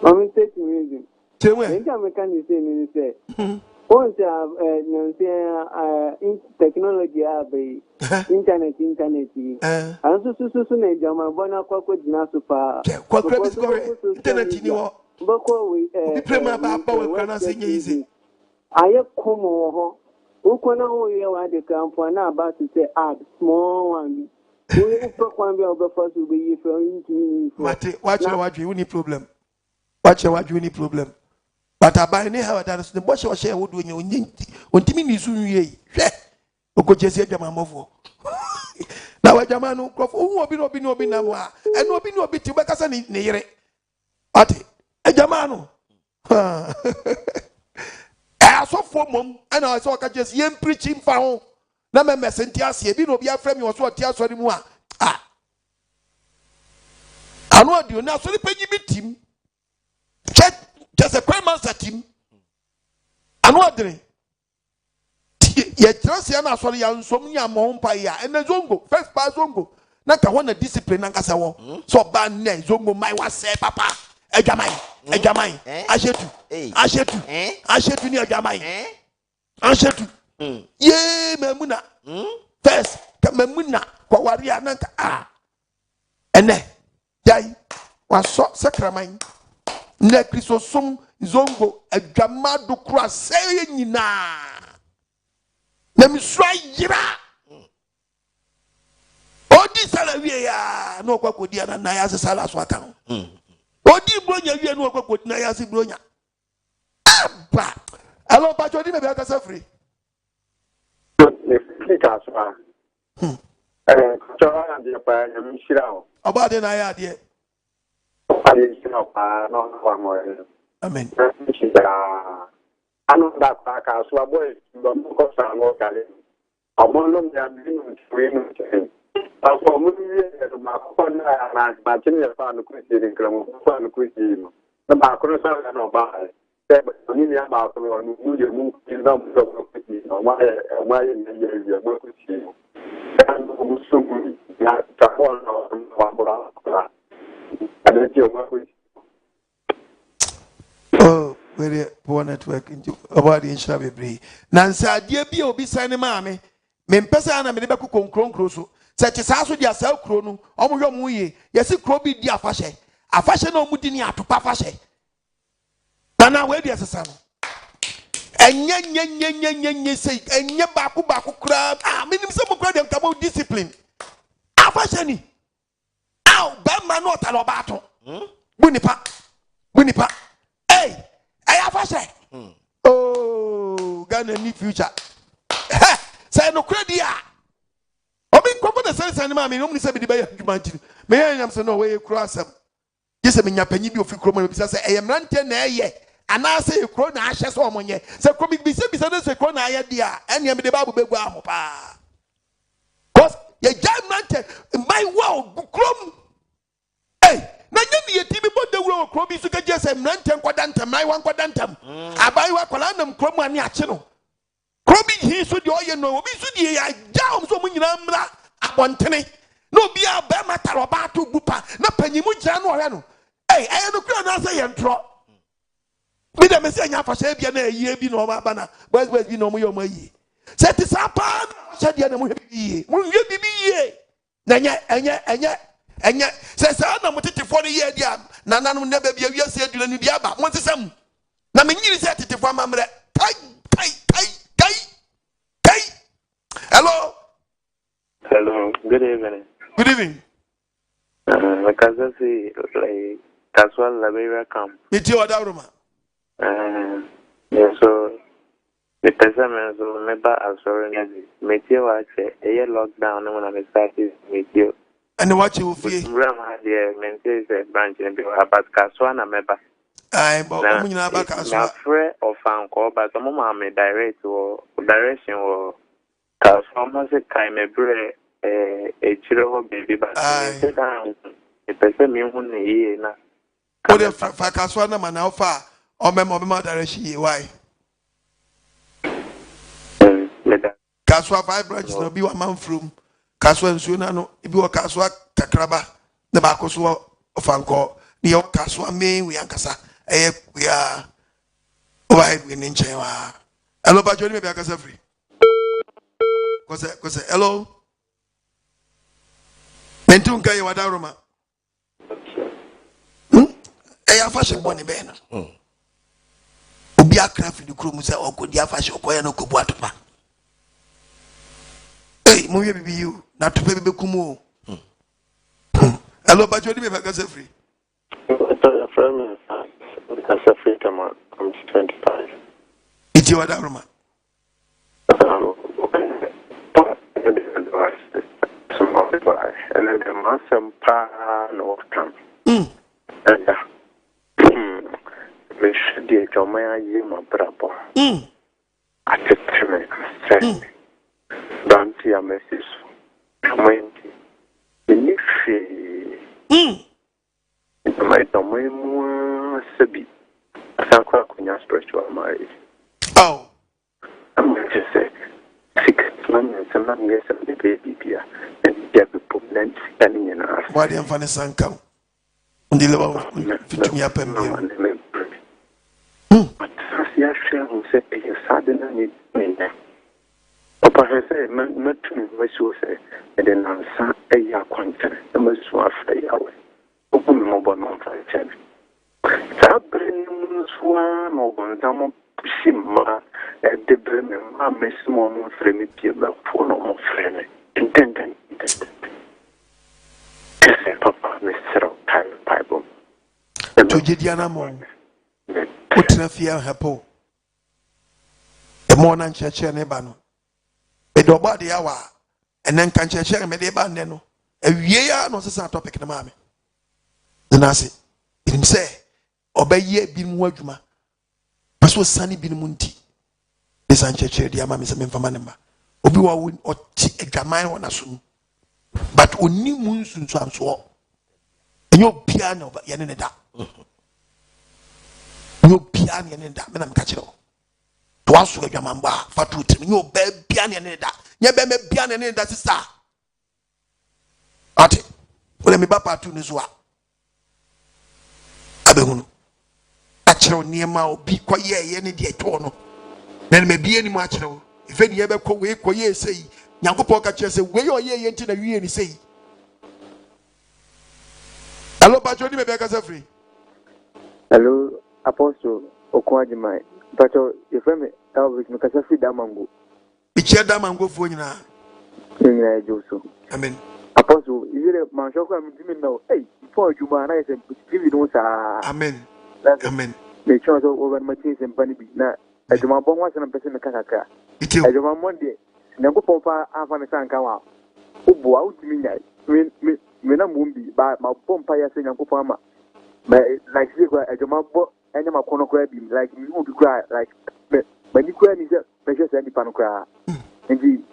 I'm taking music. Chewe. Nka mechanic say on say technology abai internet and so na jama bona kwakwa dina so pa. Kwakwa bi go internet ni wo. Bako we prema ba we kana say easy. Aye komo ho. Ukona ho ye wa de campo na about to say add small one. We program be over first will be for into. Mate, watch you need problem. Watch you need problem. But I buy how that is the boss was share would when you untimi ni su ye. Oko jesi Adwamanbo fo. Na wa jamanu krofo hu obi na mo a. E no obi ti be kasa ni yere. Ati, Adwamanu. So for mom, and I saw just yen preaching for na me mesentias ye bi no bi afrem yo so tia so mu a anu odi na so ni panyi bi tim just a crime master team anu odre ye trase na so ya nsom nya mo mpa ya ene zongo first pass zongo na ka wona discipline na nkasa wo so ba na zongo mai wa se papa Adwaman Ashetu ni Adwaman Ashetu ye memuna first ka memuna kwa waria nanka ene jai waso sakraman na Kristosom zongo Adwamadu kura sey nyina na misra yira odi sala wie ya no kwa kodia na ya sala so aka odi bronya wie no kwa kodia na ya si bronya aba alo pa jodi me be aka sa free about the idea. Amen. I know that I saw boys, but because I'm not calling. I'm on the agreement to him. I saw my phone and my senior fan of Christian in Clement, Christian. The Macron and Obama. But only about you move in the Christian or why in the year of Christian. And so good. Not one or oh, very poor network into about the Inshabi. Nansa, dear be obi sign mammy. Mempesa and a medical concroso. Such as also their self chrono, or muye, yes, it could be dear fashe. A fashion no mudinia to pafashe. Nana, where there's a son. And yen say, and yen baku crab. Ah, meaning some crowd about discipline. A fashion. Ow, Bama not a battle. Bunipa. Hey, I have a say. Oh, Ghana need future. Say no credit. Obi kwabo na sense anima me no mun say be dey adwuma nti me yam say no we kro asem gese me nya panyi bi ofi kro ma bi say eyemrante na eye ana say kro na ahye so omonye say kro bi say na say kro na aye dia ene me dey babu begu aho pa cause ye jamrante my wow krom eh na nya ne yeti bi bodda wuro kro bi so ka gese mrante nkwada ntam mai wan kwada ntam abai wa kwala nam kro mu ani ache no Kobi he so the oye no obi so the ya down so mu nyina mra abontene no bi a be mataro ba to bupa na panyimu gira no ore no eh no kura na say yentro bi de me say nya fa say bia na ayi bi no ba na boys bi no mu yo mayi say ti sapa say dia na mu bi yi mu ye bi yi na nya enye say say na mu tetifo no ye dia na nanom na ba bia wiase adura ni bia ba mo nsesam na me nyiri say tetifo amamre tai. Hello. Hello. Good evening. Good evening. Like I say, like that's what Liberia come. It's your room. Yeah. So the person so remember as well. Meteor watch a lockdown when I started meteor. And what you feel? Ram had the maintain a branch in the about Kaswana member. I'm about Kaswana. Free or found call, but the moment I direct or direction or. Almost a time a bread, a children baby, but sit down. A person me who need na. What if Fakaswana man how far? Or my direction, why? Kaswa 5 branches no be one man from Kaswa and Sunano, if you are Kaswa Kakraba, the Bakoswa of Anko, near Kaswa me, we ankasa, we are wide winning Chewa. Hello, but you maybe I can say free. Kose hello mentunga ye wadaroma afashe boni bena obi akra fi dukuru se okodi afashe okoya no kobu atopa mo ye bibi you na topa bebe kumu hello bajo di me ka se free friend ka se free kama I'm 25 iti wadaroma and then the master pan of camp. And we should be a man, my brother. I said to me, don't see a message. When you my domain, Sabi, I can't quite when you're spiritual marriage. Oh, I'm going to say, 6 months, and I'm going to say, baby, and get the problem standing in us. Why the infant son come? On the level of me up and me. But I see a share who said, you suddenly need me. Papa has said, not to me, my soul say, and then answer a year content, the most swap a away. Open mobile non fighting. Sabrin swan or Gonzamo Shima at the Bremen, I miss more friendly people for no more friendly. Intended. Papa, Mr. Bible. To Gidiana Mon, put in a fear her po. The morning church and Ebano. A doba the hour, and then can church and Medebano. A year no sa topic the mammy. The Nasi, him say, obey ye bin wajuma. Paso sunny bin munti. The San Church, the Amam is a member. Obiwa win or a gamine on a soon. But only Mu Nsunsuanso. Your piano, but Yaneda. Your piano and that, Madam Catcho. To answer your mamba, Fatu, your bed piano and that. Your bed piano and that is that. Ate, let me bapa to Nizwa. Abehunu. Actual near my be quiet any day tono. Then may be any much. If any ever go away, quiet say, Yanko catcher say, where your ye into the year and say. Hello, Patroni, maybe I can free. Hello, Apostle Okwadimai. Patrol, your friend Elvis Makasafi Damango. It's your Damango for you now. Joso. Amen. Apostle, is it a man show from Jimmy now? Hey, before you man, I said, give you no sir. Amen. Amen. The chance over my teeth and bunny be now. I do my bon once and a person in the Kaka. I do my Monday. Never papa, I found a sankawa. Oh, boy, out to me. When I'm wounded by my bumpire saying, Uncle Farmer. Like, I do my book and my corner crab, like you would cry, like, when you cry, measures any panocra. Indeed,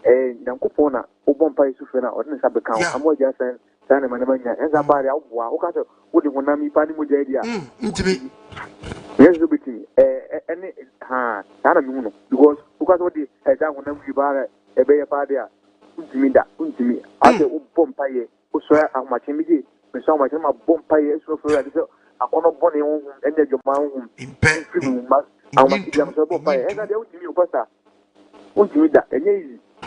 Uncle Fona, O Bumpire Sufena, or Nessa account. I'm more just saying, Sana Manamania, and somebody out, Okato, would you want to be panning with the idea? Yes, to be any Sana Muno, because what the exam when you buy a bay party, Untimida, Untimi, I say, O Bumpire, who swear how much immediate, when so much of my Bumpire is so for a corner bonny and then your mouth in pen, how much you have so Bumpire, and I don't give you, Pastor. Won't you that? An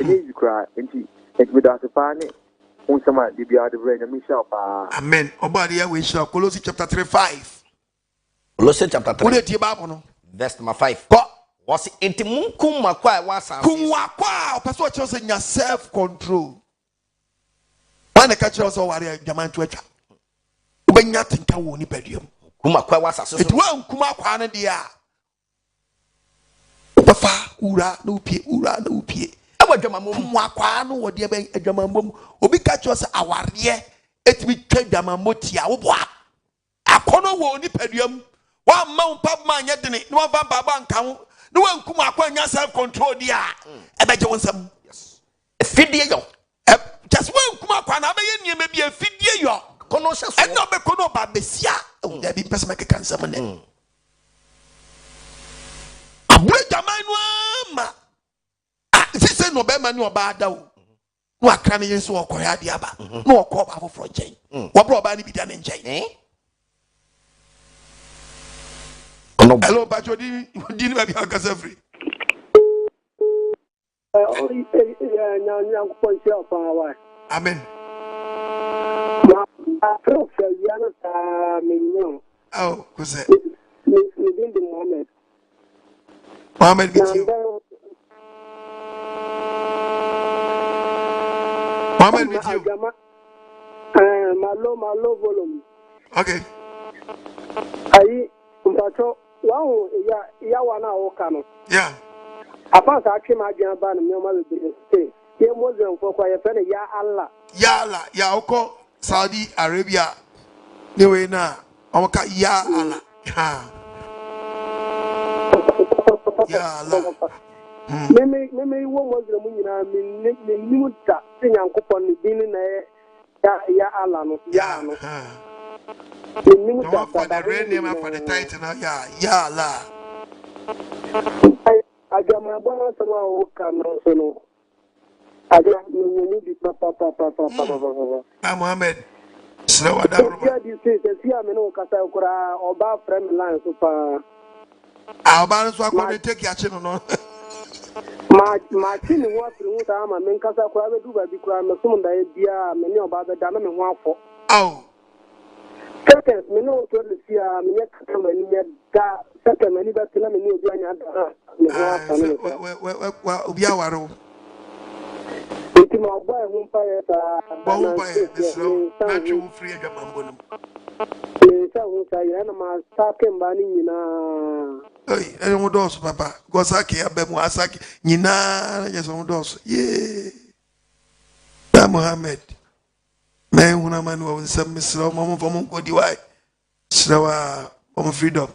easy cry, and she, without a party, won't some of the other brain and Michelle. Amen. Obadia, we shall Colossians chapter 3:5. Colossians chapter 3. What did you verse number 5. Was it Munkum Makwa was Kumwakwa, Pastor Chosen your self control. When the catcher also warrior, Yaman Twitter. When nothing can win pedium. Kumakwa was it won't Kumakwana dear. Papa, ura, no pie. Our Jamamum Wakwano, or dear Jamamum, Obi catch us our year. It will take Jamamotia. A corner won't pedium. One mount pop man yet in it, no Baba count, no one Kumakwa self control, dear. I bet you want some. Yes. A video. Just one Kumakwana, maybe a video. Conosas, and not be Kono Babesia. Oh, there be person make a cancer. I break your mind, this is no better no bad. No, I can't even so acquire the other. No, call our for Jane. What probably be done in Jane, eh? Hello, but you didn't have your gas every. Amen. Oh, who's it? Within the moment. Mohammed, with you. Mohammed, with you. My low volume. Okay. I, wow, Yawana Okano. Yeah. Upon actually my Japan, no matter the state. Here was for quiet penny, Ya Allah. Ya Allah, Ya Oko, Saudi Arabia. No way now. Oka Ya Allah. Ya Allah. Meme one was the moon, I mean, you that thing and coupon the billing, Ya Allah, Ya. Don't for the real name for the title, Ya Allah. I got my bonus and I also know. I got me, Papa. Mohammed. Slow down. You say, I'm no Casacora or Bar Friend Line Super. Our balance will go to take your channel. My chin was through time. I mean, Casacora do by the crime of some idea, many about the diamond and one for. Oh. Second, me no to the sea, me come and yet that second, many better than me new well, we are. It's my boy who fires this low, natural free of Mambo. I am a talking banning. I don't want Papa. Gosaki, Abemuasaki, Nina, yes, on dos. Yea. Mohammed. Man, when a man was some Miss Mama from Uncle Diwai. Slower, freedom.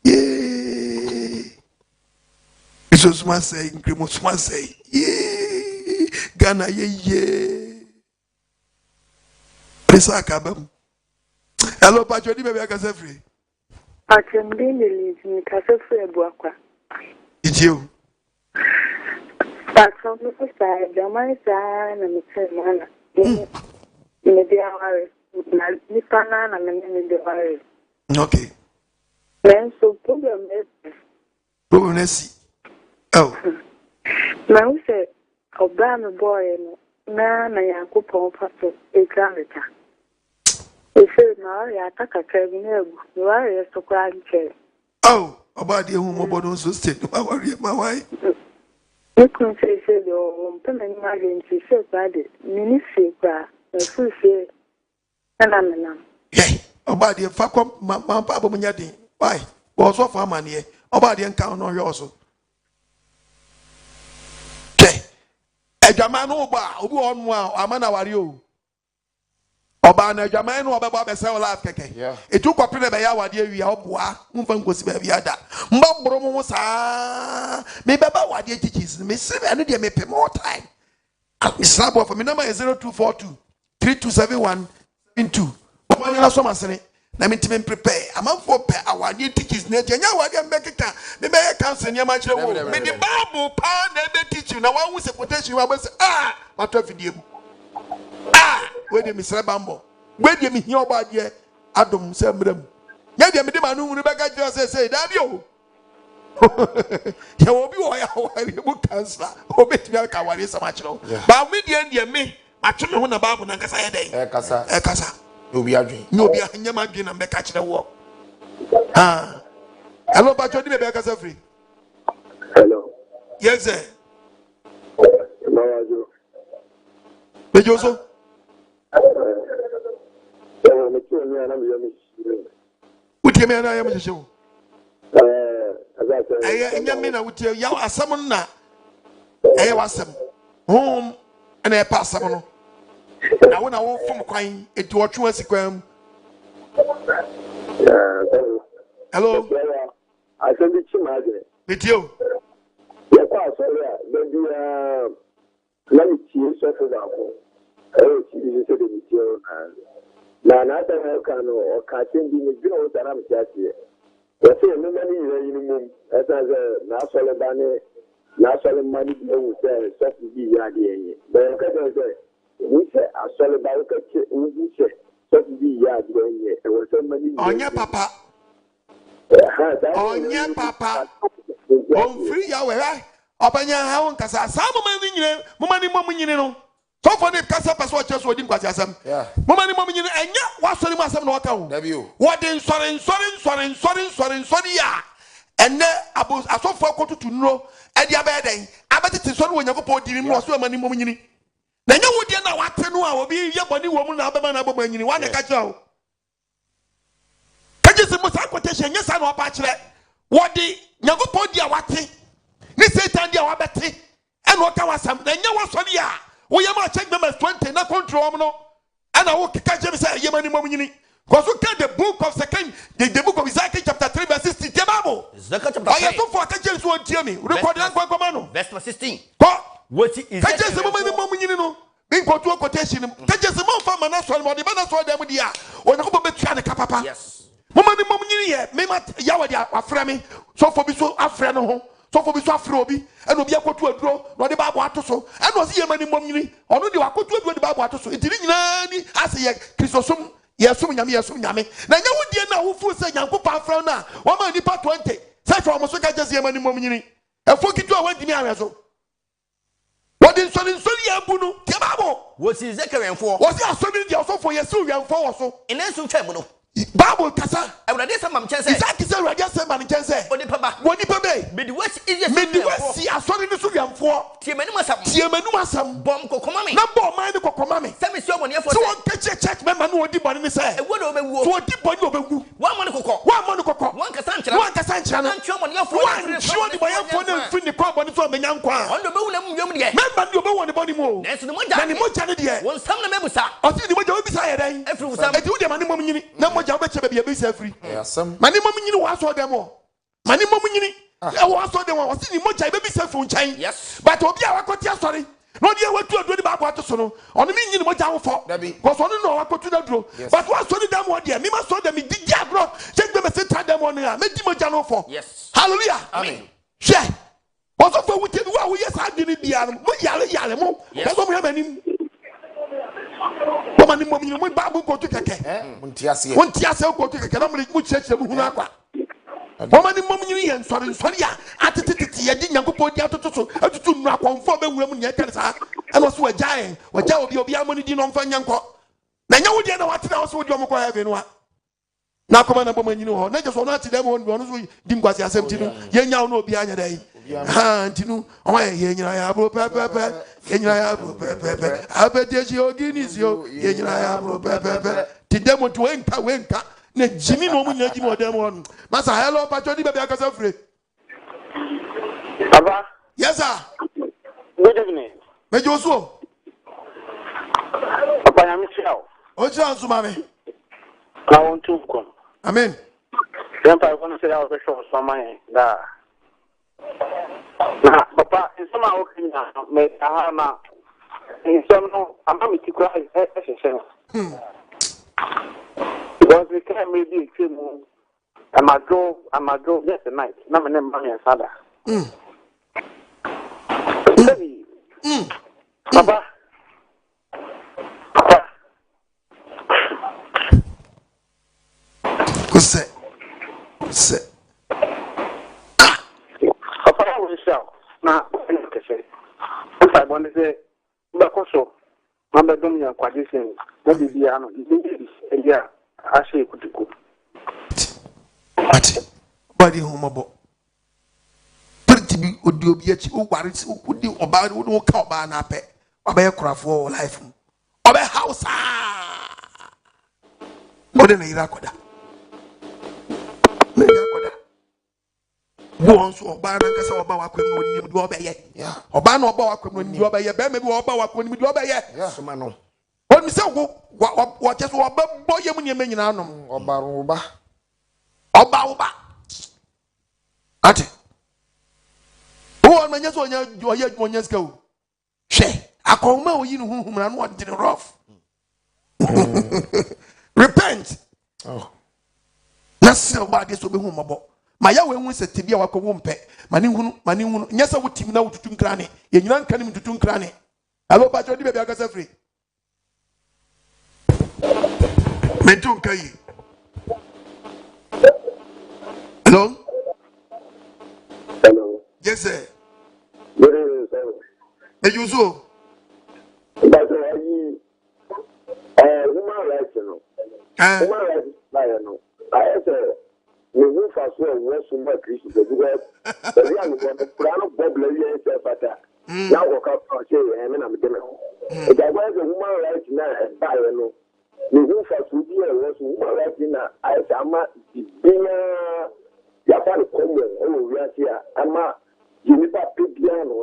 Yea. It was my saying, Grimus my say. Yea. Ghana, yea. Prisaka. Hello, Patrick, maybe I can say free. I can be in the castle for a book. It's you. But from the side, the my son and the man. Maybe I was Nipana and the Irish. Okay. Then so problem is. Oh. Now say, Obama boy, na Yanko Pastor, a granita. He said, no, I attack a cabin, you are to cry chair. Oh, about the home about those who stay. Don't worry, my wife. You can say, oh, permanent margin, she said, Ministry, Fusie. And I'm young. Yay. About the Facom, my papa Munyadi. Why? Was off our money. About the encounter on yours. Okay. A German Oba, who on one, a man of you. Oba na German Oba Bessa laugh keke. It took a pretty by our dear, we are bois, Mufan was baby ada. Mbromo sa. Maybe about what dear teaches. Miss, I need to make more time. Slab of my number is 0242 3271 2. When you are so much, I mean to prepare. I'm up for our new teachers. Nature, what I'm back at the mayor council near much. Many Bible pan, they teach you. Now, one was a quotation. I was what of you? Where did Mr. Bambo? Where did you hear about ye? Adam Sembram. Yet, the Madame Rebecca just say, that you. You will be a book cancer. Or bet me a coward is so much. But me, dear me, I told you when about when I say, Casa. You'll be a dream. You'll be a Yaman and back catching a walk. Hello, but you're back as a free. Hello. Yes, sir. Hello. But you also? What do you mean? I am a show. I mean, would tell you, I summon now. I was some home and I pass someone. Now, when I walk from crying, it was true as a crime. Hello, I said, it's imagine. With you. Yes, maybe, let me see you so for that. Oh, you said it with you. Now, not a can or catching the girls that I'm just here. Yes, no money in the room, as a national money, no, say, something be yardie. But I can say, we say, I saw about we say, something be yardie, and was so many. On your papa. On your papa. On free hour, open your house, because some money, you know. So for the Casa Password just wouldn't quite as some. Yeah. Mommy, and yet, what's the mass of no account? What in sorry, yeah. And then I saw for to know at the other day. I bet it is one when you go for the more so many mommy. Then you would know what to know. I will be your body woman, Alabama, you want to catch out. Catch the most quotation, yes, I'm a bachelor. What the Yago dia wati? This is Tandia Wabati. And what was some? Then you was on ya. We are check them as 20, not control. And I will catch them say, Yemani Momini. Because we get the book of the book of Isaiah, chapter 3, verse 16. I have to for catches one Jimmy. Record verse 16. What is catches the moment? Being put to a quotation. Catches the more from an national body, but that's what they would hear. Or the Bobby Papa. Yes. Momani Momini, Mema Yawadia, Aframi, so for me so Afrano. So for me so Afrobi, and will be a to a draw, not the Babu Atoso, and was here many mommy, or no, you are to the Babu Atoso. It didn't as a Christosum, yes, Yami. Now you would dear now who say young Papa Frona, 1 man part 20, such almost like just here many mommy, and forget to a wedding arazo. What is so Yabuno, Tababo? What is Zachariah for? Was there something also for your son and for also? In Ensu Terminal. Bible Casa, I would have some chance. That is a just man chance. What the Papa? Mid West is a sorry to Sugan for Tiamanuma, bomb Cocomami, number mine Cocomami. Send me someone here for one church member who did what he said. What over 1 Monaco, 1 Cassancha, and German, your phone, sure, the phone, free the crop on the phone, young qua. On the moon, remember you go on the body more. That's the one that one some members are. I think the way you beside every time I do the money. Number baby a free. Many mommy was all them all. Many mommy, I was all them all. See much I baby self from China. Yes, but Obi, I got your story. No, dear, what to do about what to sono. On the meaning what I for. Because I don't know what to do. But what's to them one dear? Me must show them in the bro. Check them and send them on here. Make them Jano for. Yes. Hallelujah. Amen. Share. Also for we yes, I didn't be Yale. That's what we have any. Woman, when Babu go to Keke, when Tiasa go to Keke, which church Hunaka. Woman, and Soria, at the Titi, I didn't go to the to knock on 4 women yet, and was a giant, what Joe be Obiamoni did on Fanyanko. Now you didn't know what else would you have in one. Now, come on, woman, you know, not just one to them one, didn't go to yourself to you now know behind a day. And you know, oh, yeah, Papa, yenyina ya bro pepepe abedeji oginis yo yenyina ya bro pepepe tidemo to wenka na jimi no mu nyina jimi odem won masa hello pacho di bebe akasa free Papa. Yes sir. Good evening. Mejo so. Papa ya Michelle. Ojo anso mame. I want to come. Amen. Grandpa, I want to say I was sure somewhere that. Nah, Papa, in some of our me ahana. In some no, I'm not to cry. Because we can't maybe film. I'm a go just a night. Now my name is Sada. Papa. Say. Papa, I will sell. Now, if I want to say, Bacoso, Mamba Dominion Quadrison, what is the honor? Yeah, I say, could go. But, body home pretty be Udiobiach, who worries, who could do about who don't come by an ape, or by a craft for life, or by house. More than a Irakoda. Once or by Nankasa or Bawakum would do obey. Or Ban or Bawakum would do obey, maybe or Bawakum would do obey. Yes, Mano. What me say, what just what boy when you mean or Baruba or Bauba. Ate. Who are my yes or yet 1 year ago? She, I call me, you know whom I want in rough. Repent. Oh. That's about this will be home about. My yaw when we said to be our wompe, Mani, yes, I would team now to Tuncrane. You don't come into Tuncrane. Hello, Patrick, baby, I got free. Mentunkai. Hello? Hello. Yes, sir. Good evening, sir. Hey, you so? But human rights, you know. Human rights, I said, we move as well, we're so much Christian, because the real Prano Bob Levy and Fata. Now, walk up and say, I'm in a minute. If I was a human rights now, and buy, you know, we move as we was human rights in I am the dinner, Japan, we are here, I'm a Juniper Piano.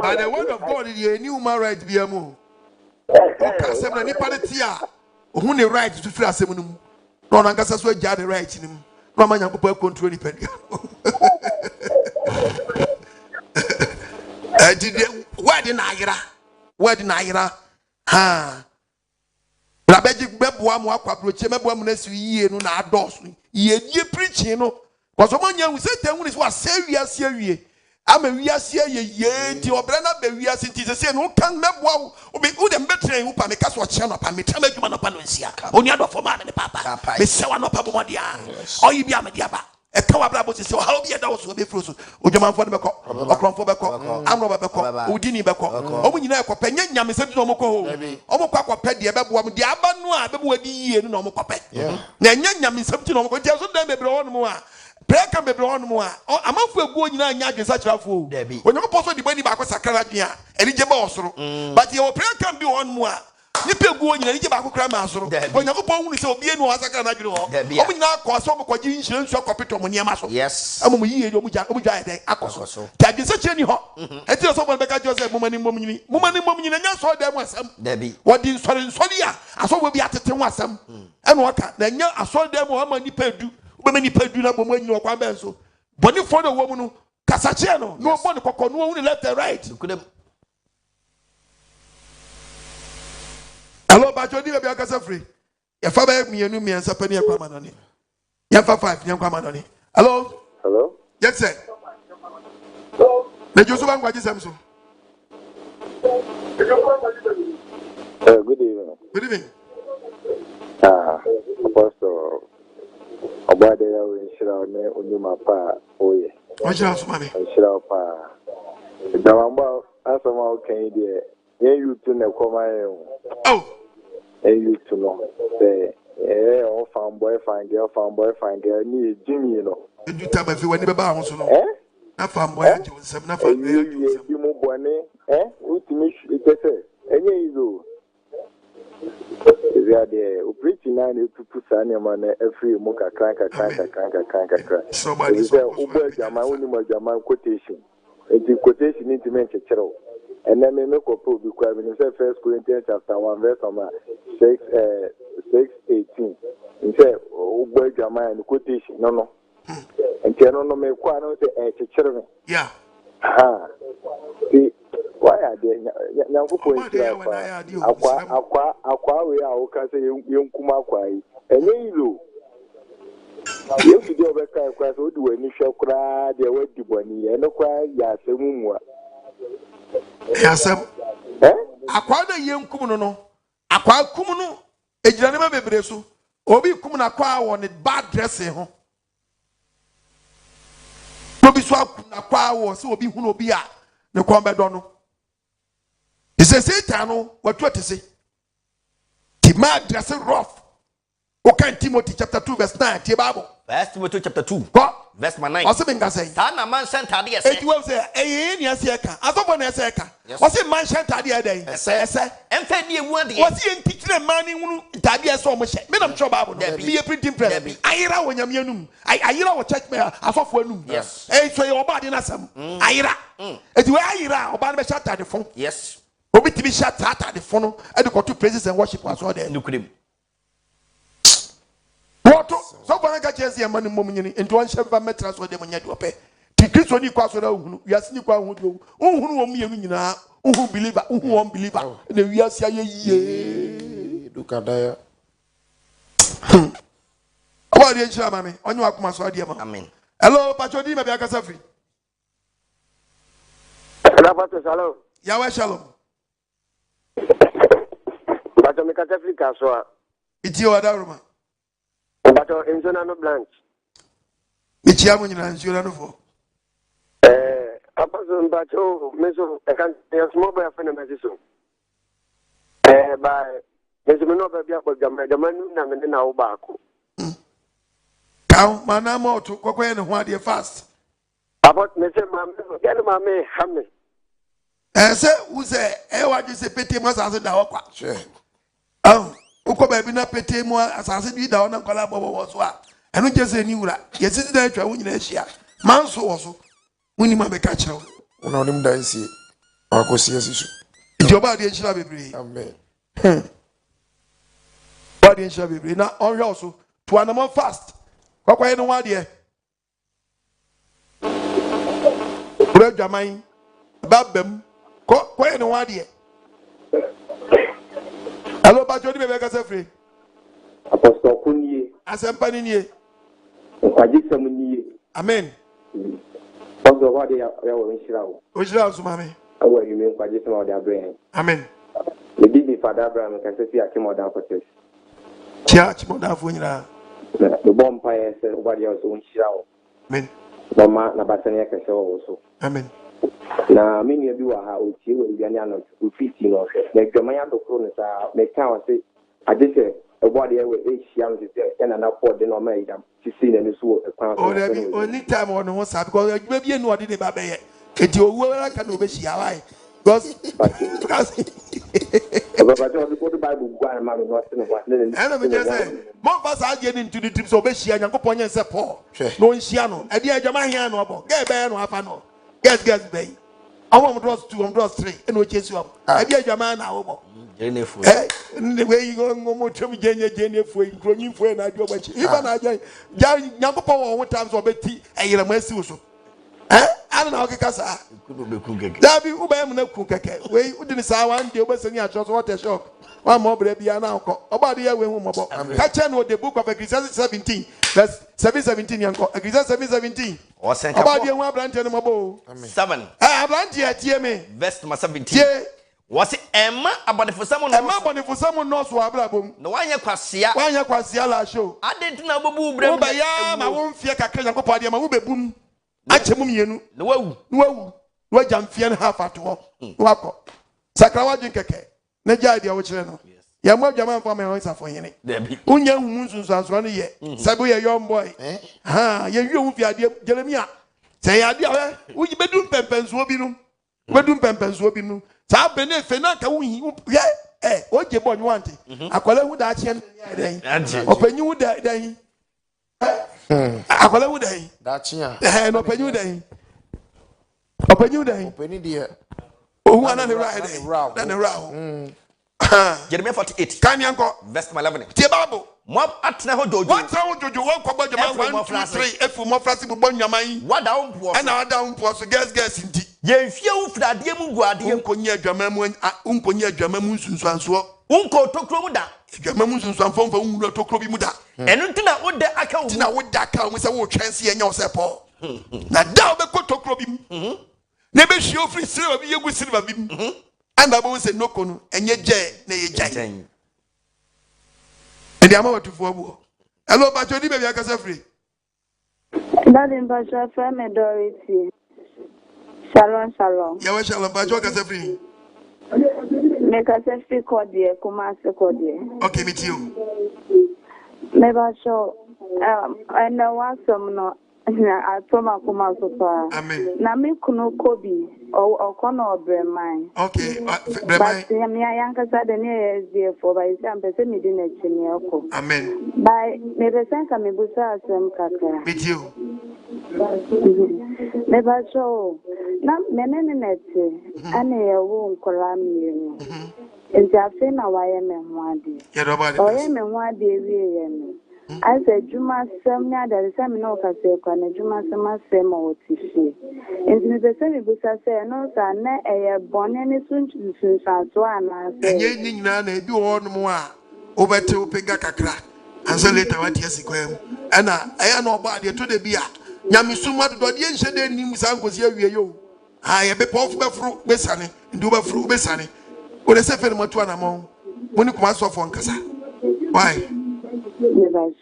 By the word of God, you new human rights be a move. Okay, 70 party, who need right to feel as a minimum. No one can say judge the right in him. No man can control the penny. Where the Naira? Where the Naira? Ha! Rabeji Bebuam approach him, Bebuam ye no na dos. Ye preaching no. Because someone young said, "Tell me what serious. I'm a ye to Obrana Beria City. The same who can make wow, be good and better who make us watch channel and me tell me man upon on your for man and papa. Miss Sawana Papadia, or you be a mediaba. A cowabra was so how be a dose will be frozen. Ujaman for the Beko, or Crom for Beko, Amro Beko, Udini Beko, or when you know Penya Yamisam Nomoko, Omoko Pedia Babuam, the Abanua, Babuadi, and Nomocope. Nanya something on what tells them a brown more. Prayer can be blown more. I'm off for going on yard such a fool. When you're supposed to be back with Sacratia, eligible. But your prayer can be one more. You pay going and you back with Cramasso. When you're supposed to be no Sacramento, open now, cause some of the insurance or copy to Moniamaso. Yes, I'm a year, Muja, Acoso. Can you such any hot? And tell someone back at Joseph, woman, and you saw them was some. Debbie, what did Solia? I saw will be at the Timasam. And what then I saw them one money paid do. Women do not when you are Quabenso. But if for the woman, Casacheno, no one could no only left and right. Hello, but you didn't be a casa free. Your father, me and me and Sapania Quamanoni. Yafa 5, young Quamanoni. Hello? Hello? Yes, sir. The Joshua Wadi Samson. Good evening. Good evening. Apostle. About the hour in Shirao, Unuma Pa, oh, yeah. What's your house, money? Shirao Pa. Now, I'm about as a more Canadian. You to know, oh, you to know, say, oh, found boy, find girl, need Jimmy, you know. Did you tell me if you went to the bounce? Na fam boy Joseph na fam boy Joseph. Bi mo bone ultimate pese enye izo. Ezia de o preach na na tutu sa na ma na every mo kakra. Somebody say o boy jama woni mo jama quotation. The quotation need to mention chero. And then me ko pro bi kwa me say 1 Corinthians chapter 1 verse 6:18. It say o boy jama and quotation no. And no me kwa no say chero me. Yeah. See why are they nyanko po akwa we a o ka say yenkuma akwa yi. Enye ilo. Yes, you do a better class, or do any show cry, the way the bonny, and no cry, yes, a mumwa. Yes, Aqua the young Kumuno, Aqua Kumuno, a gentleman Bebreso, Obi Kumuna Qua wanted bad dressing. Toby Swap Aqua was so be who be at the combat dono. He says, Satano, what to say? Timad dressing rough. Okay, Timothy chapter 2, verse 9, Bible. First Timothy chapter 2, verse 9. What's the thing I say? Tana man sent idea. It was a yaka. I don't want to say, what's it man sent idea day? And fed you one day. What's he teaching a man in Tadia so much? Madam Trouble, be a printing press. I when you're I check me. I saw for noon. Yes. Hey, so your body in some. Ira. It's where I about the shut at the phone. Yes. Obi to be shut at the phone. And go to praises and worship was all there. Look at him. What? So far, I got a money moment into one chef metras or the money to pay. The Christian you cross with you are sneaking who won't be a who believer, who won't believe. And we are saying, look at that. About the Shamami, on your Akuma Swadia. Amen. Hello, Patrodi, maybe I can suffer. Hello. Yahweh Shalom. But I'm a Catholic as well. It's your Adaruma. But in Zonano Blanche. It's Yamun and Zulano. Apostle Bacho, Meso, I can't small by a friend of Medicine. By Mesomino Babia, the man who named now Baco. Count Manamo to Coquay and what you fast. About Mr. Mamma, Hammy. And say, who say, what you say, Petty must answer the Aqua. Sure. Oh. Uko baby na pete mo asase bi da ona kwala bobo wo so a eno je se ni wura ye sisi da atwa wo nyina ahia manso wo so woni ma be ka kire wo na onim dan sie akosi asisu ijoba de nhira bebre amen ba de nhira bebre na onhwe so to anamo fast kwakwaye no wa de bro dwaman babam kwaye no wa de. Hello, Bajodi, maybe I can say free. Apostle Kunye. Asempanini. Kwajisamuni. Amen. Apostle, what they are in Shirao. Ojira Sumami. I will remain Kwajisam of their brain. Amen. The Bibi Father Abraham can say a Kim or down for this. Church Modafuina. The bonfire said what else in Shirao. Amen. Mama Nabasania can show also. Amen. Na many of you are out here with Ghana to 15 or like the Maya Doctors make town say, I just say a body with H. and an afford the normal to see any sort of crown. Only time on one side because maybe you know what did about it. Get your work can obey I because the Bible, and I'm just saying, more of us are getting into the trips of Bessia and Coponia and Sapo. No, Shiano, and dear Jamaiano, get bear no Afano. Yes, baby. I want to draw 2, I'm draw 3, and we chase you up. I dear Jaman now. The way you go more to me, Jenny, for growing for an idea. Even I join young power one times or Betty, and you're a mercy. I don't know, Casa. That be Ubam no cook. Wait, we didn't say one day, was in your just water shop. One more baby, and now about the year we home about. Catch on the book of Ecclesiastes 17, verse 7:17, young Ecclesiastes 7:17. About the one branch and mobile 7. I have branch here, TMA, verse 17. Was it Emma about for someone? Emma for someone knows what Abraham. No one Quasia, one Quasia show. I didn't know Babu Bram by Yam, I won't fear Kakan, my boom. Achemum, no jam fian half at all. Wako Sakrawa Jinkeke, Najadia, which I know. Yamo Jaman for my voice for him. Unya Mu Nsunsuanso ye. Sabu ye young boy. Ha, ye you with your Jeremiah. say adia we bedum pempenso bi no bedum pempenso bi no sa bene fe na ka wo hi o je bo nwanti akwala hu da ache den opanyi hu da den akwala hu den da ache no opanyi hu den opanyi hu den opani de ohu ana ne right den na ne rawo Jeremiah 48 kan yanko verse 11 tie bible Moab atena ho jojo. What sound jojo won ko gba jama 1 2 3 efu mo frasi bu nyaman. Wada wo mpo. Na wada wo mpo so guess nti. Ye mfie wo frade mu guade. Unkonyi adwama mu unkonyi adwama mu nsunsuanso. Unko tokro mu da. Adwama mu nsunsuanfo mfa unwura tokro bi mu da. Enu ntina wo de aka wo. Ntina wo da aka wo se wo twense enya wo se po. Na da wo be ko tokro bi mu. Na be hwie ofri silver bi yegu silver bi mu. Anda bo se noko no enye je na ye jai. Ndi ama watufu abuo. Hello, Bacho, di baby akasa free. Daddy Bacho, friend me Dorothy. Shalom, shalom. Yeah, shalom, Bacho akasa free. Me akasa free kodie, Kumasi kodie. Okay, me too. Me Bacho, I know what some no. I told my Kumasi. Amen. Na me kuno kobi or kono bremai. Okay, bremai. But me ayanka sa de ne SDF by some person me din echini oko. Amen. By me person ka me busa asem kakra. With you. Me Bacho, na menene nete ane yewo nkola mienu. Nti afi na waye me ho ade. Ye do ba de. Oye me ho ade wie ye no. I said, Juma Sam, there is some no Casseco and Juma Sama Sam or Tishi. And the same Busa say, no, sir, a bonnet soon to Nsunsuanso. And ye none do one more over to Pegakakra. And so later, what yes, and I am no body to the beer. Yamisuma do the ancient name was here. I have a puff fruit, Bessani, and do a fruit Bessani. What is a film to an among when you come out of one casa? Why?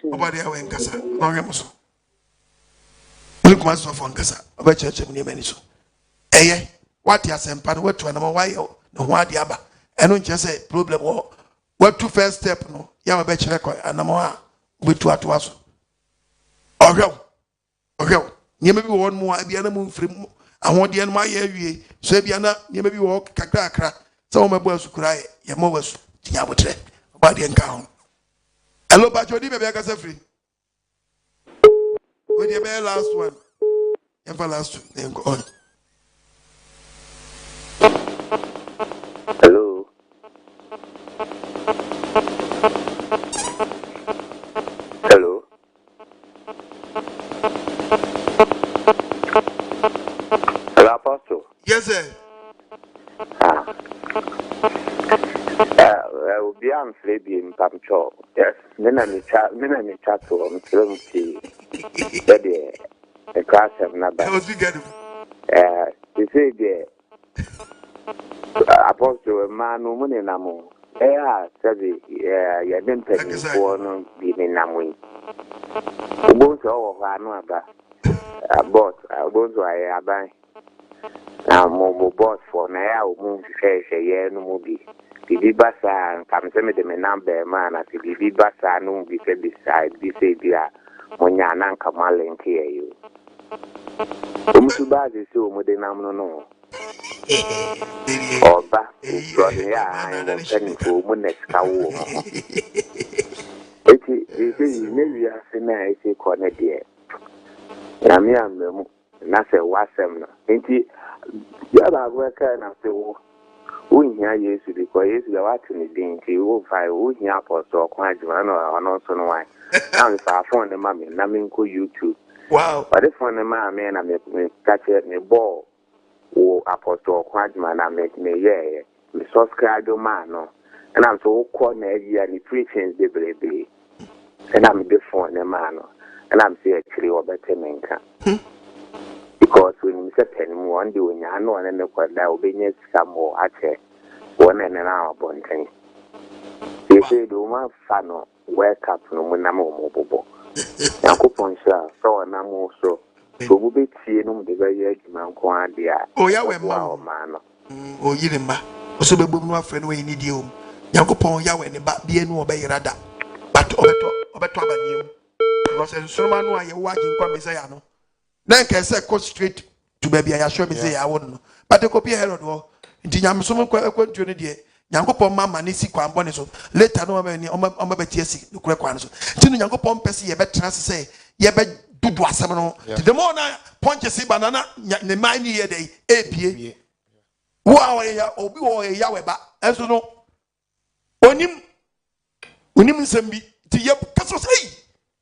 Nobody ever in Casa, no remoso. Look, master of Ancasa, about church near Meniso. Eh, what you send pan what to an why no what the other. I don't just say problem or what to first step no. Yama bet record and no more with two at was. Or go. You may be one more, I be an moon free. I want the end my area, so be an you may be walk crack. Some of my boys cry, your mowers, Yabutre, body and count. Hello, Bacho, di baby akasa free. With your very last one. Ever last one. Then go on. Hello. Hello. Hello, Apostle. Yes, sir. Be on Flaby in Pamcho. Yes, Minami chat to him, the class have not been. You say, dear Apostle, a man, woman in Amo. Said, you didn't take me for no being in Namwin. Both all of our number. But I was why I buy. Now, more boss for now, move to say, yeah, no movie. Bibi basa kam se me de me number man ati bibi basa no bi se beside bi se bia monya na nka malenke ayo omusu ba de se o mo de nam no oba so ya mo tani fo mo next ka wo eti ne wi ase na eti ko ne de na mi amemu na se wasem no enti ya ba gwa ka na se wo Unya Yesu because Yesu the watching the thing to you find Unya Apostle quite no so no why. I'm far from the mammy, Namin ko YouTube. Wow. But if one of my men I make me catch it me ball or Apostle Quadman I make me me subscribe to man no. And I'm so corner and the preachings they baby. And I'm the phone the man and I'm say actually what better men can. Because when you say penny one day when you know and then there will be some more actually one and an hour bonting. They say do my fan wake up no when I'm mobile. Now coupon share so and I'm also so we'll be seeing the very edge man quandia. Oh yeah, we man. Oh yimba. Also be no friend we need you. Yakupon ya we ne ba bie no obey rada. But obeto abanim. Because so man no aye watching kwa mesaya no. Then can say go straight to baby. I assure me say I won't know. But the copy Herod war. Nti nyam so mo kwantu ne de. Nyankopon mama ne si kwan bone so. Later no ma ni o ma betie si kure kwan so. Nti no Nyankopon pese ye betra se ye be dudu asem no. The more na punch si banana ne man ni ye dey ebie. Wo a ya obi wo ya weba. Enso no onim nsem bi ti ye kaso say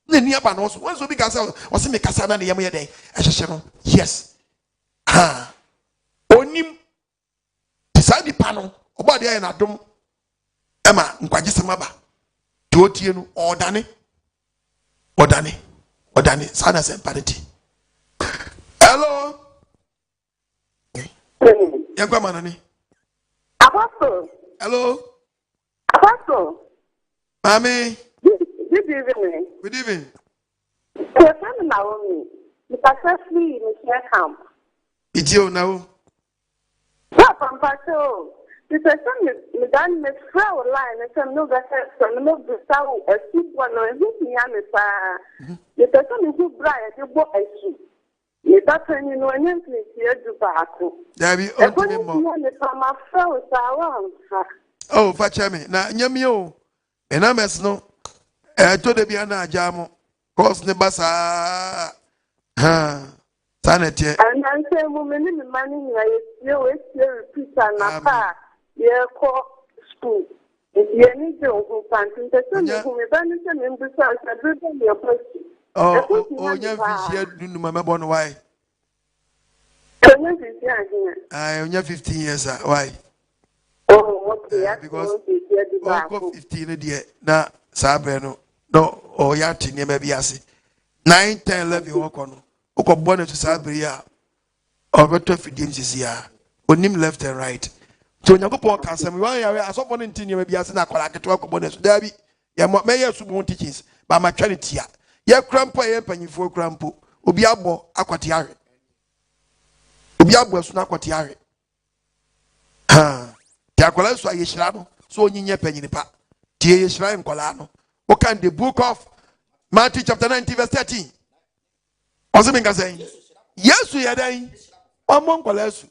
na ni aba no so. Wonso bi kasa o se me kasa na ne yem ye dey. Ehhehye no. Yes. Ha. Onim Sadi pano, obadi ya na dum. Ema nkwaje semaba. Tuotie no odane. Sana semparity. Hello. Yankwa manani. Apostle. Hello. Apostle. Mami. Good evening. Good evening. Your friend Naomi. Mr. Free in the camp. Itio now. Pampacho, it's a son, Madame Miss Frau line, and some no better, some no better, a soup one or anything, the person who bright, you bought a soup. You got when you know an empty here to back. There be ultimate more. Oh, Fachami, now, Yamio, and I'm as no, I told the Biana Jamo, cause the bassa. Sanity. And I say, woman in the money, you repeat and a you call school. If you need to fancy the son who may benefit in the south, I do your person. Oh, young fish here, do my born why? I only 15 years. Why? Oh, okay. Because 15 a year. Now, Sabreno, no, or Yanti, maybe I say 9, 10, 11 walk on. Oko born to Sabria or better for James here. Onim left and right. So Nyankopon can say me wan ya aso born in tinya be ase na kwala keto ko bonus. Dabi ya may ya subon teachings ba ma twani tia. Ya krampo ya panyifo krampo. Obi abo akwati are. Obi abo asu na akwati are. Ha. Ti akwala so ayeshira no. So onyinya panyini pa. Ti ayeshira nkwala no. O can the book of Matthew chapter 19 verse 13. Ose minga say Yesu yadai omon kwalesu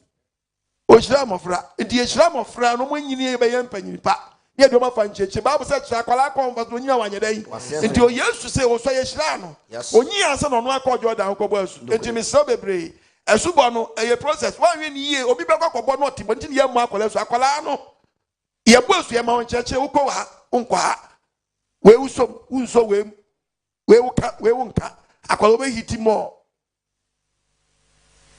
oshira mofra ndi eshira mofra no monyini be yempanyini pa ye do mafa ncheche Bible say chira kwala kon fa onyina wanyedai ndi o Yesu say o so yeshira no onyi anse no no akọ Jordan ko bo asu enti me so bebre asubo no eye process wan hwe ni ye obi be kwakọ no otibo nti ye mu akwalesu akwala no ye bo asu ye ma ncheche ukọ ha nkwa ha we uso unso we unka akwala be hiti mo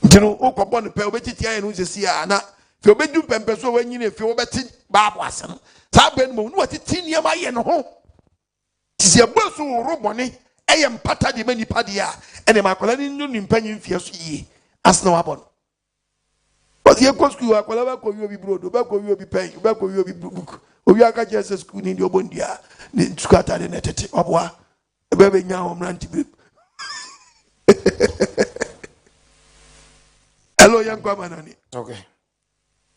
ntino ukọbọ ne pe obetiti aye no sesi a na fe obedu pempe so wanyine fe obeti baabo ase no sa ben mo no watiti niam aye no ho tise bosu robone eye mpata de manipa de a ene makwala ni no nimpanyi mfie so yi asna wabọ no ozi e school akwala ba ko wi obi brodo ba ko wi obi pen ba ko wi obi book owi aka Jesus school ni ndi obondia ni sukata de netete oboa ebe be nya ho mranti be Hello, young Manoni. Okay.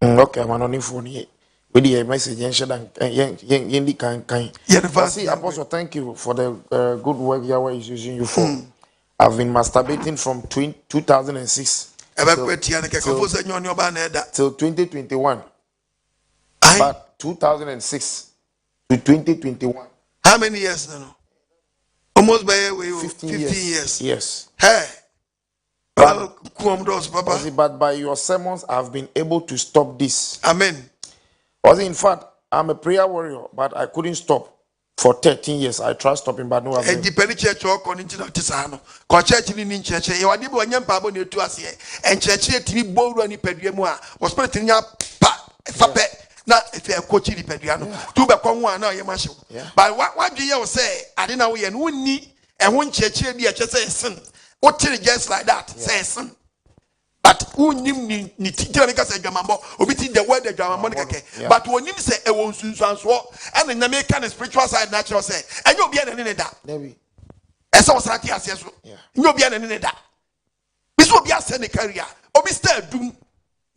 Okay, Manoni phone here. With the message, Yendi can. See, Apostle, thank you for the good work Yahweh is using you for. I've been masturbating from 2006 till 2021. But 2006 to 2021. How many years now? Almost by 15 years. Yes. Hey. But by your sermons, I've been able to stop this. Amen. In fact, I'm a prayer warrior, but I couldn't stop. For 13 years, I tried stopping, but no avail. Church or church in church. You are the one young Pabo near to us here. And church here, bold any pedriamoa was putting up not if you're coaching the pediano. Two back on one now, you must. But what do you say? I didn't know and wouldn't need and one church here be a church sin. What just like that? Says but who knew ni teacher because Adwamanbo obiti the word Adwamanbo but when him say e won Nsunsuanso and the American spiritual side natural say and you be an any that maybe esa wasati aseso you be an any that this will be a send career obi stay dum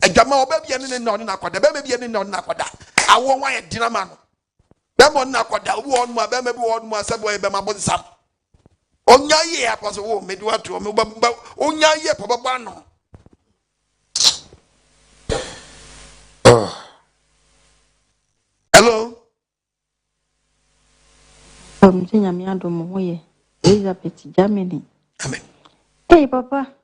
Adwamanbo obi an no na kwada be be an no na kwada awo wan e dinama no be mo na kwada obi won mu be be won mu asebo e be mabodi sam Onya ye apostle wo me do ato me ba onya ye papa no. Hello. Nyame adom ho ye. Elizabeth Germany. Amen. Hey papa.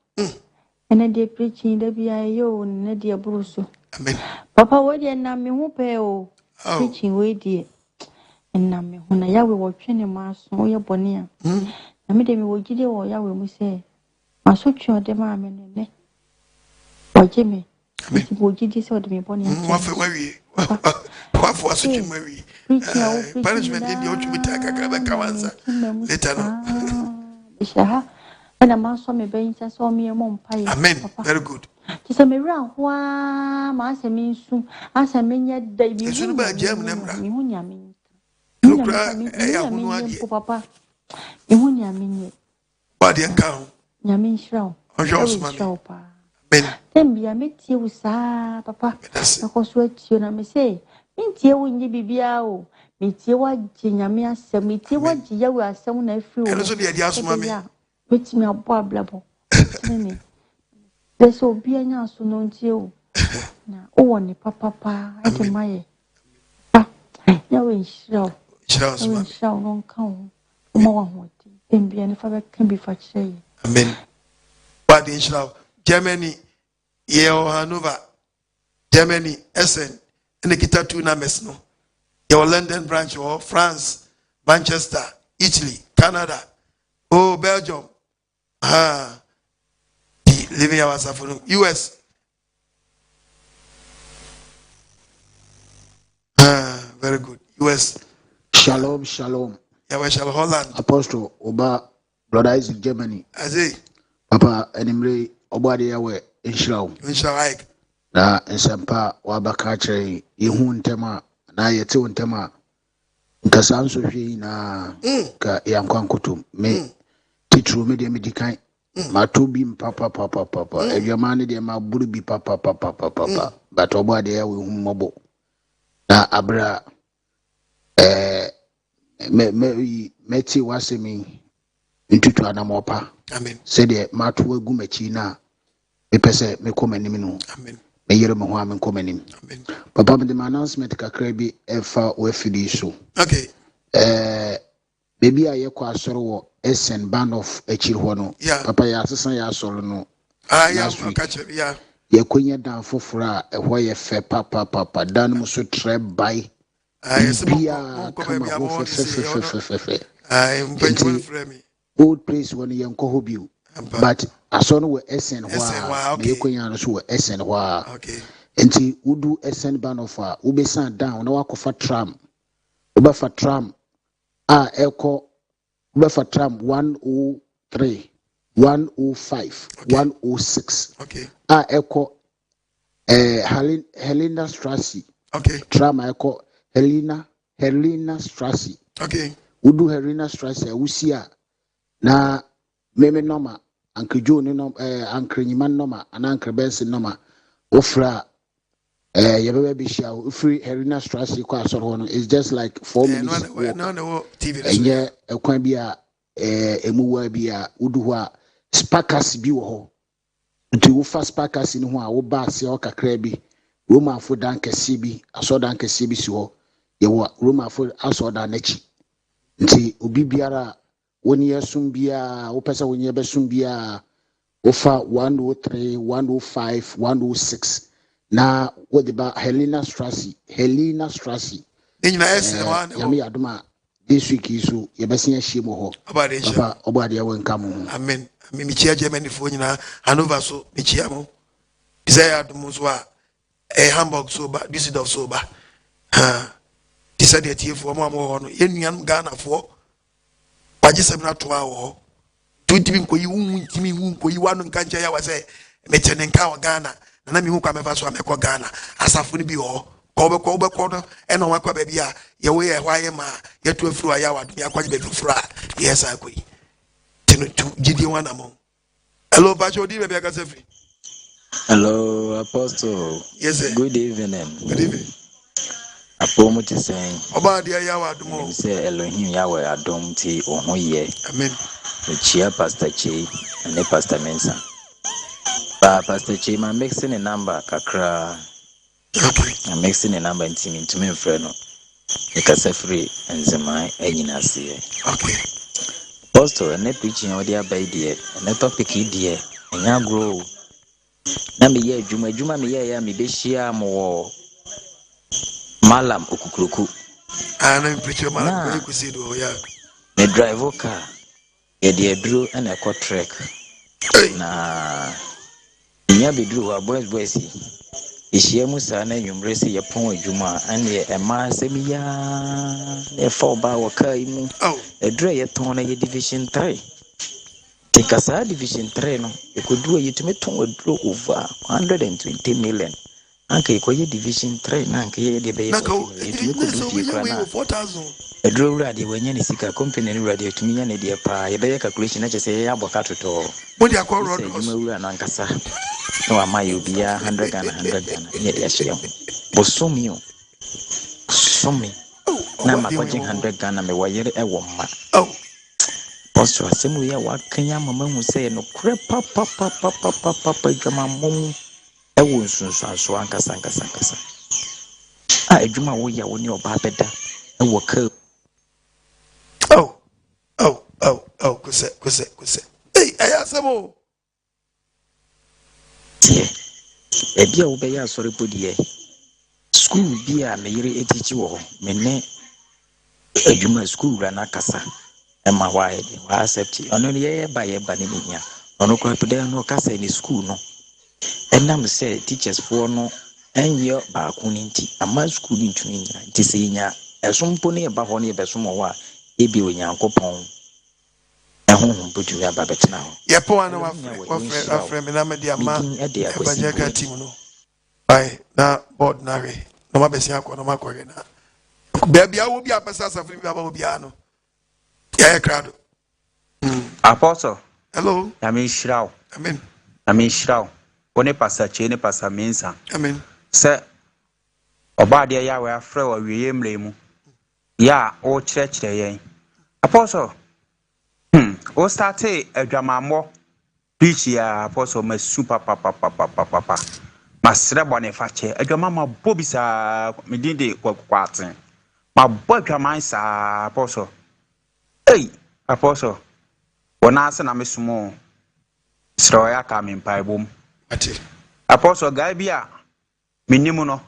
Ene de preaching da bia yo ne de bruso. Amen. Papa we de na me ho pe o. Preaching we de na me ho na yawe wo twene ma so ye bone a. Na me de me wo gide wo yawe mu se. Ma so twe de ma me ne. Wo je me. Amen. Wo gide se wo de me bone a. Wa fe wa wie. Wa fo aso twe ma wie. Punishment in the ultimate kakra kawanza. Later no. And a man saw me being saw me a mom pie. Amen. Very good. Tis a mirror, why, Master means soon, as I mean yet, David. It's about German. Look, Papa. You won't yamin. Body account. Yamin shroud. Then be a meet you with Papa. Because what you may say. Meet you when you be biao. Meet you what Jinyamia said, meet you what you were someone I flew. And also be a dias mammy. Which me a boblable. There's so be an answer known to you. Now, oh, and papa, I can my. No, in shall not come. More and be any father can be for say. Amen. But in shall Germany, Yeo Hanover, Germany, Essen, and the Kita Tuna Mesno. Your London branch or France, Manchester, Italy, Canada, oh, Belgium. Living ourselves from US. Very good. US. Shalom, shalom. Yeah, shalom Holland. Apostle Oba, brother is in Germany. Aze. Papa, enimre Oba de yawe inshallah. Inshallah. Na ensempa wabaka chere yehu ntema na yete ntema. Nkasanso hwe na ka yankwankoto me titru me de medikan. Matubi papa evyamane de maburu bi papa but Oba de yawe humobo na abra meti wasemi ntutu anamopa. Amen. Said the matu egu machi na mepese me komanim no. Amen. Me yere me ho am komanim. Amen. Papa me the announcement kakra bi efa wafidi so. Okay. Baby a yekwa asoro wo Essen band of echiri ho no. Papa ya asesa ya asoro no. Yeah, catch it. Yeah. Yekonya dan foforo a ehwo ye fe papa dan mu so tre by. Old place when you uncle Hobio, but a son were Essen Hua, Yakoyan were Essen Hua. Okay. And see, Udu Essen Banofa, Ubesan down, no for tram, Ubefa tram, Echo, Ubefa tram 103, 105, 106. Okay. Echo, Helena Strassi. Okay. Tram Echo. Helena Strassi. Okay. Udu Helena Strassi, Usia. Na meme noma, Uncle Joe no Uncle Niman noma, and Uncle Benson noma. Ofra Yababisha, free Helena Strassi Quasorono is just like 4 minutes. No, TV. And yeah, a quambia, a muabia, Udua, Sparkas Biwo. To Ufa Sparkas in Hua, Uba Sioka Krebi, Roma for Danke Sibi, I saw Danke Sibi so. Yewa Roma for asoda nechi nti obi biara woni yesumbia opesa woni yebesumbia ofa 103 105 106 na what about Helena Strassi Nina S1 yami aduma this week isu yebesia himo ho papa obade yawe nkamu amen mi chia Germany fo nyina Hanover so mi chia mo Isaiah adum so a Hamburg so ba Düsseldorf so ba Tisa de TF mo no yenuan Ghana fo waje semna to awo tutimi nkoyi wuntimi hu nkoyi wanu nkanche ya wase mechene nka wa Ghana na mi hu kwa mefa so amekọ Ghana asafo ni bi ho ko be no e no wakwa ba bia ye we ye hwaye ma ye to afuru aya wadu ya kwaje be furu a yes akoyi tinu tu gidi wana mo hello bajo di be bia ka sefri. Hello Apostle. Yes sir. Good evening. Good evening. Apomu te saying, Oba dear Yawa Dumo. Say Elohim Yahweh Adom T or Hoye. Amen. The Chia Pastor Che and the Pastor Mensa. Pastor Che, I'm mixing a number, Kakra. Okay. I'm mixing a number and teaming to me, Freno. Because free and Zemai, and you see. Okay. Pastor, and net preaching or dear by dear, and the topic dear, and now grow. Nami ye Juma me ye me be shia mo Malam Ukukruku. I'm preacher man, you see do ya. The driver car, a dear drew and a quad track. Na Nya be drew a boys boysy. Ishia Musana, you embrace your point, Juma, and ye a mass semia, a 4 bar kai. Oh, a dray a ton a division 3. Take us a division 3, no, you could do it to me to draw over 120 million. Anke kwa division 3 na anke ye de be you 4,000. A draw radio when you seek a company radio to me and a dear pa, a better calculation I just say abocato to. What do you call road? You and Ankasa. No, am I be 100 and 100 and yes, you. Bosumio. Sumi. Now my watching 100 gun and me wire a woman. Oh. Also, some way what can your mamma will say no crap papa drama mom. I won't soon so Ankasa. I do my way when you're babeda and work. Kuse. Hey, I ask them all. A beer will be a sorry body. School beer may teach you all. Mene a Juma school ran a casa. And my wife, I accept it. Only a by a banana. On no crap there, no casa in school, no. And I'm say teachers for no, and your bakunity, a man school into me, Tisinia, a some pony about one year, Besuma, Ebi when Yanko Pong. A home put you about it now. Yapoano, a friend, and I'm a dear man at the Abajaka Timono. Aye, now, ordinary. No, my best yakon, no, my corina. Baby, I will be a passas of Biano. Yeah, crowd. Apostle. Hello. I mean, Shroud. Amen. Shroud. One passa chain, passa mensa. Amen. Sir, Obadia Yahweh, Fro, William Lemu. Ya, all church day. Apostle. O starte Adwamanbo preach ya apostle me super papa. Masre bone fache Adwamanbo bisa me dinde kwatin. Ma bo Adwaman sa apostle. Hey, apostle. Wona ase na mesumo. Sro ya ka me mpai bom. Ati. Apostle guy bia menimu no.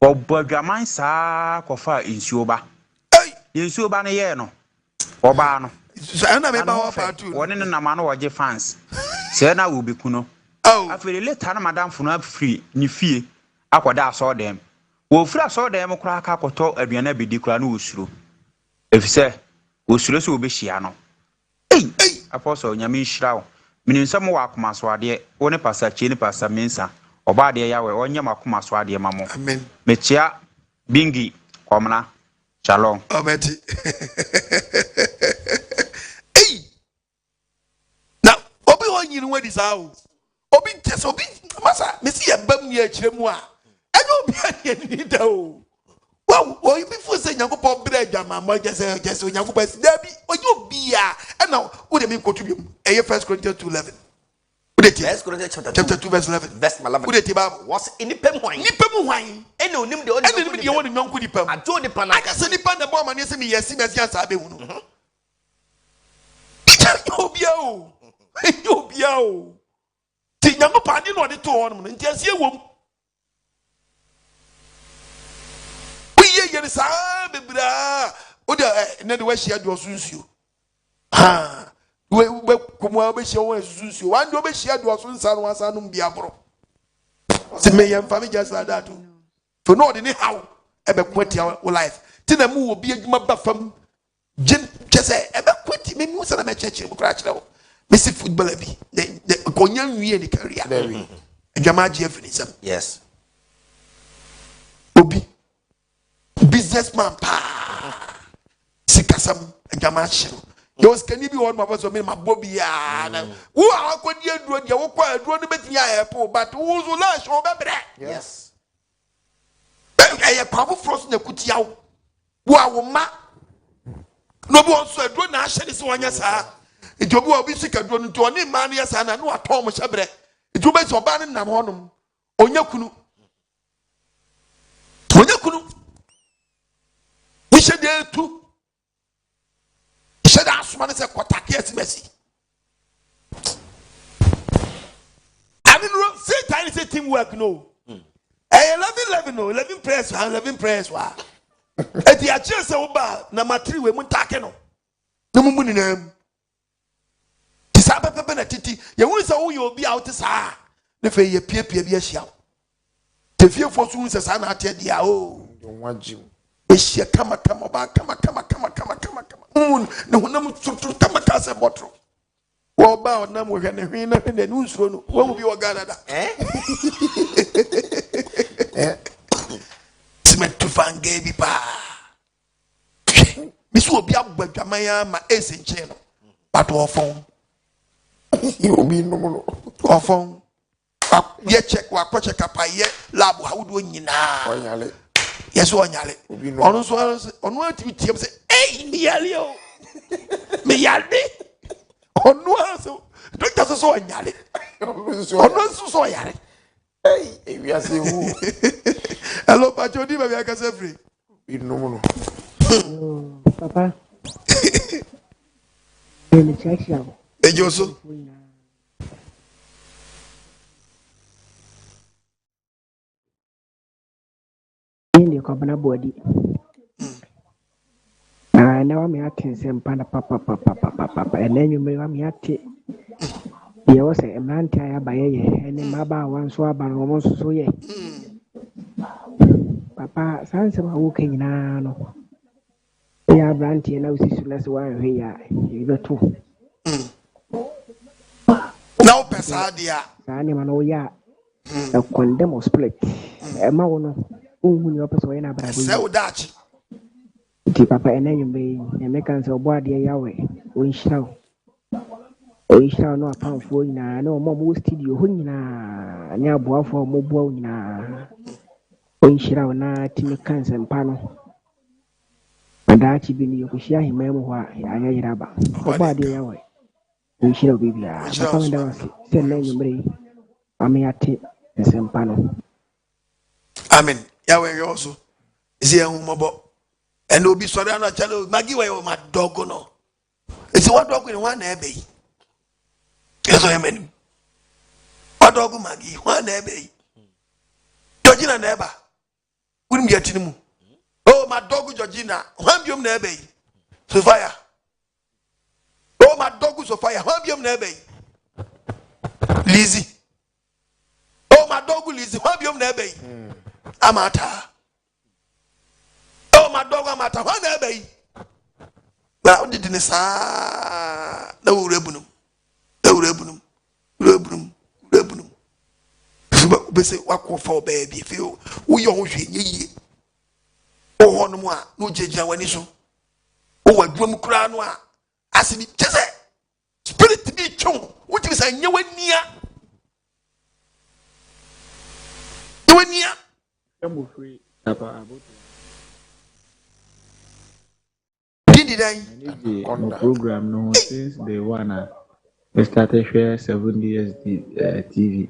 Wo bo Adwaman sa kofa insuo ba. Hey, insuo ba ne ye no. Wo ba no. So I never about to one in a man or fans. Say now will be kuno. Oh, I feel let Hannah Madame Funa free, ni fee. Aquada saw them. Well, Fra saw them crack up or talk a biana be declanu through. If say, Usrus will be shiano. Hey, Apostle Yamin Shroud. Meaning some walk maswadi, one passa chini passa mensa, or badi yawe on Yamakumaswadi mammo. Amen. Mechia Bingi, Comna, Shalom. Oh, Betty. You know what is out. Obi just Obi Massa, Missy a bum near Chemwa. I don't be any though. Well, you before saying Yanko Pop bread, my just so Yanko Best Debbie, or you be and now would have been contribute a 1 Corinthians 2:11. Would it 1 Corinthians chapter 2 verse 11? Verse 11. Would it was in the pen wine? Nippem wine. And no, the only non good dipem. I told the pan. I just any pan the bomb and yes, me, yes, yes, I be one. Obio. You be out. See, young party no the 2 ornament. Just you won't. We hear the sound, bra. Another way she had was you. Ha. We come over, she always you. One do she had was one son, be a bro. See me and family just like that. For no, how ever quit your life. Till the move will be a map from Jim. Just say, ever quit me, most of the church will crash now. Missy football be the Konyan we any career. Very. Jamaji finish. Yes. Obi. Businessman pa. Sikasam Jamachi. Those can you be one my person, my Bobby? Who are going to do your work? Do the bit airport, but who's will lash over there? Yes. ɛyɛ kwafo frost na kutia wo a wo ma no bi on so aduro na ahye ne se wonya saa nti obi obi sika aduro no nti oni ma no yɛ saa na no atɔn mo hyebrɛ nti obi so ba ne nam honom onya kunu hye de tu hye da asoma ne se kotake asimasi ani no say time say teamwork no 11 prayers wa eti a chance se wo ba na matri we mu take no na mu ninam ti sa pepe na titi ye hu se wo ye obi a wo te sa ne fe ye piepie bi ahia te fie fo so hu se sa na ate dia o wajim ehia kama ba kama ne honam tutu kama ka se botro wo ba onam wo hwe ne hwe na hwe ne nsuro no wo mu bi wo Ghana da simetu fange bi pa misu obi agbadwamaya ma ese nche no pato ofon obi no no ofon ye check wa ko check apa ye lab ha wo do nyina onyale yeso onyale onu so onu ati tiem se mi yale o mi yale onu aso doctor so onyale onu so yale we are saying who hello pacho di baby aka say free no papa ele chacha ejoso ndi kwa bana body na wa me atense mpana papa enenyu me wa me ate ye wo se emrante aya baye ene maba wanso aba no mo so ye papa sanse ma wo kenyina no ya brante na usisu na se wa hwe ya ibeto na o pesa dia sane ma no ya a condemn split e ma wo no unhu ni opeso ye na bra bo se o dachi ti papa enenyu be e me kan se obo ade yawe o nshirawo oisha no apanfo nyina na mo studio ho nyina nya aboafo mo boa nyina onhira na timi kanse mpa no adaachi bi ni yokushia hima mu ho aya yiraba oba de yawe onhira bibia papa menda wase se na nyumre amyate nsempa no amen yawe yoso isi ehun mobo ene obi sori na chalo magi we ma dogo no isi wa dogo ni wa na ebe yi eso yemen odogu magi wa na ebe yi Georgina na eba wunim yatini mu oh my dog Georgina wa biom na ebe yi Sophia oh my dog Sophia wa biom na ebe yi Lizzy oh my dog Lizzy wa biom na ebe yi Amata oh my dog Amata wa na ebe yi na odidi ne saa na wurebunum Urabunum. Bese wako for baby. If you young ye. Oh, no more. No judge when so. Oh, a drum crown. As it just spirit to be chong. What is I knew near? You were near. I'm free. Papa, did I? On the program, no, since the one. We started share 7 years TV.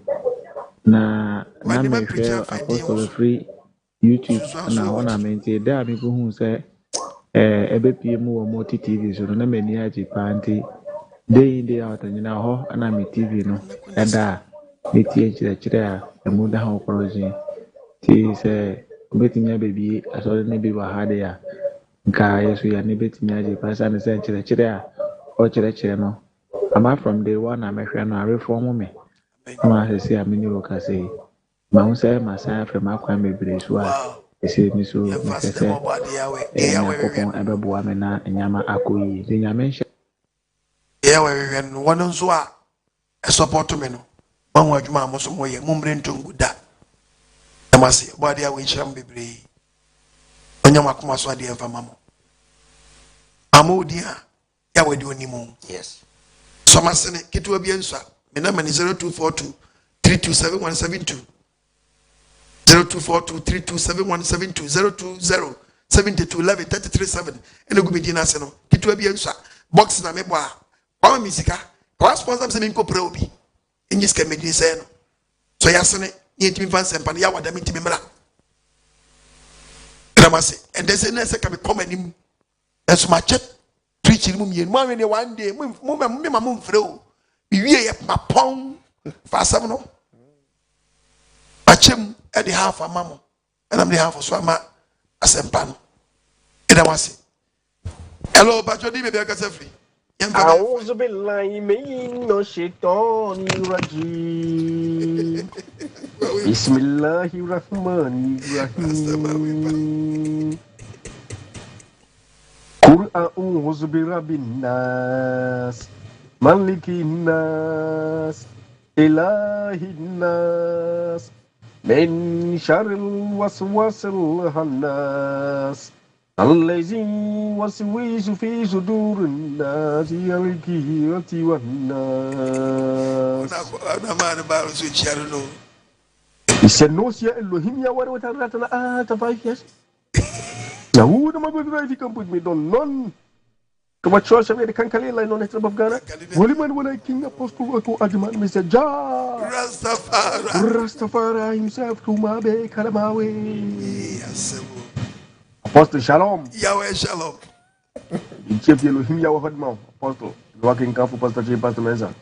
Na me share Apostle Free YouTube na wana mente da me go hu say ebe PM wo multi TV so na me ni agi panti day in day out nyina ho na me TV no da me tie chire a emu da ho proje ti say obetimi abebi asore ne bi wa hade ya nka yeso ya ne betimi agi pasa ne say chire a o chire no am from day one I'm a no reform me. I say I'm in your say. My say my son from my crime be so. I say me so me say ever boamena and yama akoyi. The yamention. Yeah, when one on so a support to me no. One word ma mo so mo ye mumbre ntungu da. Amasi body a we sham bebre. Onyama kuma so ade emfa mamo. Amodia ya we di onimu. Yes. Somasene kitu obi ensa me na mani 0242 327 172 0242327172 02072113337 ene gu medina ase no kitwa bi ensa box na mebo a kwa misika kwa sponsor se minko pre obi enyi ska medina se no so yasene ye ntimi fan sempa ya wada mi ntimi mra ramase and they say na se ka me come anim enso ma chet preach mu mien mu anwe ne one day mu ma mu mfre o bi wie ye papon fa asam no achem e de half amamo and am the half so ama asempa no edamase hello bajodi me be akasa free a'udhu billahi minash shaitanir rajim bismillahir rahmanir rahim qul a'udhu birabbin nas malikin nas ilahin nas min syarril waswasil khannas الذي يوسوس في صدور الناس الكهيرة والناس أنا ما بعرف شو يشارنو السنوس يا إلهيم يا ورا وتراتنا تفايش يهود ما بيدري في كم بيد ميدون نون كما تشوف شبيه كان كلي لا نون هتبقى غانا ولمن ولا كينغ أبوستول أتو أدمان مسجا رastafari himself كما بكلامه Apostle Shalom. Yahweh Shalom. Chief Elohim Yahweh Hodman. Apostle. Working Kafu Pastor Chief Pastor Mensa.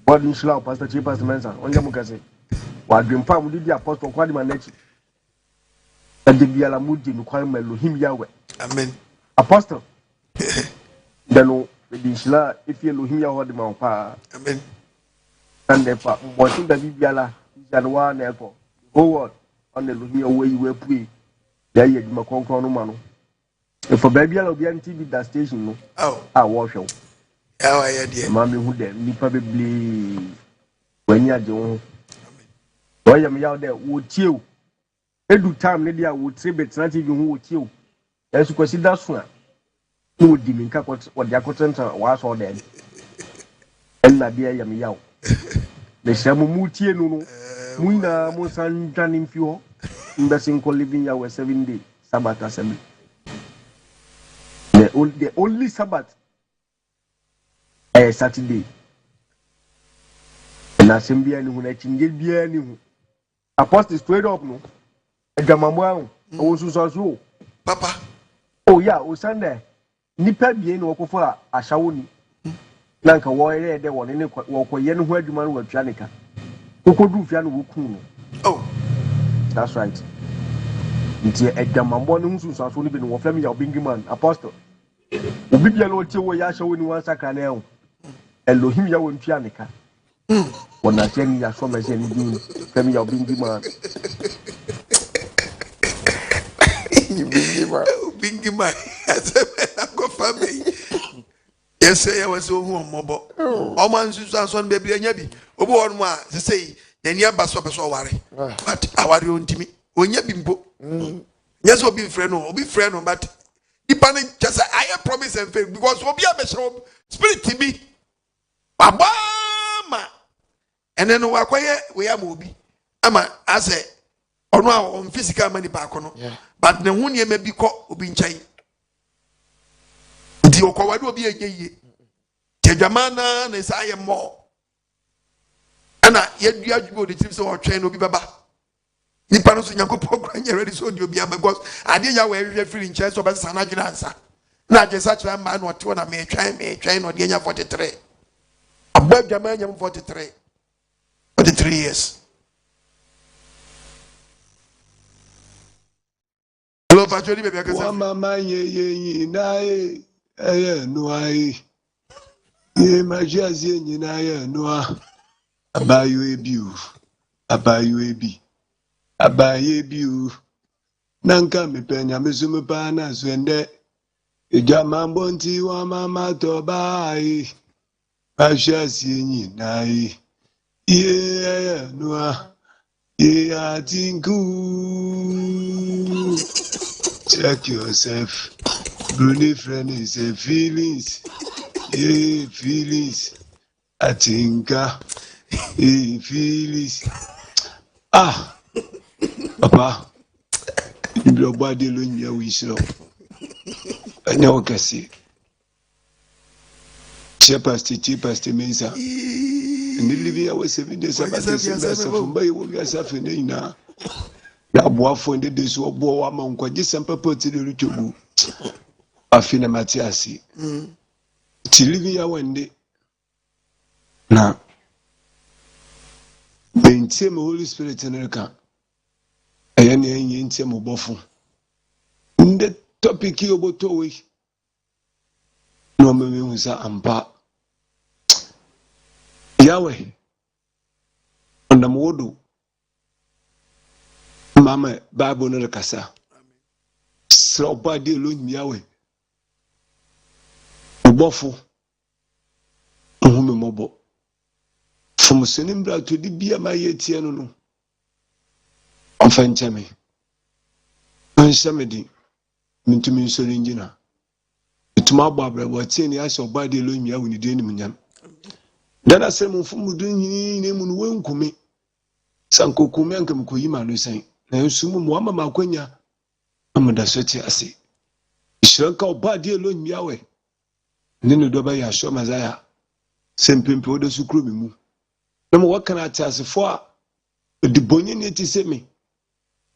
God Inshallah Pastor Chief Pastor Mensa. Onja mukase. Wa dream farm di Apostle kwadi manechi. Ade bi ala mudi no kwan Elohim Yahweh. Amen. Apostle. Dano di Inshallah if Elohim Yahweh Hodman pa. Amen. And the pa mbotin da bi ala January na efo. Whole world on Elohim Yahweh we pray. There you go, Concron Mano. If a baby, I'll be on TV that station. No, oh, I wash you. How are you, dear? Mammy, who then, me probably when you're doing. Why am I out there? Would you? Every time, lady, I would say, but not even who would you. As you consider that one. Who would deem what the acquaintance was all then? And my dear Yamiao. The Shamu Mutie no, Muna Mosan Janin Fio. Investing living Yahweh 7 day Sabbath assembly. The only Sabbath Saturday. And assembly and when I change it, Apostle straight up no. Adwamanbo Mu Nsunsuanso. Papa. Oh yeah, o Sunday. Nipa bien no okofo a shawoni. Nanka wo ere de won ne wo koye no ho adwuma no watwa nika. Kokodu fia no wo kun no. Oh. That's right. Nti Adwamanbo Mu Nsunsuanso ni be no woflam ya obingiman apostle. Obi bia no tie wo ya shawoni wan sakra na ehun. Elohim ya won tua nika. Wona chen ya so me chen ni fam ya obingiman. Bingiman. Go family. Yes, I was so mobo. O man Nsunsuanso no be bia nya bi. Obi won mu a se sei Then you baso person worry. But our own Timmy. When you bimbo. Yes, will be friend, but depending just I promise and faith because we'll be a spirit to me. Baba, and then we are movie. Ama, I say, on physical money back on. But the one you may be caught will be in chain. The Okawad will be a ye. Tejamana, and I am more. Ana yet you go the trips or train will be baba. Nippano Yanko program ready so you'll be because I didn't wear your free in church of a son answer. Not just such a man or two and I may train or the 43. Above Jamaican 43. 43 years. Hello, Patrick, maybe I can say, Mamma, ye, no, I, ye, my jazzy, no. Abayo ebi nanka mepenya mesume pana swende Adwamanbo nti wa mama to bai ashasi enyi nai ye noa ye atinku. Check yourself. Bruni friend is a feelings. Yeah, feelings. Atinka. Feelings. Papa, your body alone, you wish so. I know, Cassie. Cheapest, Mesa. And the living hours 7 days about this from by yourself in Nina. Now, boy, for the days who bore among quite some purpose to the Rutubu. I feel a Matiasi. Till living hour one day. Now, being Tim Holy Spirit in the car. I am in Tim Bofu. In the topic you about 2 weeks. No, me was a ampa. Yahweh. On the modu. Mama, Bible no kasa. So bad alone Yahweh. Bofu. Uhume mobo. From Senimbra to the Bia my yetiano. Enfin chame. Unshamedi. Mintumin soringina. Tuma Barbara, what's in the ass of body alone Yahweh in the Danimun. Then I said, Mufu doing name on one kumi. Sanko Kumianka Mukuyima, no saying. Now, Sumu Wama Maquenya. Amanda Sweaty, I say. Shall call body alone Yahweh. Nino Dobaya show Mazaya. Same pimple the Sukrubimu. No, what can I tell us for? The Bonian to say me.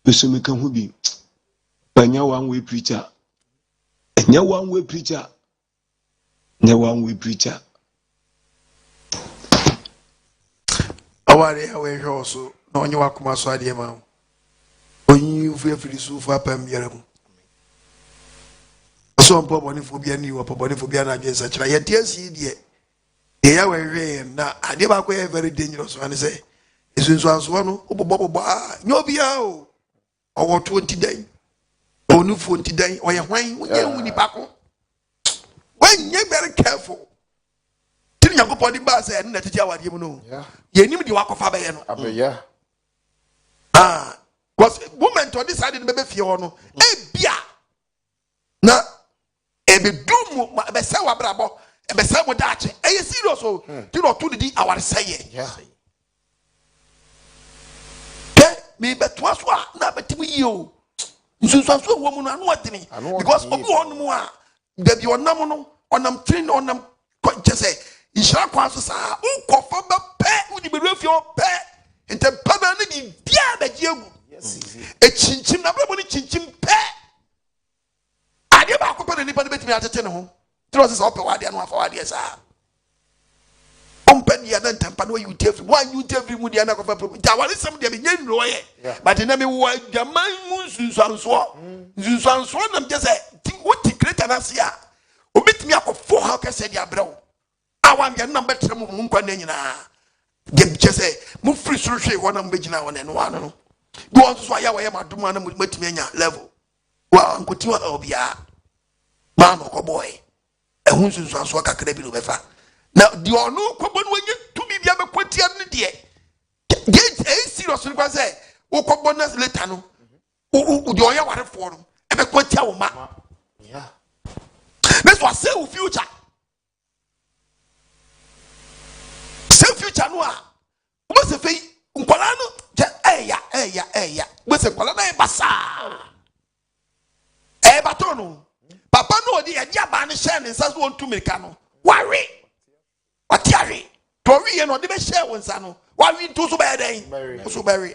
The Sumikan Hubi. Banya one way preacher. And ya one way preacher. No one way preacher. Aware away also. No one you are come so idea man. When you feel free so far pam yaram. So body phobia new body phobia na against such like yes ye they are rain na adeba ko very dangerous one say Nsunsuanso no obobo ba nyobia o owo 20 day onu 40 day oye hwan wonye wuni bako when you very careful tin yakopɔ di ba say na tete awade mu no ye nim di wakofa be ye no abeya because moment on this side the be fie ho no e bia na ebe dum be se wabrabo ebe se mo daache e serious o ti no to di aware say me beto aso a na betimi yi o Nsunsuanso wo mu no anu adini because obi won mu a da bi onam no onam train onam say ishara kwa so sa ukofa be pe udi be refie o pe ente pada na di bia be giegu e chinchim na brabo ni chinchim pe ade ba ko pe ni pa betimi atete ne ho tro se ope wade anu afa wade sa open ya nan tampa no you tell one you tell mu dia na ko fa ja wale sam dia be nyen no ye but na me wa jaman mu Nsunsuanso na me say ti what create na sia obetimi akofo ha ka se dia brew awan ya na betre mu nkwa na nyina dem che say mu free suru hwe ho na mbegina ho na no ano no do on so ya wa ya maduma na matimi anya level wa nkoti wa obia ma no ko boy ehun Nsunsuanso kakra bi no befa now the onu kwabon wenye tumi bia bekwati an de get serious no kwa say wo kwabon na later no wo de oya ware fo no e bekwati a wo ma this was say future no a wo se fe nkwala no eya wo se nkwala na e basa e bato no papa no odi e dia ba ne share ne nsa so won tumi ka no ware Atiari, Tori and the best share one son. Why we do so bad? So very.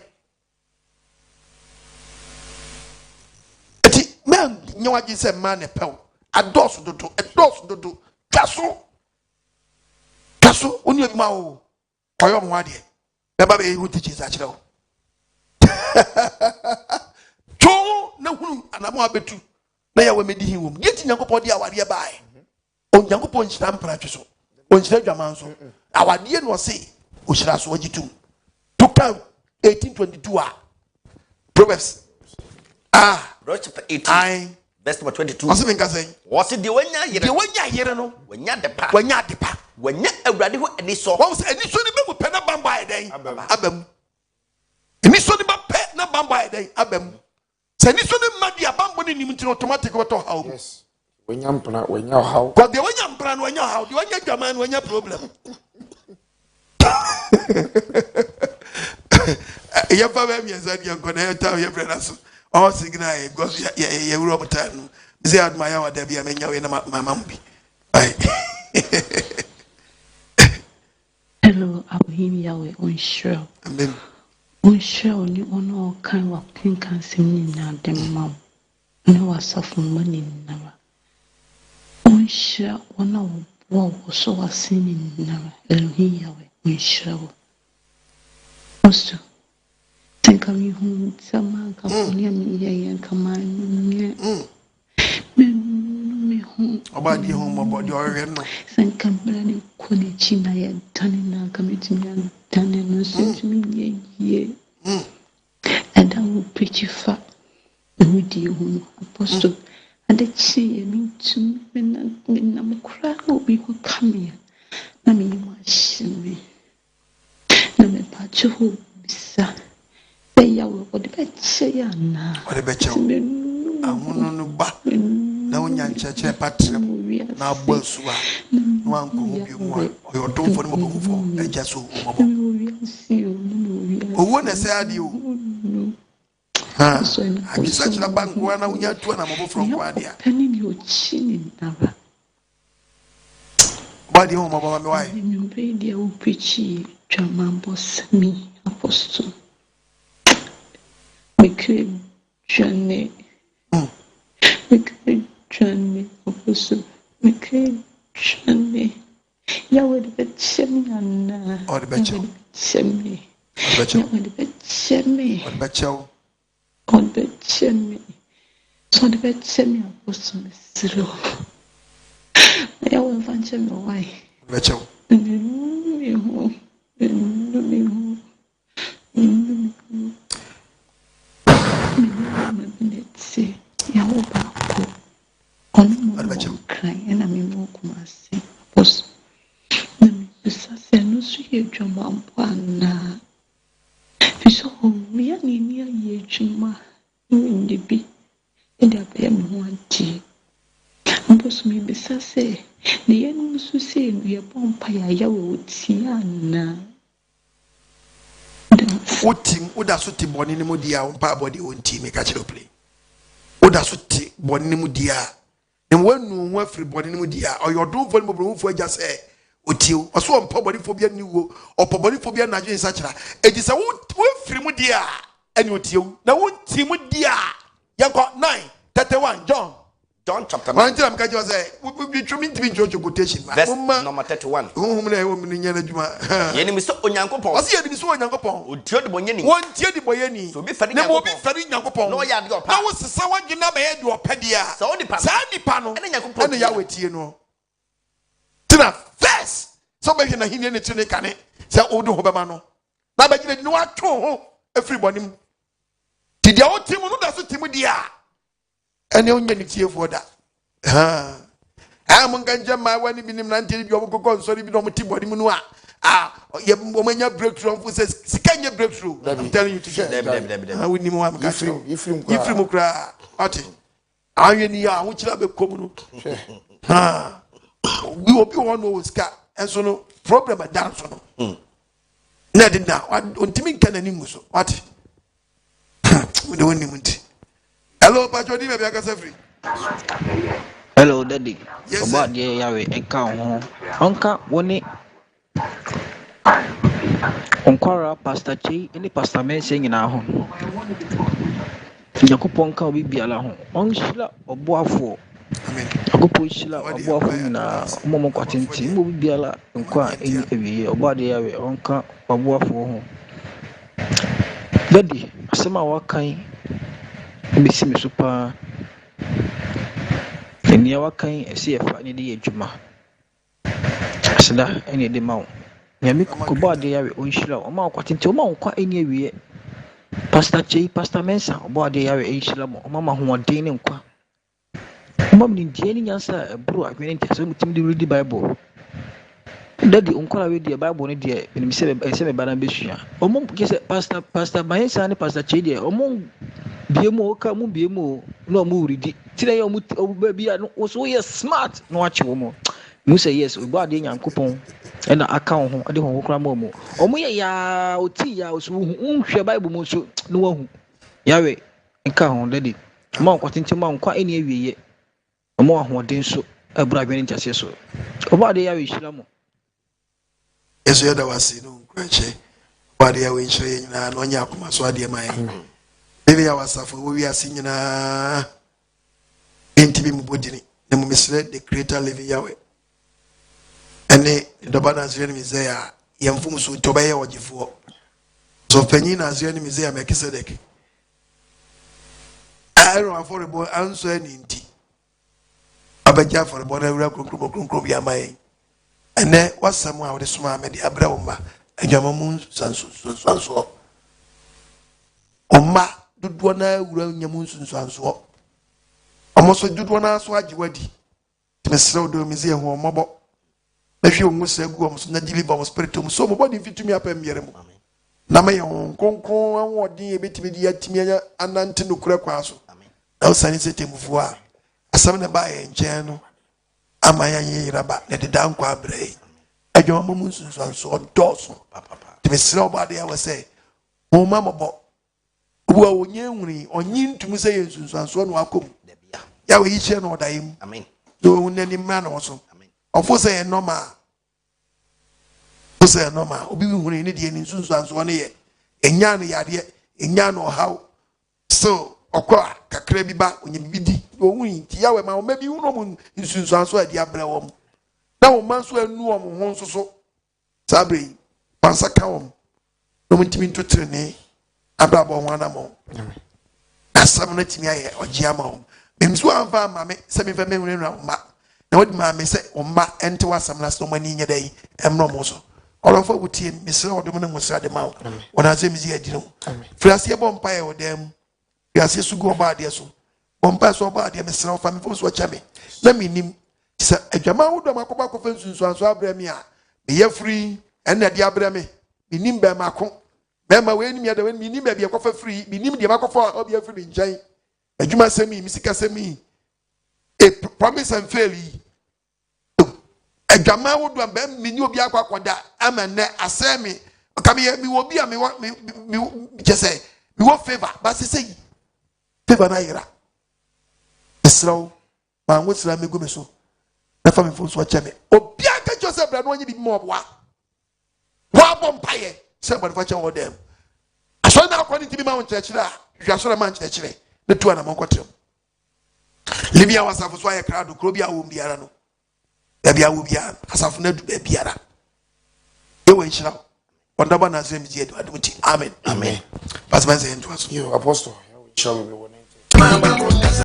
Man, you know what you said, man, a pell. A dos do, Castle, only a mao. For your mother, the baby who teaches that show. Joe, no, and I'm more better. Now I will meet him. Getting young upon the hour nearby. On young upon stamp practice. Adwamanso our dear no say oshira so agitu to come 1822 Proverbs chapter 18 verse number 22 what's been say what's the wanya yere no wanya depa wanya awurade ho ani so what's ani so ni be pe na bamba e den abam ani so ni ba pe na bamba e den abam se ani so ni madi abambo ni nim tin automatic wato how yes when how but the when you plan when you how the when you jaman when you problem You have a Yazadi and Conetta, your brothers. All signal, because you were over time. They admire what they be a man, my mammy. Hello, I will hear Yahweh unsure. Amen. Unsure, you on all kind of pink and singing now, them mom. No, I suffer money never. Unsure, one of what so was singing never. And he Yahweh unsure. Also, think of you home, some California, me, and come on. Me home. About your home, about your area. San Campbell, Quanichi, I had done in our committee, and done and sent to me, ye. And I will preach you fat with you, Apostle. And they say, me to me, I'm crying, we will come here. I mean, you must me. No, me patch you, sir. They are what the bet say, Anna. What the bet you? I want to back. Now, young church, patron, now Bolsua, one could be more, or your don't for a just so. Oh, when I said you, I'm such a bank when you are 2 and I'm from Guardia. Penning your chin in Nava. Body home about my wife. You obey the old preachy, Adwamanbo me, Apostle. Make a journey. Make a journey, Apostle. Make a journey. Yahweh the bed semi and or the betcha. Semi. Betcha. The bed semi. Or betcha. On the semi. So the bed semi, Apostle. Zero. I will venture my wife. Betcha. And I'm in Mokumasi. Apostle. I know so you Adwamanbo. So me and near ye, Juma, in the bee, and the baby 1 tea. Apostle me besides say, the animals who say we are born Paya would see Anna. What team would have suited Boninimudia on power body on team, make a chill play? Would have suited Boninimudia? And when no one free Boninimudia, or your don't vulnerable for just say, Util, or so on poverty phobia new or poverty phobia Nigerian such a. It is a wood free mudia, and you till. Now, what team would dear? You got 9:31, John chapter 9. I'm going to say, we be trimming to be George quotation. Verse number 31. Enemy so Onyankopon. Was here so Onyankopon. Utio de Bonyeni. One tear the boyeni. So be ferry Nyankopon. No ya de opa. Now was someone you never had your pedia. So the panel. And Nyankopon. And Yahweh Tino. Tina first. Somebody na hini to ne kane. Say odo hobemano. Na ba gire no ato everybody. Did your team no da so team dia. And you only need for that. I'm going to my one minimum until you go sorry, we don't team body munua. When you breakthrough, who says, can you breakthrough? I'm telling you to share. I wouldn't want to if you cry. I am which have a common. We will be one who scar and so no problem at dance. Nothing now. On Timmy can any what? We don't need. Hello, Patrick, maybe I can say free. Hello, Daddy. Yes, about the Yahweh account. Uncle, one Onkwara, Pastor Chi, any Pastor Men saying in our home. Yakuponka will be alone. On Shilla or Boafo. Akupo Shilla or Boafo, Momo Quatin, will be ala, inquire every year about the Yahweh, Uncle or Boafo. Daddy, some of our kind. Miss me super. And you are kind of see a funny day, Juma. Sada, any day mount. Yamik Kuba, they are on Shilla, or Mount Quatin to Mount quite any way. Pastor J, Pastor Mensa, or body are a Shilla, or Mamma who are Dane qua. Mom in Jenny answer a brew, I mean, to read the Bible. Daddy, Uncle, read the Bible, dear, and Miss Banabishia. Or Mom, guess Pastor Mensa and Pastor J, or Mom. Biemo kamu biemo no mu ridi tire yo mu baby no so ye smart no achi wo mo mu say yes obo ade nyankopon e na aka ho ade ho kra ma mu omo ye ya oti ya so nhwe bible mu so no wahu yawe nka ho dadi ma nkwatinti ma nkwa eni awieye omo ahoden so abura gwen ntiase so obo ade yawe hira mo yeso yada wasi no nkwache obo ade yawe hira ye nyina no nya akoma so ade mai bebe ya wasafo wo wi ase nyina entibi mu bodini na mu misre the creator living yawe ene doba na zire ni mizea ya mfumu so toba ye wajifo so penyi na zire ni mizea Melkisedek aro affordable answer ni nti abaja affordable na wura kronkro bi amaye ene wasamu a wode suma amedi abra womba Adwamanbo Mu Nsunsuanso omma dodo na wura Nyamu Nsunsuanso omoso dodo na so agiwadi mesre odo mizea ho omobo na hwe onwu segu omso na deliver om spirit om so mo body fitumi apam yere mu na ma ye konkon anwodin ebetimi di atimi anya anante no kura kwa so na usani setemufu a asam na ba ye nchen no amaya ye raba na de dan kwa abrei Adwamanbo Mu Nsunsuanso doso timesira obade ya wase mo mamobo obu a onye nwuri onyi ntumu se ye Nsunsuanso no akom ya we yiche no odayim amen do unani ma no so ofo say normal say normal obi wi hunu ni de ni Nsunsuanso ne ye enya no yade enya no haw so okwa kakra bi ba onye bidi ohun ti yawe ma o ma bi hunu mu Nsunsuanso ade abra wom na o man so anu wom ho nso so sabre pansaka wom no mutimi ntotre ne abra bo ho anamo asam na timi aye ogia ma wom memsu anfa ma me se me fa me hunu na ma na wodi ma me se omba ente wasam na so mani nya dai emno mo so olofo butie mesre odom na musra de ma wona se mizi adi no friase bompa e odem friase sugu oba de so bompa so oba de mesre ofa me fo so chame na minim se Adwamanbo do makoba ko fe Nsunsuanso abra mi a me ye free ena de abra me minim be mako be ma we nim ya de we minim be ko fa free minim de makofa obi free njan adwuma semi misika semi a promise and fail Adwamanbo do be mini obi akwakoda amane asemi kame mi wo bi a mi jese mi wo favor but say favor na yira esraw ma nwosra megu me so na fa me fo so cheme obi aka jose bra no onye bi mo boa wa bompaye se body fa che wo dem aso na akoni ti bi ma won chechire a hwa so na man chechire ne tu ana mon kotem libia wasafo so aye krado kro bia wo biara no bia wo biara asafo na du biara e wo nchira ondaba na zem ji edu adumuti amen amen pastor man say into us you apostle we shall be